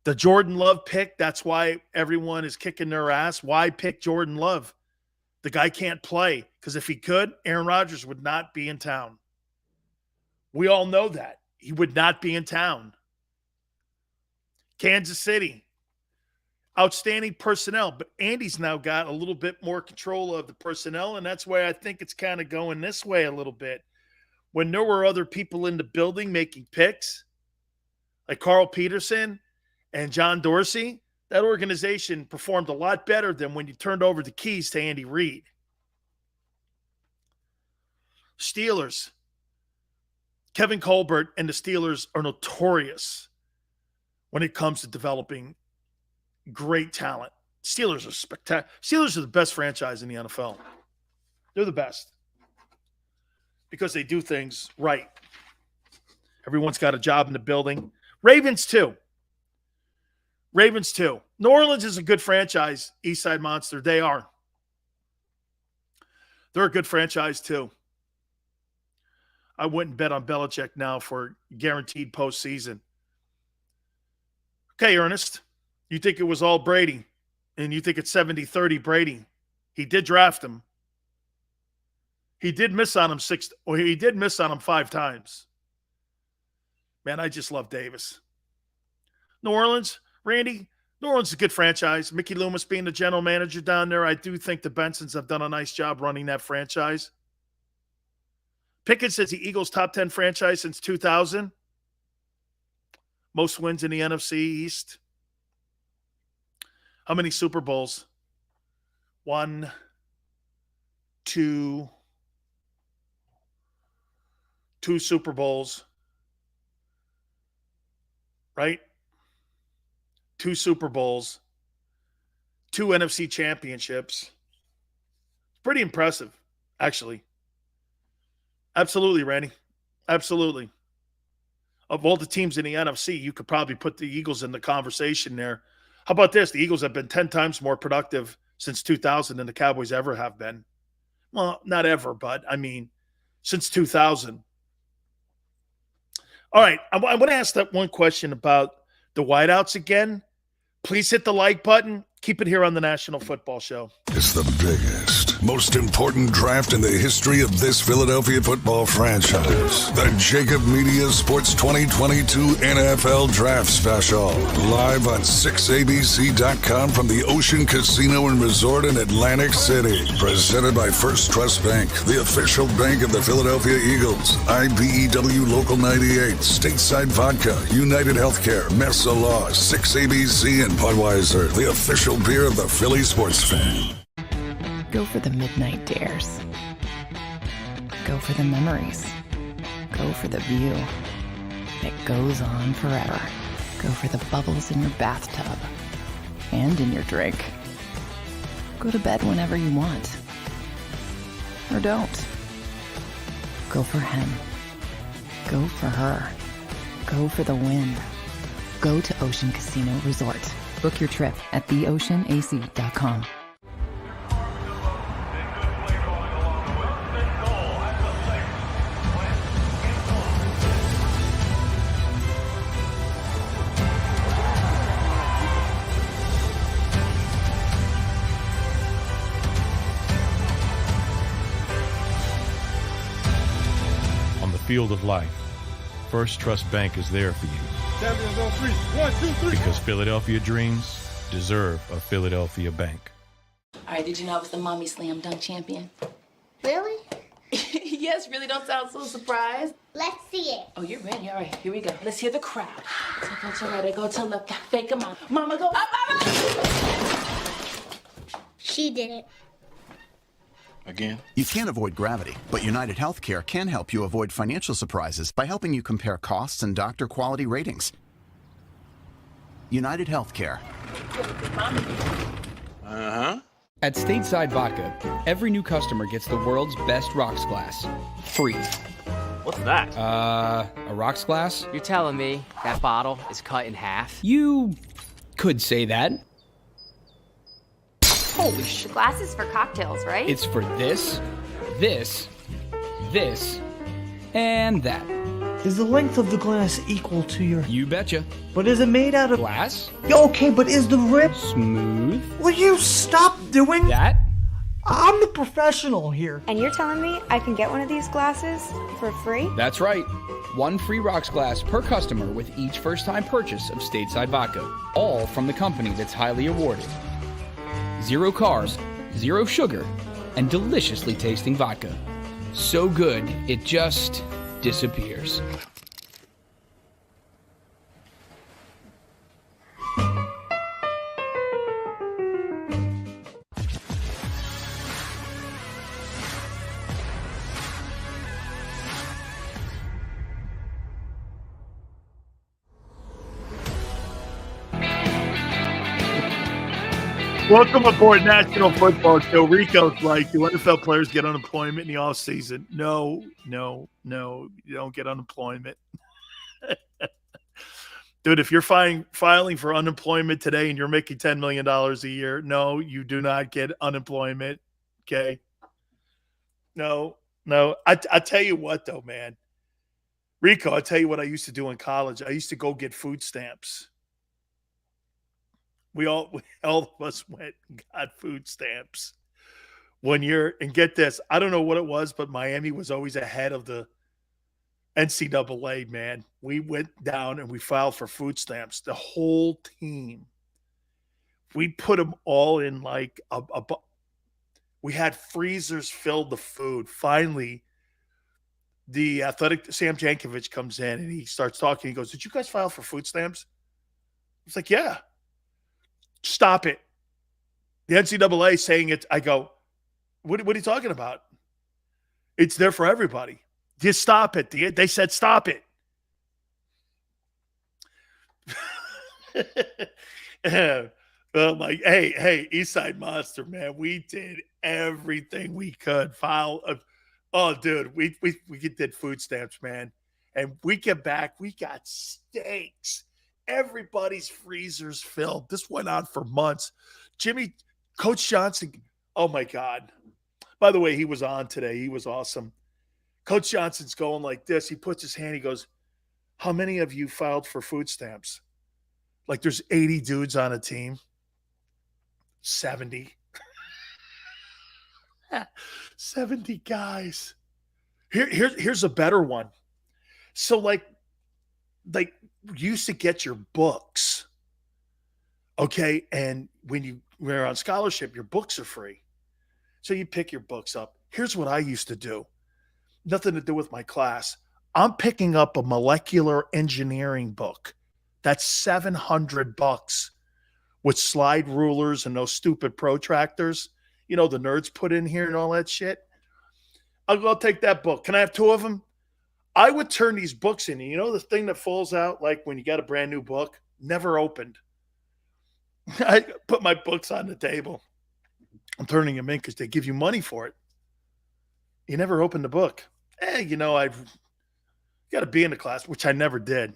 The Jordan Love pick, that's why everyone is kicking their ass. Why pick Jordan Love? The guy can't play because if he could, Aaron Rodgers would not be in town. We all know that. He would not be in town. Kansas City, outstanding personnel, but Andy's now got a little bit more control of the personnel, and that's why I think it's kind of going this way a little bit. When there were other people in the building making picks, like Carl Peterson and John Dorsey, that organization performed a lot better than when you turned over the keys to Andy Reid. Steelers. Kevin Colbert and the Steelers are notorious when it comes to developing great talent. Steelers are spectacular. Steelers are the best franchise in the NFL. They're the best because they do things right. Everyone's got a job in the building. Ravens, too. New Orleans is a good franchise, Eastside Monster. They are. They're a good franchise, too. I wouldn't bet on Belichick now for guaranteed postseason. Okay, Ernest, you think it was all Brady, and you think it's 70-30 Brady. He did draft him. He did miss on him 5 times. Man, I just love Davis. New Orleans, Randy, New Orleans is a good franchise. Mickey Loomis being the general manager down there, I do think the Bensons have done a nice job running that franchise. Pickett says the Eagles' top 10 franchise since 2000. Most wins in the NFC East. How many Super Bowls? 1, 2 Super Bowls. Right? 2 Super Bowls. 2 NFC championships. It's pretty impressive, actually. Absolutely, Randy. Absolutely. Of all the teams in the NFC, you could probably put the Eagles in the conversation there. How about this? The Eagles have been 10 times more productive since 2000 than the Cowboys ever have been. Well, not ever, but I mean, since 2000. All right, I want to ask that one question about the wideouts again. Please hit the like button. Keep it here on the National Football Show. It's the biggest, most important draft in the history of this Philadelphia football franchise. The JAKIB Media Sports 2022 NFL Draft Special. Live on 6abc.com from the Ocean Casino and Resort in Atlantic City. Presented by First Trust Bank, the official bank of the Philadelphia Eagles. IBEW Local 98, Stateside Vodka, United Healthcare, Mesa Law, 6ABC, and Budweiser, the official beer of the Philly sports fan. Go for the midnight dares. Go for the memories. Go for the view that goes on forever. Go for the bubbles in your bathtub and in your drink. Go to bed whenever you want. Or don't. Go for him. Go for her. Go for the win. Go to Ocean Casino Resort. Book your trip at theoceanac.com. On the field of life, First Trust Bank is there for you. Champions on three. 1, 2, 3. Because Philadelphia dreams deserve a Philadelphia bank. All right, did you know I was the mommy slam dunk champion? Really? Yes, really don't sound so surprised. Let's see it. Oh, you're ready. All right, here we go. Let's hear the crowd. So go to right, I go to left, fake 'em out. Mama, go up, up, up. She did it. Again? You can't avoid gravity, but United Healthcare can help you avoid financial surprises by helping you compare costs and doctor quality ratings. United Healthcare. Uh-huh. At Stateside Vodka, every new customer gets the world's best rocks glass. Free. What's that? A rocks glass? You're telling me that bottle is cut in half? You could say that. Holy shit. Glass is for cocktails, right? It's for this, this, this, and that. Is the length of the glass equal to your... You betcha. But is it made out of... Glass? Yeah, okay, but is the rip... Smooth? Will you stop doing... That? I'm the professional here. And you're telling me I can get one of these glasses for free? That's right. One free rocks glass per customer with each first-time purchase of Stateside Vodka. All from the company that's highly awarded. 0 carbs, 0 sugar, and deliciously tasting vodka. So good, it just disappears. Welcome aboard National Football Show. Rico's like, do NFL players get unemployment in the offseason? No. You don't get unemployment. Dude, if you're filing for unemployment today and you're making $10 million a year, no, you do not get unemployment. Okay? No. I tell you what, though, man. Rico, I tell you what I used to do in college. I used to go get food stamps. All of us went and got food stamps one year. And get this, I don't know what it was, but Miami was always ahead of the NCAA, man. We went down and we filed for food stamps. The whole team. We put them all in like we had freezers filled with food. Finally, the athletic Sam Jankovic comes in and he starts talking. He goes, "Did you guys file for food stamps?" I was like, "Yeah." Stop it. The NCAA saying it. I go, what are you talking about? It's there for everybody. Just stop it. They said stop it. I'm like, hey, Eastside Monster, man. We did everything we could. Oh, dude, we did food stamps, man. And we get back, we got steaks. Everybody's freezers filled. This went on for months. Coach Johnson, oh my God. By the way, he was on today. He was awesome. Coach Johnson's going like this. He puts his hand, he goes, "How many of you filed for food stamps?" Like there's 80 dudes on a team. 70. 70 guys. Here's a better one. So like you used to get your books, okay? And when you were on scholarship, your books are free. So you pick your books up. Here's what I used to do. Nothing to do with my class. I'm picking up a molecular engineering book. That's $700 with slide rulers and those stupid protractors. You know, the nerds put in here and all that shit. I'll take that book. Can I have 2 of them? I would turn these books in. You know the thing that falls out like when you got a brand new book? Never opened. I put my books on the table. I'm turning them in because they give you money for it. You never open the book. You know, I've You got to be in the class, which I never did.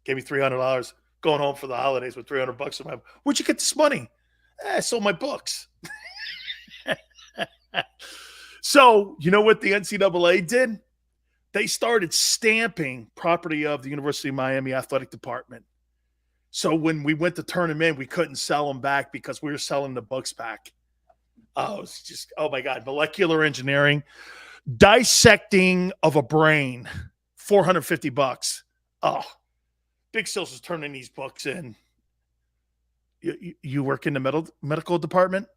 Gave me $300 going home for the holidays with $300 in my. Where'd you get this money? I sold my books. So, you know what the NCAA did? They started stamping property of the University of Miami athletic department. So when we went to turn them in, we couldn't sell them back because we were selling the books back. Oh, it's just, oh my God, molecular engineering, dissecting of a brain, $450. Oh, Big Sills is turning these books in. You work in the medical department?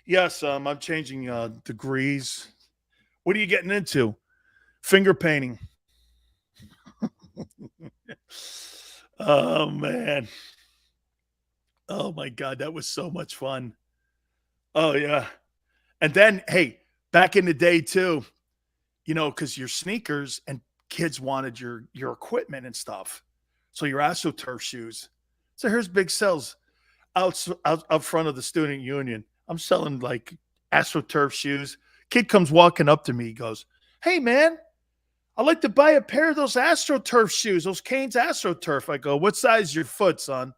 Yes, I'm changing degrees. What are you getting into? Finger painting. Oh, man. Oh, my God. That was so much fun. Oh, yeah. And then, hey, back in the day, too, you know, because your sneakers and kids wanted your equipment and stuff. So your AstroTurf shoes. So here's Big Sills out front of the student union. I'm selling, like, AstroTurf shoes. Kid comes walking up to me. He goes, hey, man, I'd like to buy a pair of those AstroTurf shoes, those Canes AstroTurf. I go, what size is your foot, son?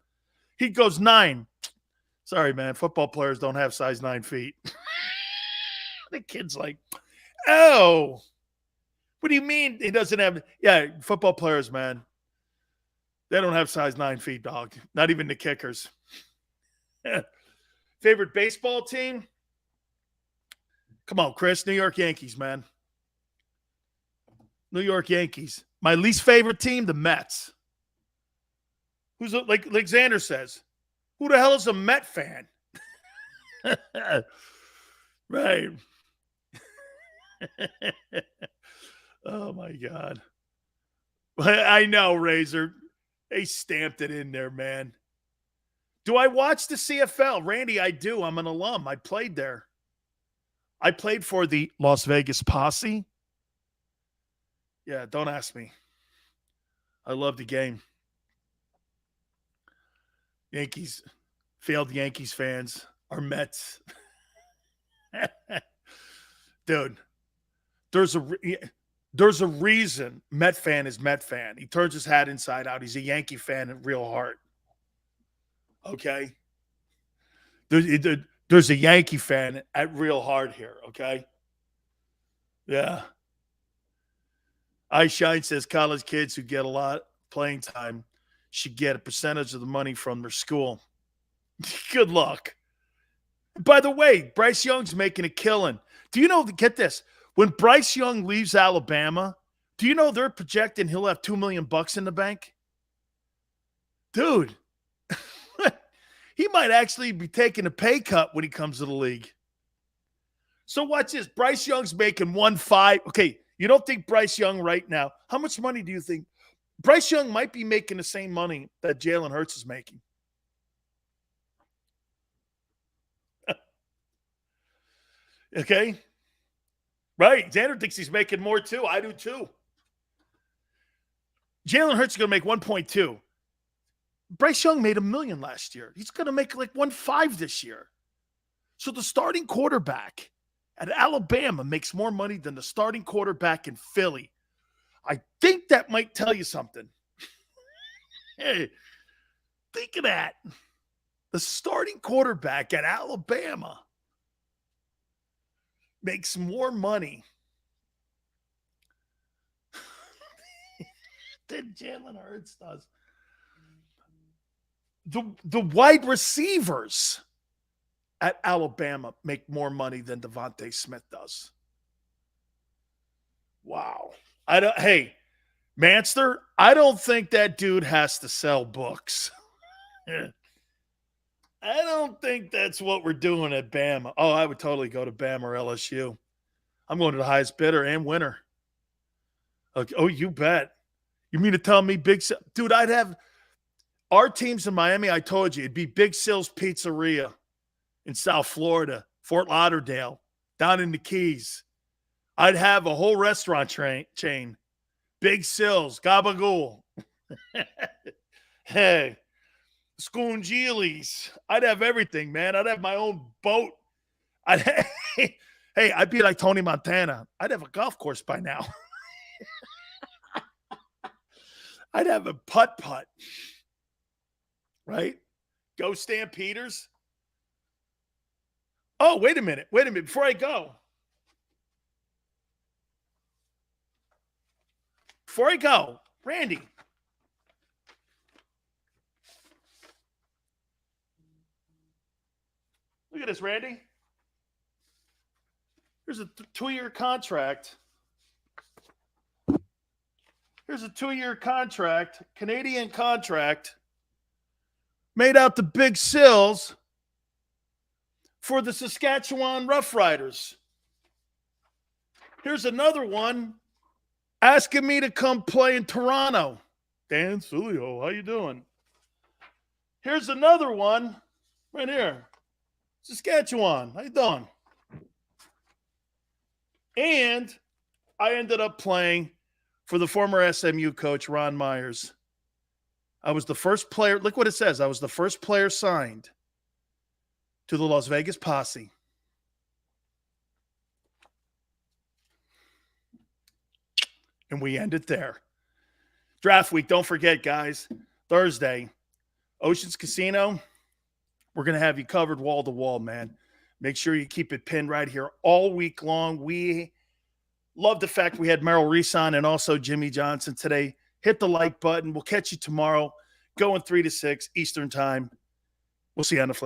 He goes, 9. Sorry, man. Football players don't have size 9 feet. The kid's like, oh, what do you mean he doesn't have? Yeah, football players, man. They don't have size 9 feet, dog. Not even the kickers. Favorite baseball team? Come on, Chris. New York Yankees, man. New York Yankees. My least favorite team, the Mets. Who's like Xander says, who the hell is a Met fan? Right. Oh, my God. I know, Razor. They stamped it in there, man. Do I watch the CFL? Randy, I do. I'm an alum. I played there. I played for the Las Vegas Posse. Yeah, don't ask me. I love the game. Yankees, failed Yankees fans are Mets. Dude, there's a reason Met fan is Met fan. He turns his hat inside out. He's a Yankee fan at real heart. Okay? There's a Yankee fan at real heart here, okay? Yeah. iShine says college kids who get a lot playing time should get a percentage of the money from their school. Good luck. By the way, Bryce Young's making a killing. Do you know, get this, when Bryce Young leaves Alabama, do you know they're projecting he'll have $2 million in the bank? Dude, he might actually be taking a pay cut when he comes to the league. So watch this. Bryce Young's making 1.5. Okay, you don't think Bryce Young right now, how much money do you think? Bryce Young might be making the same money that Jalen Hurts is making. Okay? Right. Xander thinks he's making more too. I do too. Jalen Hurts is going to make 1.2. Bryce Young made $1 million last year. He's going to make like 1.5 this year. So the starting quarterback at Alabama makes more money than the starting quarterback in Philly. I think that might tell you something. Hey, think of that. The starting quarterback at Alabama makes more money than Jalen Hurts does. The wide receivers at Alabama make more money than Devontae Smith does. Wow. Hey, Manster, I don't think that dude has to sell books. I don't think that's what we're doing at Bama. Oh, I would totally go to Bama or LSU. I'm going to the highest bidder and winner. Okay. Oh, you bet. You mean to tell me dude, I'd have our teams in Miami. I told you it'd be Big Sills Pizzeria in South Florida, Fort Lauderdale, down in the Keys. I'd have a whole restaurant chain. Big Sills, Gabagool. Hey, Scoongili's. I'd have everything, man. I'd have my own boat. Hey, I'd be like Tony Montana. I'd have a golf course by now. I'd have a putt-putt, right? Go Stampeders. Oh, wait a minute. Before I go. Randy. Look at this, Randy. Here's a 2-year contract. Here's a 2-year contract, Canadian contract, made out to Big Sills for the Saskatchewan Roughriders. Here's another one asking me to come play in Toronto. Dan Sileo, how you doing? Here's another one right here. Saskatchewan, how you doing? And I ended up playing for the former SMU coach, Ron Myers. I was the first player. Look what it says. I was the first player signed to the Las Vegas Posse. And we ended there. Draft week, don't forget, guys. Thursday, Oceans Casino. We're going to have you covered wall to wall, man. Make sure you keep it pinned right here all week long. We love the fact we had Merrill Reese on and also Jimmy Johnson today. Hit the like button. We'll catch you tomorrow, going 3 to 6 Eastern time. We'll see you on the flip.